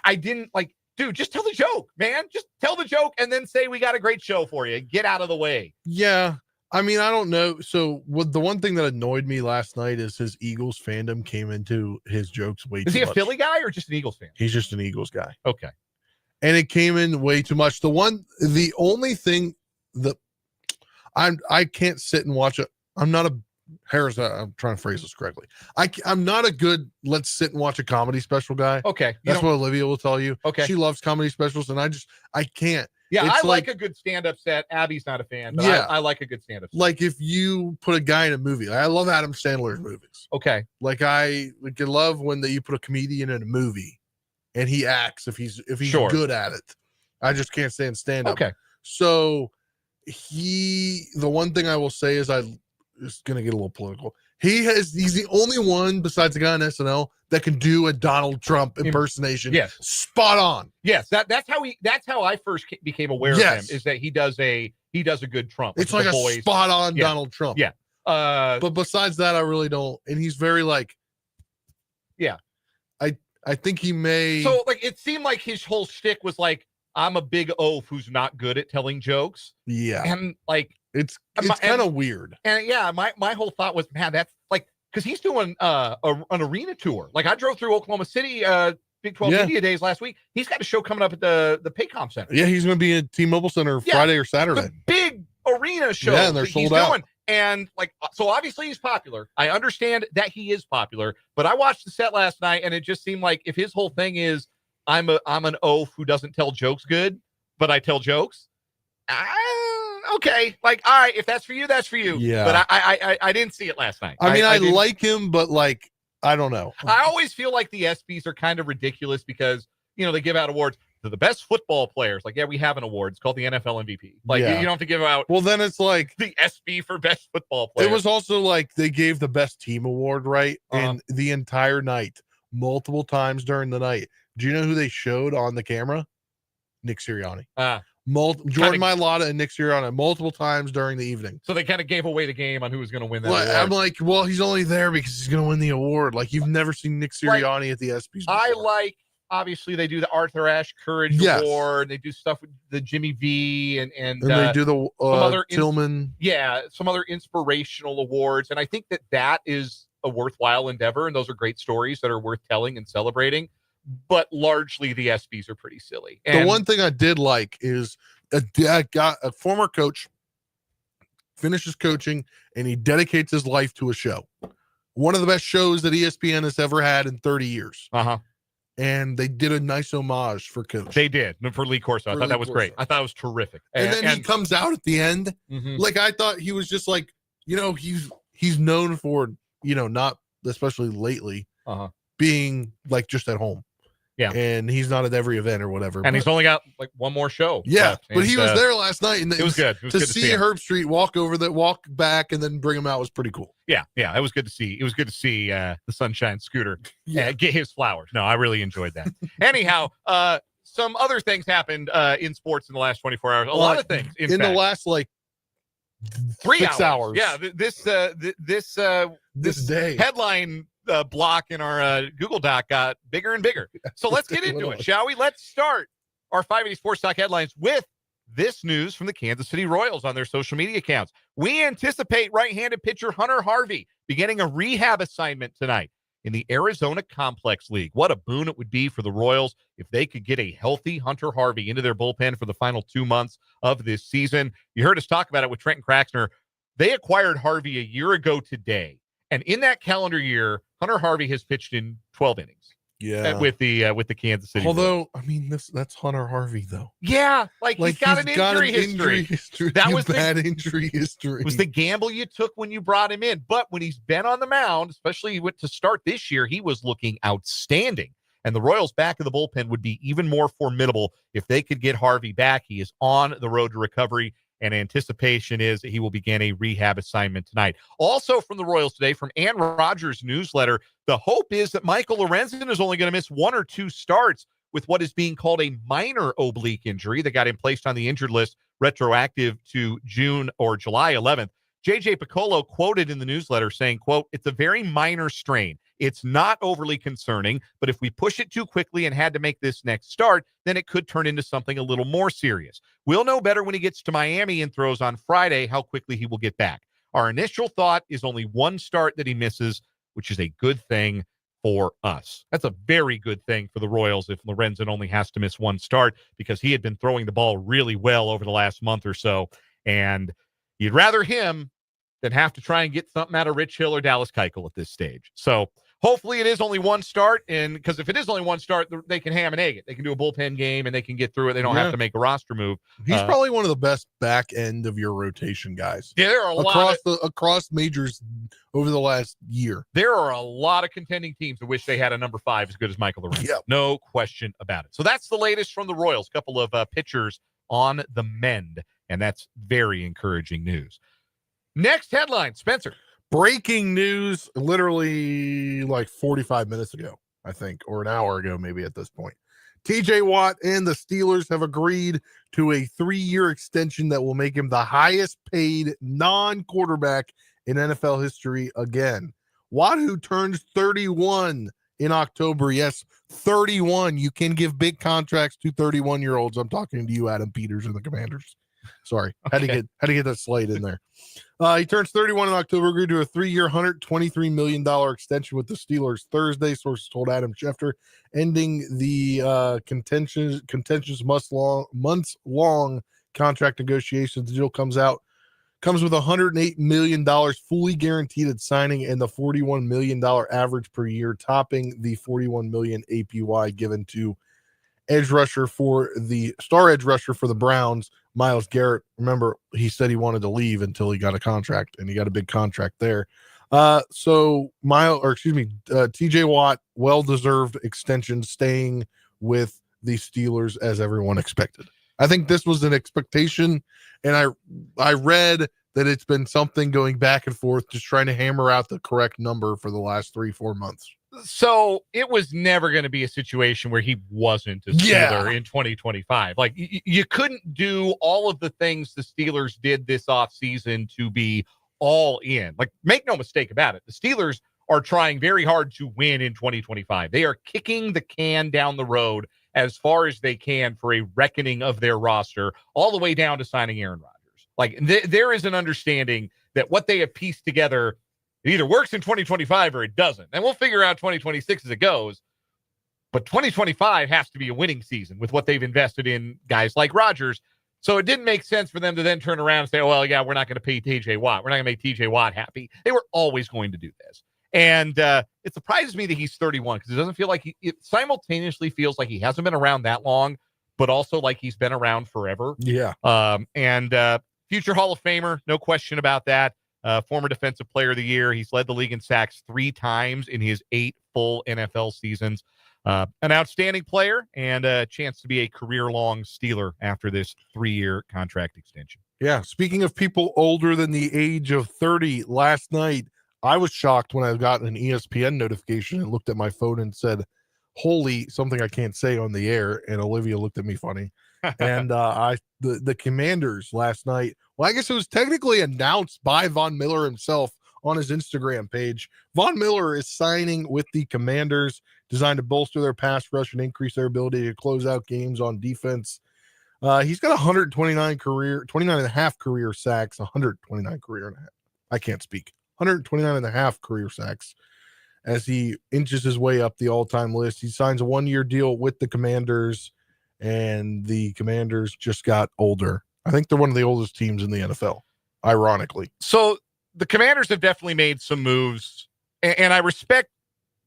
I didn't dude, just tell the joke, man. Just tell the joke and then say we got a great show for you. Get out of the way. Yeah. I mean, I don't know. So the one thing that annoyed me last night is his Eagles fandom came into his jokes way too much. Is he a Philly guy or just an Eagles fan? He's just an Eagles guy. Okay. And it came in way too much. The only thing that I can't sit and watch it. I'm not a Harris. I'm trying to phrase this correctly. I'm not a good let's sit and watch a comedy special guy. Okay. That's what Olivia will tell you. Okay. She loves comedy specials, and I can't. Yeah, it's I like a good stand-up set. Abby's not a fan, but I like a good stand-up set. Like if you put a guy in a movie, I love Adam Sandler's movies. Okay. I love when you put a comedian in a movie and he acts if he's good at it. I just can't stand stand-up. Okay. So the one thing I will say is it's gonna get a little political. He's the only one besides the guy on SNL that can do a Donald Trump impersonation. Yes. Spot on. Yes. That's how I first became aware of him, is that he does a good Trump. It's like a voice. spot on Donald Trump. Yeah. But besides that, I really don't. And he's very yeah. I think he may. So it seemed like his whole shtick was I'm a big oaf who's not good at telling jokes. Yeah. And it's kind of weird. And yeah, my whole thought was, man, that's because he's doing an arena tour. I drove through Oklahoma City Big 12 Media Days last week. He's got a show coming up at the Paycom Center. Yeah, he's going to be at T-Mobile Center Friday or Saturday. The big arena show. Yeah, and they're sold out. And so obviously he's popular. I understand that he is popular, but I watched the set last night and it just seemed like if his whole thing is I'm an oaf who doesn't tell jokes good, but I tell jokes. Okay. All right, if that's for you, that's for you. Yeah. But I didn't see it last night. I mean, I like him, but I don't know. I always feel like the ESPYs are kind of ridiculous because, they give out awards to the best football players. We have an award. It's called the NFL MVP. You don't have to give out. Well, then it's the ESPY for best football player. It was also they gave the best team award, right? And the entire night, multiple times during the night. Do you know who they showed on the camera? Nick Sirianni. Jordan Mailata and Nick Sirianni multiple times during the evening. So they kind of gave away the game on who was going to win that award. I'm he's only there because he's going to win the award. You've never seen Nick Sirianni at the ESPYs before. Obviously, they do the Arthur Ashe Courage Award. They do stuff with the Jimmy V and they do the some other Tillman. Some other inspirational awards. And I think that is a worthwhile endeavor. And those are great stories that are worth telling and celebrating. But largely, the ESPYs are pretty silly. And the one thing I did like is a former coach finishes coaching and he dedicates his life to a show. One of the best shows that ESPN has ever had in 30 years. And they did a nice homage for Coach. They did for Lee Corso. I thought that was great. I thought it was terrific. And then he comes out at the end. I thought he was just he's known for, not especially lately, being just at home. Yeah. And he's not at every event or whatever. And he's only got one more show. Yeah. left. But he was there last night. And it was good. It was to good see Herb Street walk back and then bring him out was pretty cool. Yeah. Yeah. It was good to see. It was good to see the Sunshine Scooter get his flowers. No, I really enjoyed that. Anyhow, some other things happened in sports in the last 24 hours. A lot of things. In the last 3 6 hours. Yeah. This day headline block in our Google Doc got bigger and bigger. So let's get into it, shall we? Let's start our 580 Sports Talk headlines with this news from the Kansas City Royals on their social media accounts. We anticipate right-handed pitcher Hunter Harvey beginning a rehab assignment tonight in the Arizona Complex League. What a boon it would be for the Royals if they could get a healthy Hunter Harvey into their bullpen for the final 2 months of this season. You heard us talk about it with Trenton Kraxner. They acquired Harvey a year ago today. And in that calendar year, Hunter Harvey has pitched in 12 innings. with the Kansas City. Although, I mean, that's Hunter Harvey, though. Yeah, like he's got an injury history. That was bad injury history. Was the gamble you took when you brought him in. But when he's been on the mound, especially to start this year, he was looking outstanding. And the Royals back of the bullpen would be even more formidable if they could get Harvey back. He is on the road to recovery, and anticipation is that he will begin a rehab assignment tonight. Also from the Royals today, from Ann Rogers' newsletter, the hope is that Michael Lorenzen is only going to miss 1 or 2 starts with what is being called a minor oblique injury that got him placed on the injured list retroactive to June or July 11th. J.J. Piccolo quoted in the newsletter saying, quote, "It's a very minor strain. It's not overly concerning, but if we push it too quickly and had to make this next start, then it could turn into something a little more serious. We'll know better when he gets to Miami and throws on Friday how quickly he will get back. Our initial thought is only 1 start that he misses, which is a good thing for us." That's a very good thing for the Royals if Lorenzen only has to miss 1 start, because he had been throwing the ball really well over the last month or so, and you'd rather him than have to try and get something out of Rich Hill or Dallas Keuchel at this stage. So hopefully it is only 1 start, and because if it is only 1 start, they can ham and egg it. They can do a bullpen game, and they can get through it. They don't have to make a roster move. He's probably one of the best back end of your rotation guys. Yeah, there are across majors over the last year. There are a lot of contending teams that wish they had a number 5 as good as Michael Lorenzen. Yep. No question about it. So that's the latest from the Royals. A couple of pitchers on the mend, and that's very encouraging news. Next headline, Spencer. Breaking news, literally like 45 minutes ago, I think, or an hour ago, maybe at this point. TJ Watt and the Steelers have agreed to a 3-year extension that will make him the highest paid non-quarterback in NFL history again. Watt, who turns 31 in October. Yes, 31. You can give big contracts to 31-year-olds. I'm talking to you, Adam Peters, and the Commanders. Sorry, Okay. had to get that slate in there. He turns 31 in October, agreed to a 3-year, $123 million extension with the Steelers Thursday, sources told Adam Schefter, ending the contentious months-long contract negotiations. The deal comes with $108 million fully guaranteed at signing and the $41 million average per year, topping the $41 million APY given to star edge rusher for the Browns, Myles Garrett. Remember, he said he wanted to leave until he got a contract, and he got a big contract there. TJ Watt, well-deserved extension, staying with the Steelers as everyone expected. I think this was an expectation, and I read that it's been something going back and forth, just trying to hammer out the correct number for the last 3-4 months. So it was never going to be a situation where he wasn't a Steeler in 2025. Like you couldn't do all of the things the Steelers did this offseason to be all in. Like, make no mistake about it. The Steelers are trying very hard to win in 2025. They are kicking the can down the road as far as they can for a reckoning of their roster, all the way down to signing Aaron Rodgers. Like there is an understanding that what they have pieced together, it either works in 2025 or it doesn't. And we'll figure out 2026 as it goes. But 2025 has to be a winning season with what they've invested in guys like Rodgers. So it didn't make sense for them to then turn around and say, oh, well, yeah, we're not going to pay TJ Watt. We're not going to make TJ Watt happy. They were always going to do this. And it surprises me that he's 31, because it doesn't feel like it simultaneously feels like he hasn't been around that long, but also like he's been around forever. Yeah. And future Hall of Famer, no question about that. Former Defensive Player of the Year. He's led the league in sacks 3 times in his 8 full NFL seasons. An outstanding player and a chance to be a career-long Steeler after this 3-year contract extension. Yeah. Speaking of people older than the age of 30, last night I was shocked when I got an ESPN notification and looked at my phone and said, holy, something I can't say on the air. And Olivia looked at me funny. And the Commanders last night, well, I guess it was technically announced by Von Miller himself on his Instagram page. Von Miller is signing with the Commanders, designed to bolster their pass rush and increase their ability to close out games on defense. He's got 29 and a half career sacks, 129 career and a half. I can't speak. 129 and a half career sacks as he inches his way up the all-time list. He signs a 1-year deal with the Commanders, and the Commanders just got older. I think they're one of the oldest teams in the NFL, ironically. So the Commanders have definitely made some moves, and I respect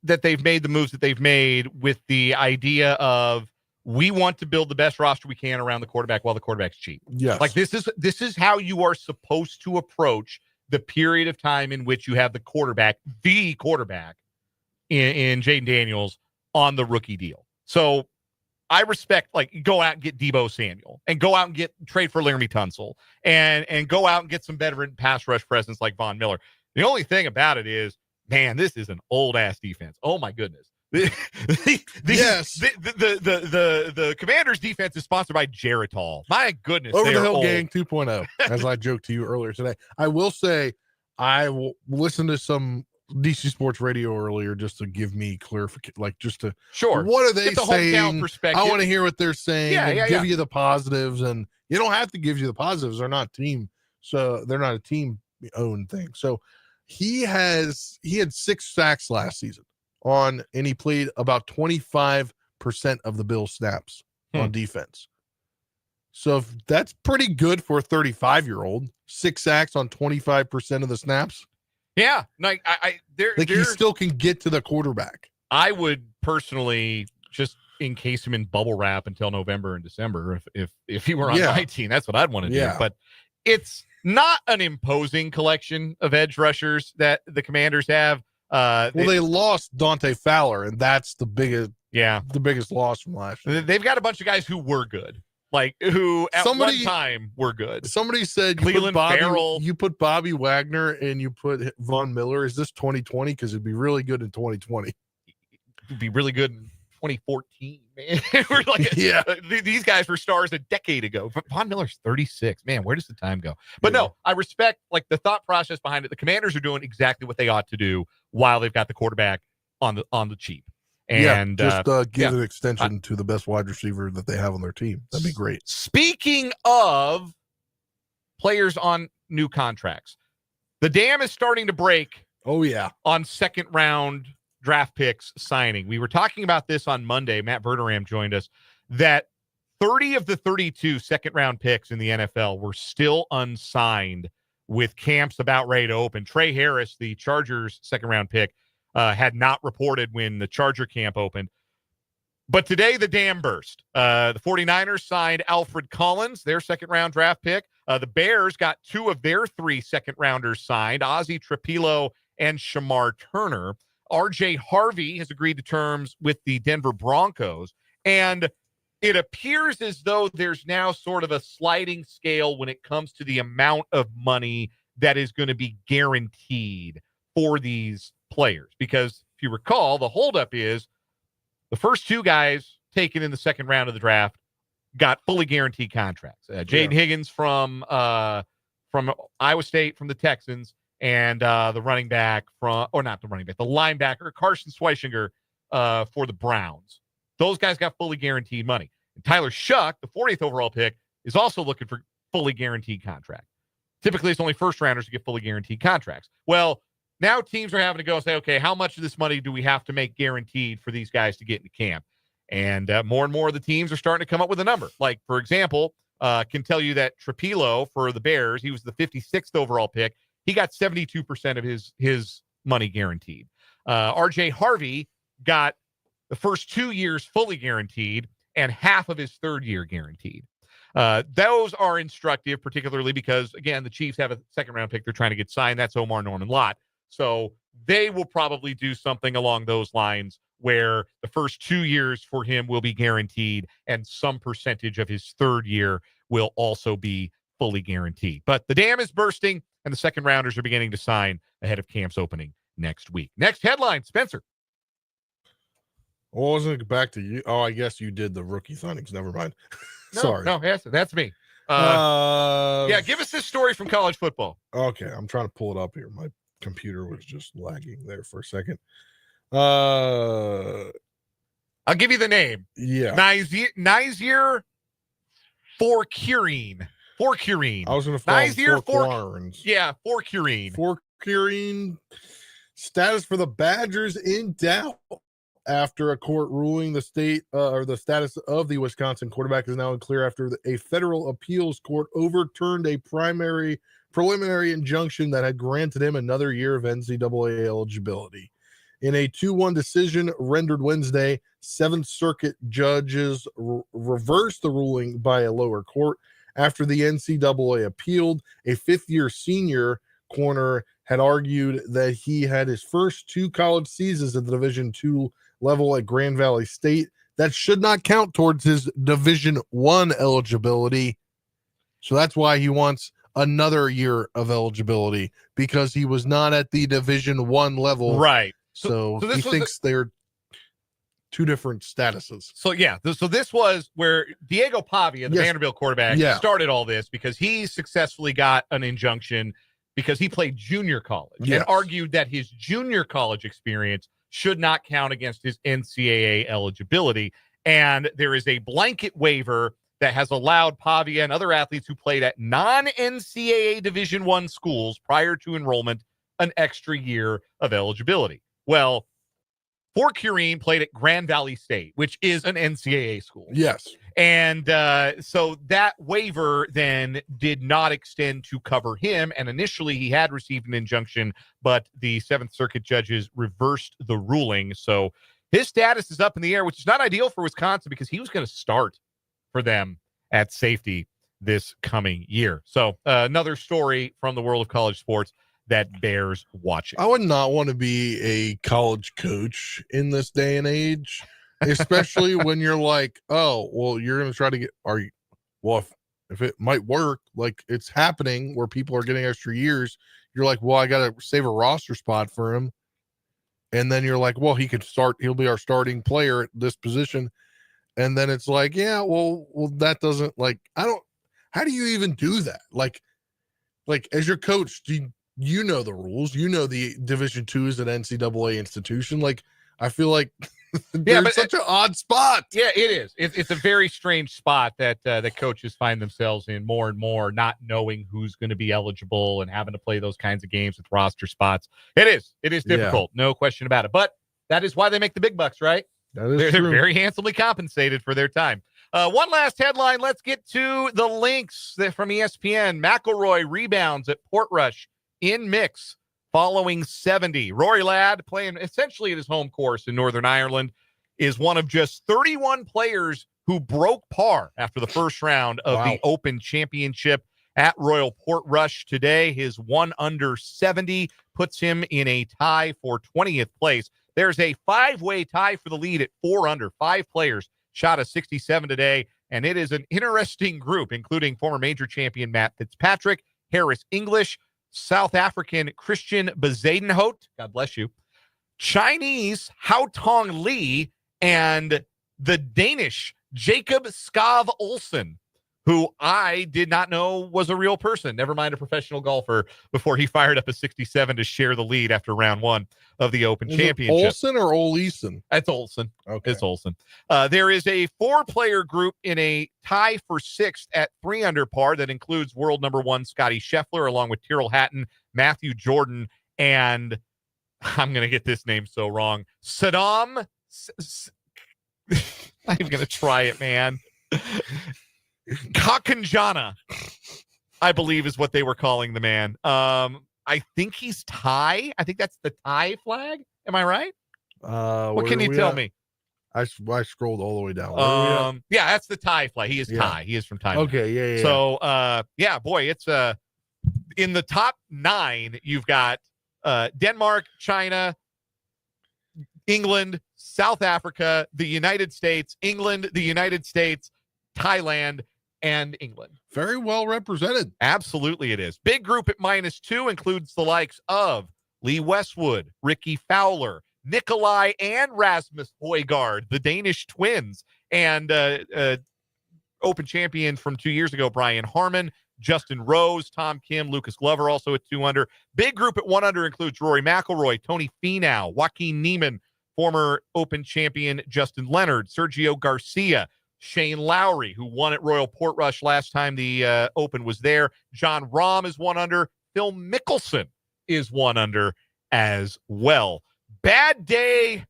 that they've made the moves that they've made with the idea of we want to build the best roster we can around the quarterback while the quarterback's cheap. Yes. Like this is how you are supposed to approach the period of time in which you have the quarterback in Jaden Daniels on the rookie deal. So I respect, like, go out and get Deebo Samuel and go out and trade for Laramie Tunsil and go out and get some veteran pass rush presence like Von Miller. The only thing about it is, man, this is an old ass defense. Oh my goodness. The Commanders defense is sponsored by Geritol. My goodness. Over the Hill old. Gang 2.0, as I joked to you earlier today. I will say I will listen to some DC Sports Radio earlier just to give me clarification, like just to what are they get the saying? hometown perspective. I want to hear what they're saying give you the positives, and you don't have to give you the positives. They're not team, so they're not a team owned thing. So he had 6 sacks last season and he played about 25% of the Bills snaps on defense. So if that's pretty good for a 35-year-old. 6 sacks on 25% of the snaps. Yeah, like he still can get to the quarterback. I would personally just encase him in bubble wrap until November and December if he were on 19. That's what I'd want to do. But it's not an imposing collection of edge rushers that the Commanders have. They lost Dante Fowler, and that's the biggest loss from last year. They've got a bunch of guys who were good. Like who at one time were good. Somebody said Cleveland Farrell. You put Bobby Wagner and you put Von Miller. Is this 2020? Because it'd be really good in 2020. It'd be really good in 2014, man. We're like, these guys were stars a decade ago. But Von Miller's 36. Man, where does the time go? But no, I respect like the thought process behind it. The Commanders are doing exactly what they ought to do while they've got the quarterback on the cheap. And give an extension to the best wide receiver that they have on their team. That'd be great. Speaking of players on new contracts, the dam is starting to break. Oh, yeah. On second round draft picks signing. We were talking about this on Monday. Matt Verderam joined us, that 30 of the 32 second round picks in the NFL were still unsigned with camps about ready to open. Trey Harris, the Chargers second round pick, had not reported when the Charger camp opened. But today the dam burst. The 49ers signed Alfred Collins, their second-round draft pick. The Bears got 2 of their 3 second-rounders signed, Ozzie Trapilo and Shamar Turner. R.J. Harvey has agreed to terms with the Denver Broncos. And it appears as though there's now sort of a sliding scale when it comes to the amount of money that is going to be guaranteed for these players, because if you recall, the holdup is the first 2 guys taken in the second round of the draft got fully guaranteed contracts. Jaden Higgins from Iowa State, from the Texans, and the running back the linebacker Carson Schweichinger for the Browns. Those guys got fully guaranteed money. And Tyler Shuck, the 40th overall pick, is also looking for fully guaranteed contract. Typically, it's only first rounders who get fully guaranteed contracts. Well, now teams are having to go say, okay, how much of this money do we have to make guaranteed for these guys to get into camp? And more of the teams are starting to come up with a number. Like, for example, can tell you that Trapilo for the Bears, he was the 56th overall pick. He got 72% of his money guaranteed. R.J. Harvey got the first 2 years fully guaranteed and half of his third year guaranteed. Those are instructive, particularly because, again, the Chiefs have a second-round pick they're trying to get signed. That's Omar Norman Lott. So they will probably do something along those lines where the first 2 years for him will be guaranteed and some percentage of his third year will also be fully guaranteed. But the dam is bursting, and the second rounders are beginning to sign ahead of camps opening next week. Next headline, Spencer. Well, wasn't it back to you? Oh, I guess you did the rookie signings. Never mind. Sorry. No, that's me. Give us this story from college football. Okay, I'm trying to pull it up here. My computer was just lagging there for a second. I'll give you the name. Yeah. Nizier Forkurian. I was going to follow Forkurian. Yeah, Forkurian. Forkurian. Status for the Badgers in doubt after a court ruling. The state or the status of the Wisconsin quarterback is now unclear after a federal appeals court overturned a preliminary injunction that had granted him another year of NCAA eligibility. In a 2-1 decision rendered Wednesday, Seventh Circuit judges reversed the ruling by a lower court after the NCAA appealed. A fifth-year senior corner had argued that he had his first 2 college seasons at the Division II level at Grand Valley State. That should not count towards his Division I eligibility. So that's why he wants another year of eligibility, because he was not at the Division I level. Right. So he thinks they're 2 different statuses. So this was where Diego Pavia, the Vanderbilt quarterback, started all this, because he successfully got an injunction because he played junior college and argued that his junior college experience should not count against his NCAA eligibility. And there is a blanket waiver that has allowed Pavia and other athletes who played at non-NCAA Division I schools prior to enrollment an extra year of eligibility. Well, Fort Cureen played at Grand Valley State, which is an NCAA school. Yes. And so that waiver then did not extend to cover him. And initially he had received an injunction, but the Seventh Circuit judges reversed the ruling. So his status is up in the air, which is not ideal for Wisconsin, because he was going to start for them at safety this coming year. So another story from the world of college sports that bears watching. I would not want to be a college coach in this day and age, especially when you're like, oh, well, you're going to try to get, if it might work, like it's happening where people are getting extra years, you're like, well, I got to save a roster spot for him. And then you're like, well, he'll be our starting player at this position. And then it's like, yeah, well, that doesn't, like, how do you even do that? Like as your coach, you know the rules, the Division II is an NCAA institution. Like, I feel like there's such an odd spot. Yeah, it is. It's a very strange spot that coaches find themselves in more and more, not knowing who's going to be eligible and having to play those kinds of games with roster spots. It is difficult, no question about it. But that is why they make the big bucks, right? They're very handsomely compensated for their time. One last headline. Let's get to the links from ESPN. McElroy rebounds at Portrush in mix following 70. Rory Ladd, playing essentially at his home course in Northern Ireland, is one of just 31 players who broke par after the first round of the Open Championship at Royal Portrush today. His 1 under 70 puts him in a tie for 20th place. There's a 5-way tie for the lead at 4 under. 5 players shot a 67 today, and it is an interesting group, including former major champion Matt Fitzpatrick, Harris English, South African Christian Bezuidenhout, God bless you, Chinese Hao Tong Lee, and the Danish Jacob Skav Olsen, who I did not know was a real person, never mind a professional golfer, before he fired up a 67 to share the lead after round 1 of the Open Championship. Olsen or Oleson? That's Olsen. Okay. It's Olsen. There is a 4-player group in a tie for 6th at 3 under par that includes world number 1 Scotty Scheffler, along with Tyrrell Hatton, Matthew Jordan, and I'm going to get this name so wrong, Saddam. I'm going to try it, man. Kakanjana, I believe, is what they were calling the man. I think he's Thai. I think that's the Thai flag. Am I right? What can you tell me? I scrolled all the way down. Yeah, that's the Thai flag. He is Thai. He is from Thailand. Okay, yeah. So, boy, it's in the top 9. You've got Denmark, China, England, South Africa, the United States, England, the United States, Thailand, and England. Very well represented. Absolutely it is. Big group at -2 includes the likes of Lee Westwood, Ricky Fowler, Nikolai and Rasmus Højgaard, the Danish twins, and Open champion from 2 years ago, Brian Harmon, Justin Rose, Tom Kim, Lucas Glover also at 2 under. Big group at 1 under includes Rory McIlroy, Tony Finau, Joaquin Niemann, former Open champion Justin Leonard, Sergio Garcia, Shane Lowry, who won at Royal Portrush last time the Open was there. John Rahm is 1 under. Phil Mickelson is 1 under as well. Bad day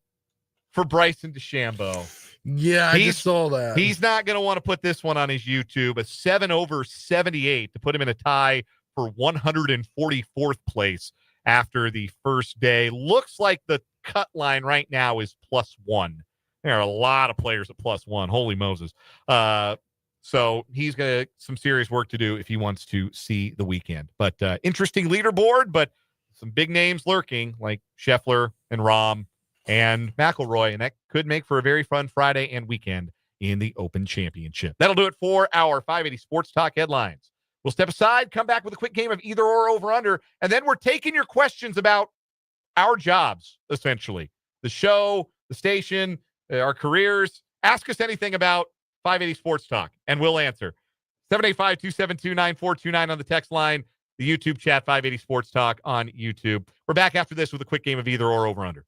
for Bryson DeChambeau. Yeah, I just saw that. He's not going to want to put this one on his YouTube. A 7 over 78 to put him in a tie for 144th place after the first day. Looks like the cut line right now is +1. There are a lot of players at +1. Holy Moses. So he's got some serious work to do if he wants to see the weekend. But interesting leaderboard, but some big names lurking like Scheffler and Rahm and McIlroy, and that could make for a very fun Friday and weekend in the Open Championship. That'll do it for our 580 Sports Talk headlines. We'll step aside, come back with a quick game of either or over under, and then we're taking your questions about our jobs, essentially. The show, the station, our careers. Ask us anything about 580 Sports Talk, and we'll answer. 785-272-9429 on the text line, the YouTube chat, 580 Sports Talk on YouTube. We're back after this with a quick game of either or over under.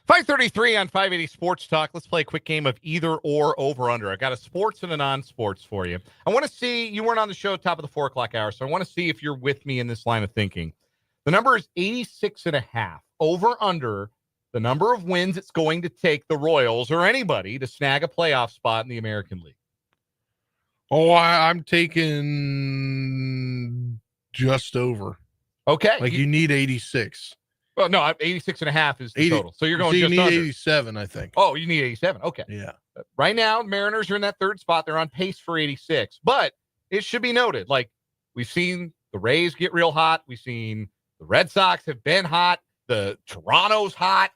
.533 on 580 Sports Talk. Let's play a quick game of either or over under. I got a sports and a non-sports for you. I want to see, you weren't on the show at top of the 4 o'clock hour, so I want to see if you're with me in this line of thinking. The number is 86.5. Over under the number of wins it's going to take the Royals or anybody to snag a playoff spot in the American League. Oh, I'm taking just over. Okay. Like you need 86. Well, no, 86.5 is the 80, total. So you're going so you just need under. 87, I think. Oh, you need 87. Okay. Yeah. Right now, Mariners are in that third spot. They're on pace for 86. But it should be noted, like, we've seen the Rays get real hot. We've seen the Red Sox have been hot. The Toronto's hot.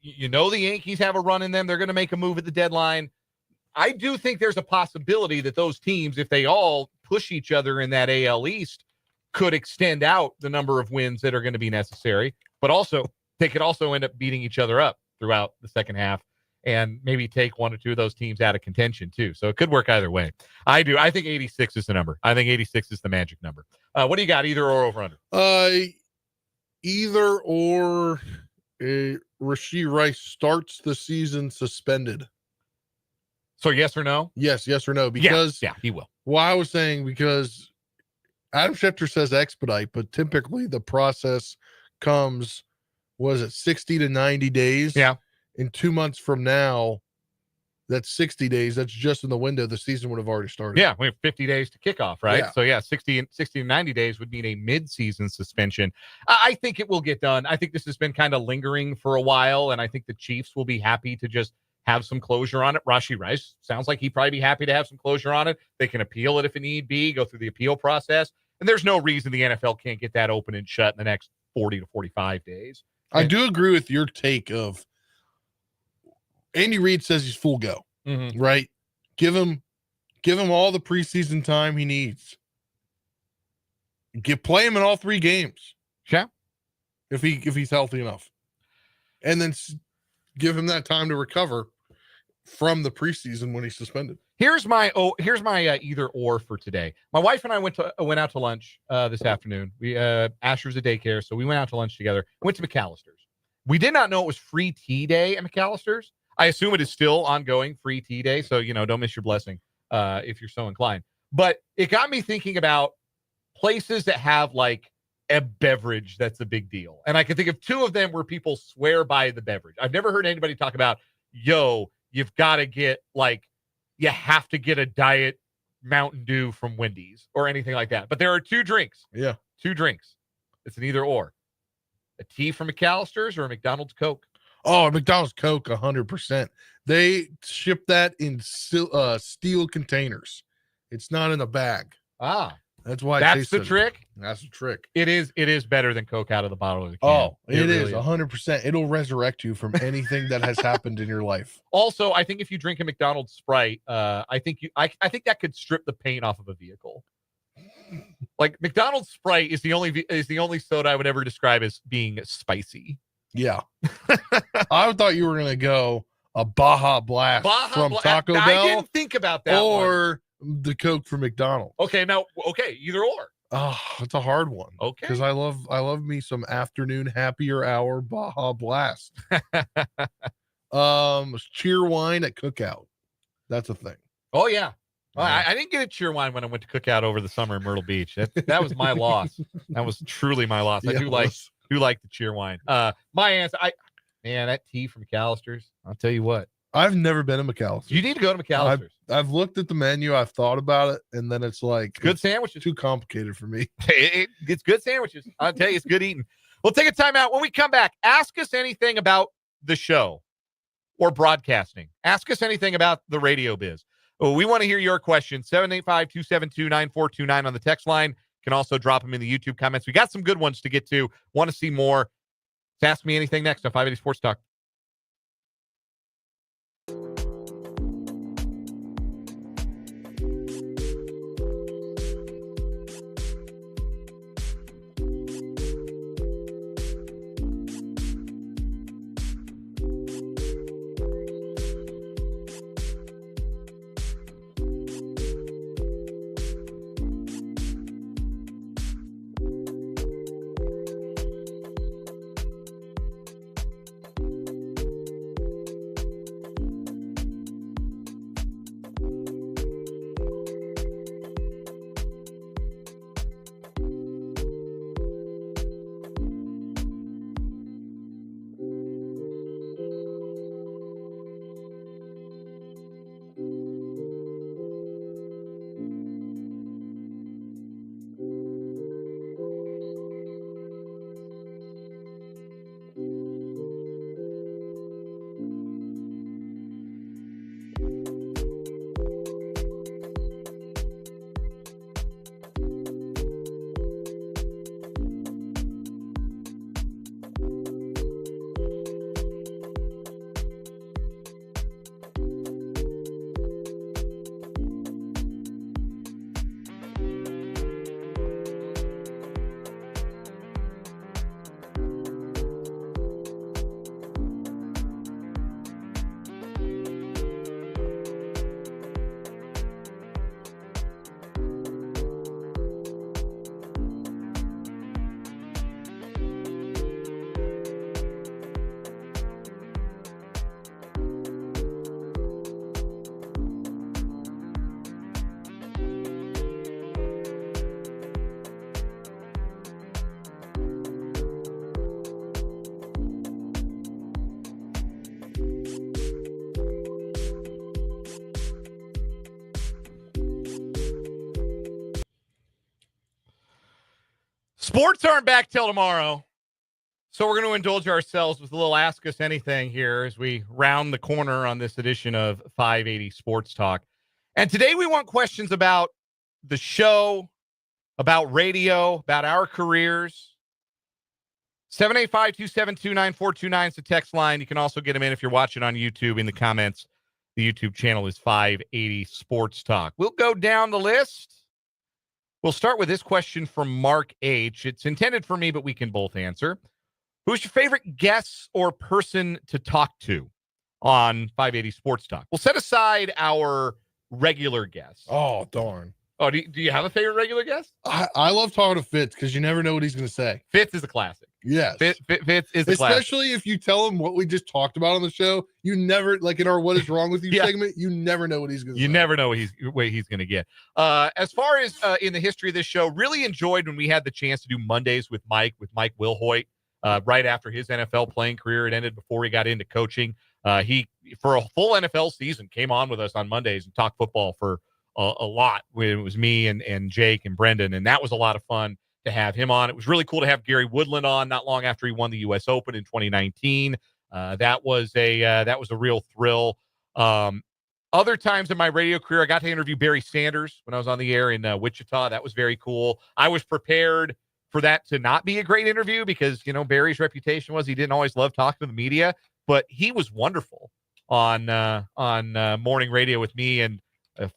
You know the Yankees have a run in them. They're going to make a move at the deadline. I do think there's a possibility that those teams, if they all push each other in that AL East, could extend out the number of wins that are going to be necessary. But also, they could also end up beating each other up throughout the second half and maybe take one or two of those teams out of contention, too. So it could work either way. I do. I think 86 is the number. I think 86 is the magic number. What do you got, either or over under? Either or, Rashee Rice starts the season suspended. So yes or no? Yes or no? Because yeah, he will. Well, I was saying because Adam Schefter says expedite, but typically the process comes, was it 60 to 90 days? Yeah. In 2 months from now, that's 60 days. That's just in the window. The season would have already started. Yeah, we have 50 days to kick off, right? Yeah. So, yeah, 60 to 90 days would mean a mid-season suspension. I think it will get done. I think this has been kind of lingering for a while, and I think the Chiefs will be happy to just have some closure on it. Rashee Rice sounds like he'd probably be happy to have some closure on it. They can appeal it if it need be, go through the appeal process. And there's no reason the NFL can't get that open and shut in the next 40 to 45 days. I do agree with your take of Andy Reid says he's full go, right? Give him Give him all the preseason time he needs. Play him in all 3 games. Yeah. If he's healthy enough. And then give him that time to recover from the preseason when he's suspended. Here's my either or for today. My wife and I went out to lunch this afternoon. We Asher's at daycare, so we went out to lunch together. Went to McAllister's. We did not know it was free tea day at McAllister's. I assume it is still ongoing free tea day, so don't miss your blessing if you're so inclined. But it got me thinking about places that have like a beverage that's a big deal, and I can think of 2 of them where people swear by the beverage. I've never heard anybody talk about, you've got to get you have to get a diet Mountain Dew from Wendy's or anything like that. But there are 2 drinks. Yeah. 2 drinks. It's an either or. A tea from McAllister's or a McDonald's Coke. Oh, McDonald's Coke, 100%. They ship that in steel containers. It's not in a bag. That's why that's the trick. That's the trick. It is better than Coke out of the bottle of the can. Oh, it is 100%. It'll resurrect you from anything that has happened in your life. Also, I think if you drink a McDonald's Sprite, I think that could strip the paint off of a vehicle. Like McDonald's Sprite is the only soda I would ever describe as being spicy. Yeah. I thought you were gonna go a Baja Blast from Taco Bell. I didn't think about that. Or the Coke from McDonald's. Okay, either or. Oh, it's a hard one. Okay. Because I love me some afternoon happier hour Baja Blast. Cheer wine at Cookout. That's a thing. Oh yeah. I didn't get a cheer wine when I went to Cookout over the summer in Myrtle Beach. That was my loss. That was truly my loss. I do like the cheer wine. My answer, that tea from McAllister's. I'll tell you what. I've never been to McAllister's. You need to go to McAllister's. I've looked at the menu. I've thought about it, and then it's like good sandwiches. Too complicated for me. It's good sandwiches. I'll tell you, it's good eating. We'll take a timeout. When we come back, ask us anything about the show or broadcasting. Ask us anything about the radio biz. We want to hear your questions. 785-272-9429 on the text line. You can also drop them in the YouTube comments. We got some good ones to get to. Want to see more? Ask me anything next on 580 Sports Talk. Sports aren't back till tomorrow, so we're going to indulge ourselves with a little Ask Us Anything here as we round the corner on this edition of 580 Sports Talk. And today we want questions about the show, about radio, about our careers. 785-272-9429 is the text line. You can also get them in if you're watching on YouTube in the comments The YouTube channel is 580 Sports Talk. We'll go down the list. We'll start with this question from Mark H. It's intended for me, but we can both answer. Who's your favorite guest or person to talk to on 580 Sports Talk? We'll set aside our regular guests. Oh, darn. Oh, do you have a favorite regular guest? I love talking to Fitz because you never know what he's going to say. Fitz is a classic. Yes. Fitz is a classic. Especially if you tell him what we just talked about on the show. You never, like in our What Is Wrong With You segment, you never know what he's going to say. You never know what he's going to get. As far as in the history of this show, really enjoyed when we had the chance to do Mondays with Mike Wilhoit right after his NFL playing career. It ended before he got into coaching. He, for a full NFL season, came on with us on Mondays and talked football for a lot. It was me and Jake and Brendan, and that was a lot of fun to have him on. It was really cool to have Gary Woodland on not long after he won the U.S. Open in 2019. That was a real thrill. Other times in my radio career, I got to interview Barry Sanders when I was on the air in Wichita. That was very cool. I was prepared for that to not be a great interview because, Barry's reputation was he didn't always love talking to the media, but he was wonderful on morning radio with me and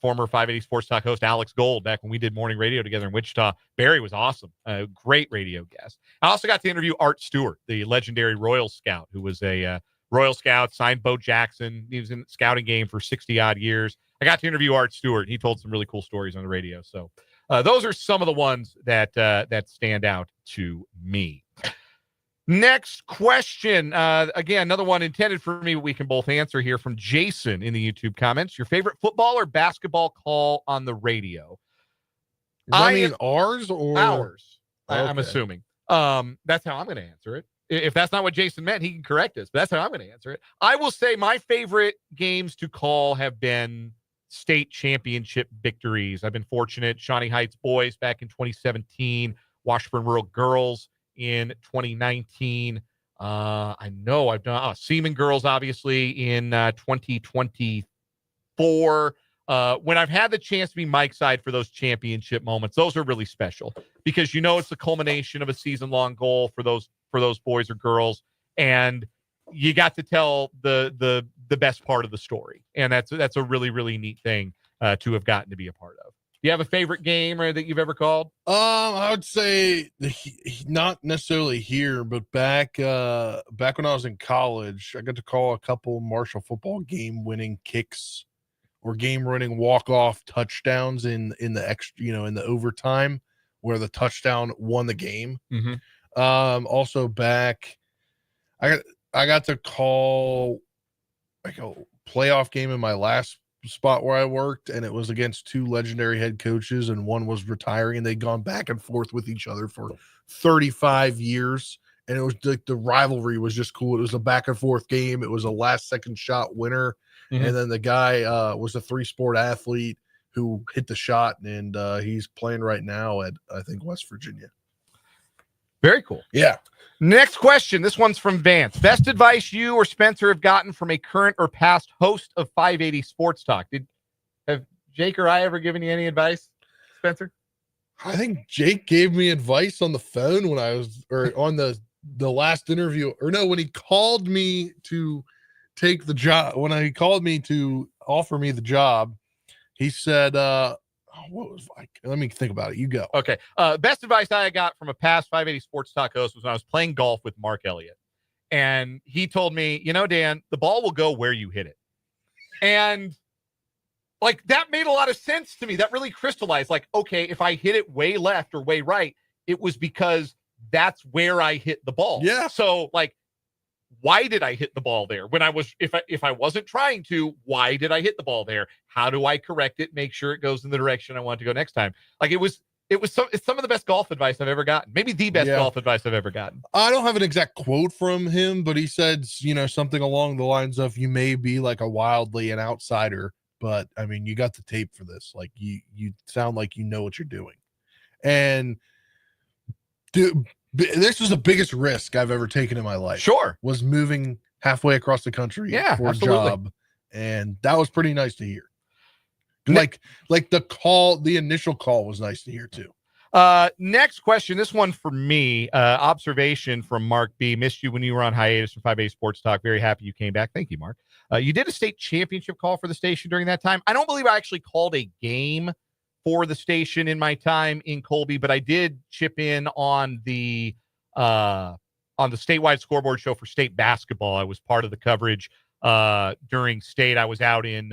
former 580 Sports Talk host Alex Gold back when we did morning radio together in Wichita. Barry was awesome. A great radio guest. I also got to interview Art Stewart, the legendary Royals scout, who was a Royal Scout, signed Bo Jackson. He was in the scouting game for 60-odd years. I got to interview Art Stewart. He told some really cool stories on the radio. So those are some of the ones that stand out to me. Next question. Again, another one intended for me, we can both answer here from Jason in the YouTube comments. Your favorite football or basketball call on the radio? Does that mean ours or ours? Okay. I'm assuming. That's how I'm going to answer it. If that's not what Jason meant, he can correct us, but that's how I'm going to answer it. I will say my favorite games to call have been state championship victories. I've been fortunate. Shawnee Heights boys back in 2017, Washburn Rural girls in 2019. I know I've done Seaman girls, obviously, in 2024. When I've had the chance to be Mike's side for those championship moments, those are really special because it's the culmination of a season-long goal for those boys or girls, and you got to tell the best part of the story, and that's a really, really neat thing to have gotten to be a part of. Do you have a favorite game or that you've ever called? I would say not necessarily here, but back when I was in college, I got to call a couple Marshall football game-winning kicks or game-winning walk-off touchdowns in the extra, in the overtime where the touchdown won the game. Mm-hmm. Also back, I got to call like a playoff game in my last spot where I worked, and it was against two legendary head coaches, and one was retiring, and they'd gone back and forth with each other for 35 years, and it was like the rivalry was just cool. It was a back and forth game. It was a last second shot winner, and then the guy was a 3-sport athlete who hit the shot, and he's playing right now at I think West Virginia. Very cool. Yeah. Next question. This one's from Vance. Best advice you or Spencer have gotten from a current or past host of 580 Sports Talk? Have Jake or I ever given you any advice, Spencer? I think Jake gave me advice on the phone when I was, or on the last interview, or no, when he called me to take the job, when he called me to offer me the job, he said, what was like? Let me think about it. You go. Okay. Best advice I got from a past 580 Sports Talk host was when I was playing golf with Mark Elliott. And he told me, Dan, the ball will go where you hit it. And like that made a lot of sense to me. That really crystallized. Like, okay, if I hit it way left or way right, it was because that's where I hit the ball. Yeah. So like, why did I hit the ball there when I was, if I wasn't trying to, why did I hit the ball there? How do I correct it? Make sure it goes in the direction I want to go next time. Like it's some of the best golf advice I've ever gotten. Maybe the best golf advice I've ever gotten. I don't have an exact quote from him, but he said, something along the lines of, you may be like a wildly an outsider, but I mean, you got the tape for this. Like you sound like you know what you're doing. And dude, this was the biggest risk I've ever taken in my life. Sure. Was moving halfway across the country for absolutely. a job. And that was pretty nice to hear. Like the initial call was nice to hear too. Next question. This one for me. Observation from Mark B. Missed you when you were on hiatus from 580 Sports Talk. Very happy you came back. Thank you, Mark. You did a state championship call for the station during that time. I don't believe I actually called a game for the station in my time in Colby, but I did chip in on the statewide scoreboard show for state basketball. I was part of the coverage during state. I was out in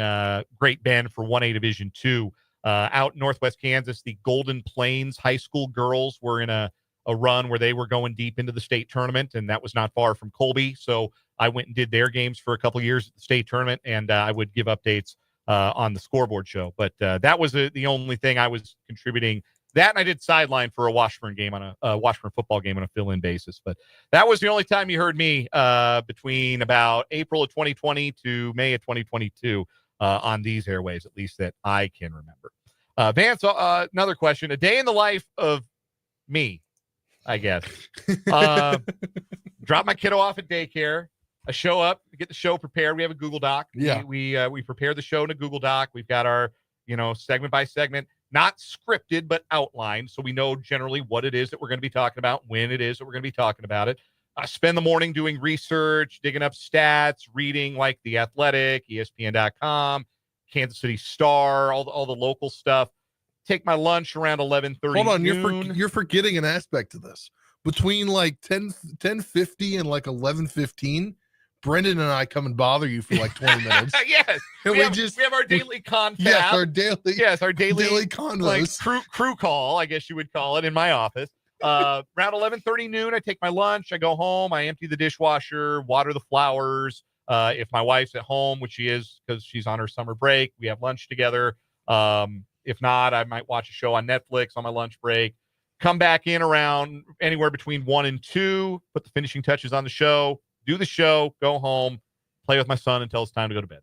Great Bend for 1A Division II. Out in Northwest Kansas, the Golden Plains high school girls were in a run where they were going deep into the state tournament, and that was not far from Colby. So I went and did their games for a couple of years at the state tournament, and I would give updates on the scoreboard show. But that was the only thing I was contributing. That, and I did sideline for a Washburn game on a Washburn football game on a fill-in basis. But that was the only time you heard me between about April of 2020 to May of 2022 on these airwaves, at least that I can remember. Vance, another question. A day in the life of me, I guess. Drop my kiddo off at daycare. I show up, get the show prepared. We have a Google Doc. Yeah. We prepare the show in a Google Doc. We've got our, segment by segment, not scripted, but outlined. So we know generally what it is that we're going to be talking about, when it is that we're going to be talking about it. I spend the morning doing research, digging up stats, reading like The Athletic, ESPN.com, Kansas City Star, all the local stuff. Take my lunch around 11:30. Hold on, noon. you're forgetting an aspect of this. Between like 10:50 and like 11:15, Brendan and I come and bother you for like 20 minutes. Yes, and we have our daily confab. Yes, our daily convos. Like crew call, I guess you would call it, in my office. Around 11:30 noon, I take my lunch. I go home. I empty the dishwasher, water the flowers. If my wife's at home, which she is because she's on her summer break, we have lunch together. If not, I might watch a show on Netflix on my lunch break. Come back in around anywhere between 1 and 2, put the finishing touches on the show, do the show, go home, play with my son until it's time to go to bed.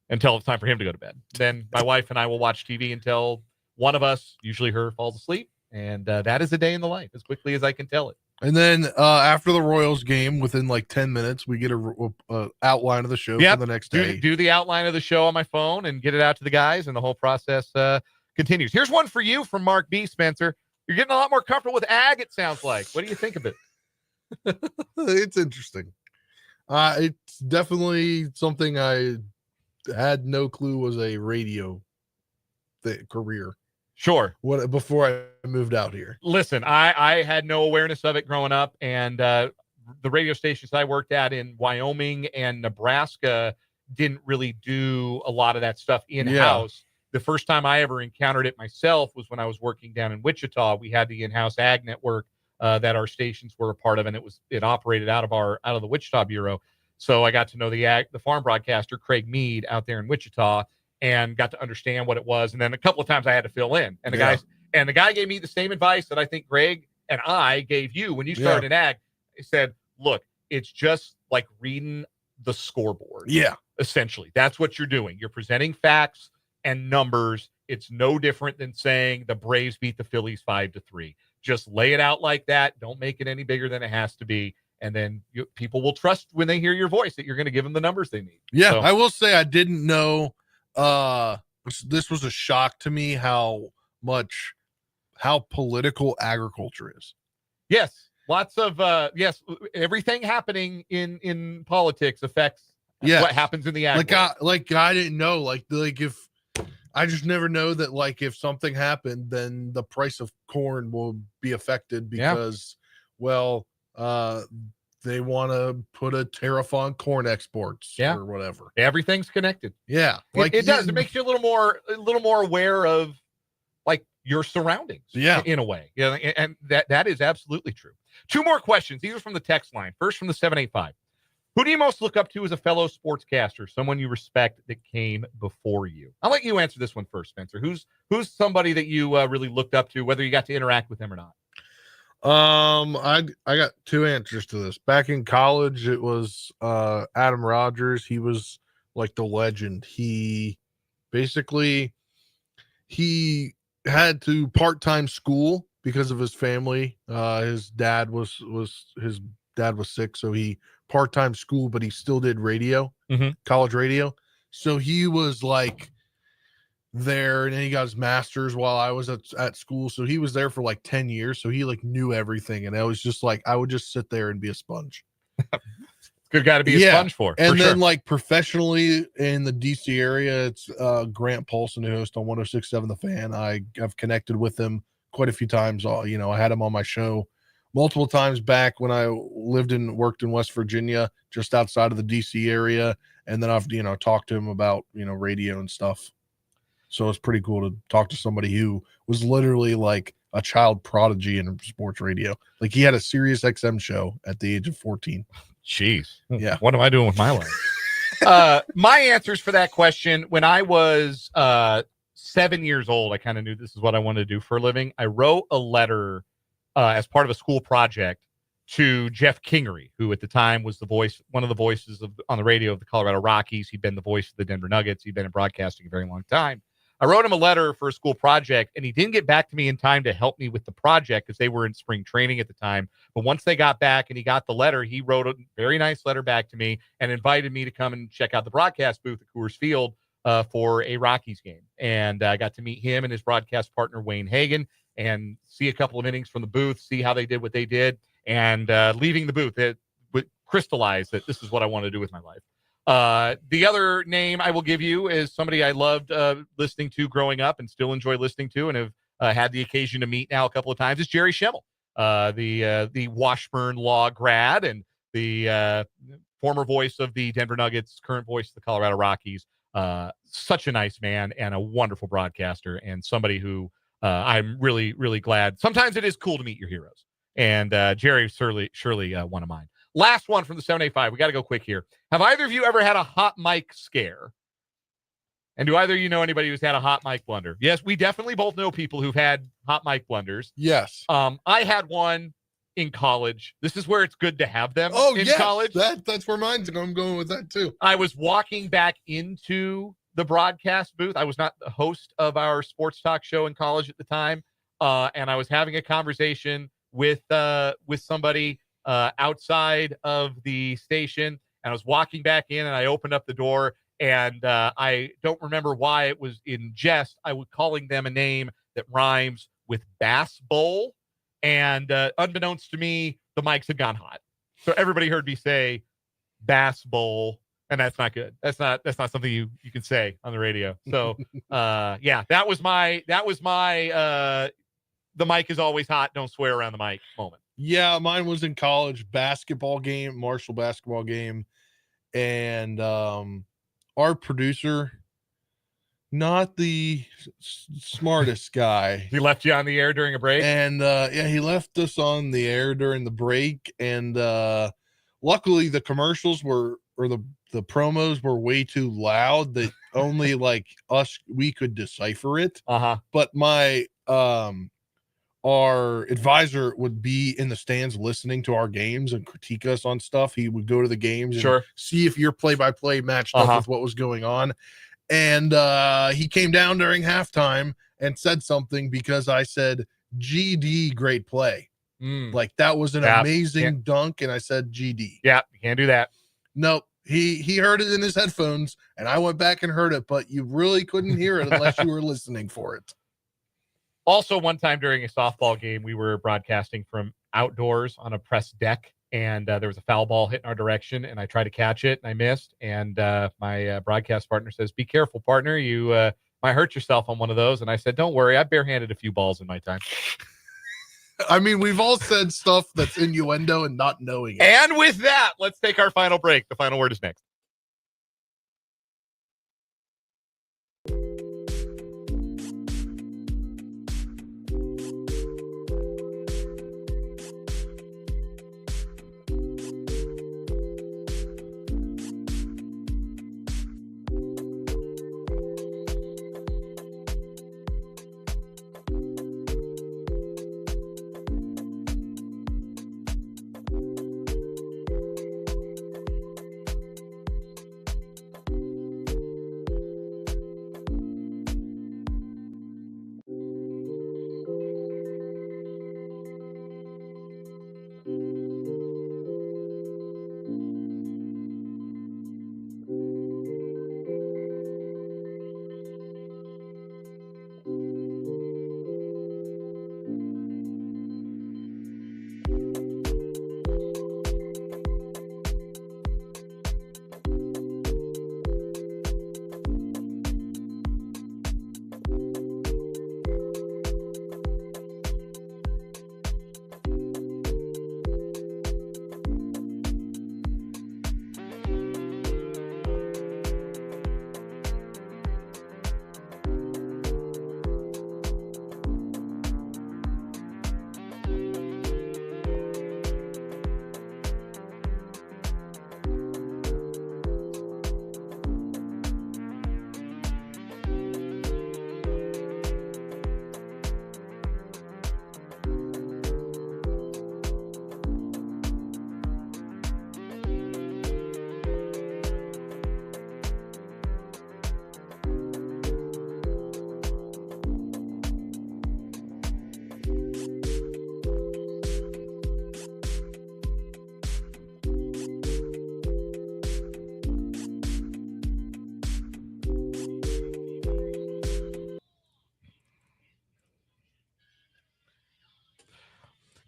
Until it's time for him to go to bed. Then my wife and I will watch TV until one of us, usually her, falls asleep. And that is a day in the life, as quickly as I can tell it. And then after the Royals game, within like 10 minutes, we get a outline of the show for the next day. Do the outline of the show on my phone and get it out to the guys, and the whole process continues. Here's one for you from Mark B. Spencer. You're getting a lot more comfortable with ag, it sounds like. What do you think of it? It's interesting. It's definitely something I had no clue was a radio career. Sure. Before I moved out here. Listen, I had no awareness of it growing up, and the radio stations I worked at in Wyoming and Nebraska didn't really do a lot of that stuff in-house. The first time I ever encountered it myself was when I was working down in Wichita. We had the in-house ag network that our stations were a part of, and it operated out of the Wichita bureau. So I got to know the farm broadcaster Craig Mead out there in Wichita, and got to understand what it was. And then a couple of times I had to fill in, and the guy gave me the same advice that I think Greg and I gave you when you started in ag. He said, look, it's just like reading the scoreboard. Yeah. Essentially, that's what you're doing. You're presenting facts and numbers. It's no different than saying the Braves beat the Phillies 5-3. Just lay it out like that. Don't make it any bigger than it has to be. And then people will trust when they hear your voice that you're going to give them the numbers they need. Yeah. So, I will say I didn't know, this was a shock to me how political agriculture is. Yes. Lots of, everything happening in politics affects what happens in the ag world. I didn't know, if I just never know that, if something happened, then the price of corn will be affected because, they want to put a tariff on corn exports or whatever. Everything's connected. Yeah. It does. It makes you a little more aware of your surroundings. Yeah. In a way. Yeah. And that is absolutely true. 2 more questions. These are from the text line. First from the 785. Who do you most look up to as a fellow sportscaster? Someone you respect that came before you? I'll let you answer this one first, Spencer. Who's somebody that you really looked up to, whether you got to interact with them or not? I got 2 answers to this. Back in college, it was Adam Rogers. He was like the legend. He had to part-time school because of his family. His dad was sick, so he part-time school, but he still did radio, college radio. So he was there, and then he got his master's while I was at school. So he was there for like 10 years. So he like knew everything. And I was just like, I would just sit there and be a sponge. Good guy to be a sponge for. And then sure. like professionally in the DC area, it's Grant Paulson, who hosts on 106.7 The Fan. I've connected with him quite a few times. I had him on my show multiple times back when I worked in West Virginia, just outside of the DC area. And then I've, talked to him about, radio and stuff. So it's pretty cool to talk to somebody who was literally like a child prodigy in sports radio. Like he had a Sirius XM show at the age of 14. Jeez. Yeah. What am I doing with my life? My answers for that question, when I was 7 years old, I kind of knew this is what I wanted to do for a living. I wrote a letter as part of a school project to Jeff Kingery, who at the time was one of the voices on the radio of the Colorado Rockies. He'd been the voice of the Denver Nuggets. He'd been in broadcasting a very long time. I wrote him a letter for a school project, and he didn't get back to me in time to help me with the project because they were in spring training at the time. But once they got back and he got the letter, he wrote a very nice letter back to me and invited me to come and check out the broadcast booth at Coors Field for a Rockies game. And I got to meet him and his broadcast partner, Wayne Hagan, and see a couple of innings from the booth, see how they did what they did. And leaving the booth, it would crystallize that this is what I want to do with my life. The other name I will give you is somebody I loved listening to growing up and still enjoy listening to and have had the occasion to meet now a couple of times. Is Jerry Schemmel, the Washburn Law grad and the former voice of the Denver Nuggets, current voice of the Colorado Rockies. Such a nice man and a wonderful broadcaster and somebody who I'm really, really glad. Sometimes it is cool to meet your heroes. And Jerry surely one of mine. Last one from the 785. We got to go quick here. Have either of you ever had a hot mic scare? And do either of you know anybody who's had a hot mic blunder? Yes, we definitely both know people who've had hot mic blunders. Yes. I had one in college. This is where it's good to have them in college. That's where I'm going with that too. I was walking back into the broadcast booth. I was not the host of our sports talk show in college at the time. And I was having a conversation with somebody outside of the station, and I was walking back in and I opened up the door and I don't remember why it was in jest. I was calling them a name that rhymes with Bass Bowl, and unbeknownst to me, the mics had gone hot. So everybody heard me say Bass Bowl, and that's not good. That's not something you can say on the radio. So that was my the mic is always hot, don't swear around the mic moment. Yeah, mine was in college Marshall basketball game. And our producer, not the smartest guy. He left you on the air during a break? And he left us on the air during the break. And luckily the commercials the promos were way too loud that only like we could decipher it. But my our advisor would be in the stands listening to our games and critique us on stuff. He would go to the games and see if your play-by-play matched up with what was going on. And he came down during halftime and said something because I said, GD, great play. Like that was an amazing dunk. And I said, GD. Yeah, you can't do that. Nope. He heard it in his headphones and I went back and heard it, but you really couldn't hear it unless you were listening for it. Also, one time during a softball game, we were broadcasting from outdoors on a press deck, and there was a foul ball hitting our direction, and I tried to catch it, and I missed. And my broadcast partner says, "Be careful, partner. You might hurt yourself on one of those." And I said, "Don't worry. I barehanded a few balls in my time." I mean, we've all said stuff that's innuendo and not knowing it. And with that, let's take our final break. The final word is next.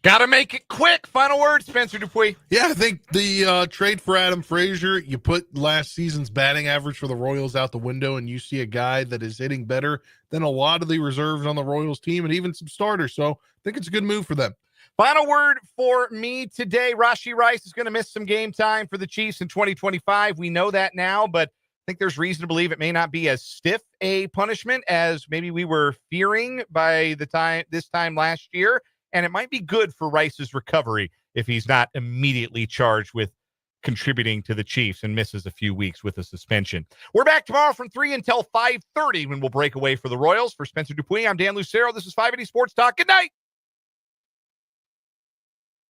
Got to make it quick. Final word, Spencer Dupuis. Yeah, I think the trade for Adam Frazier, you put last season's batting average for the Royals out the window, and you see a guy that is hitting better than a lot of the reserves on the Royals team and even some starters. So I think it's a good move for them. Final word for me today. Rashee Rice is going to miss some game time for the Chiefs in 2025. We know that now, but I think there's reason to believe it may not be as stiff a punishment as maybe we were fearing by this time last year. And it might be good for Rice's recovery if he's not immediately charged with contributing to the Chiefs and misses a few weeks with a suspension. We're back tomorrow from 3 until 5:30 when we'll break away for the Royals. For Spencer Dupuis, I'm Dan Lucero. This is 580 Sports Talk. Good night.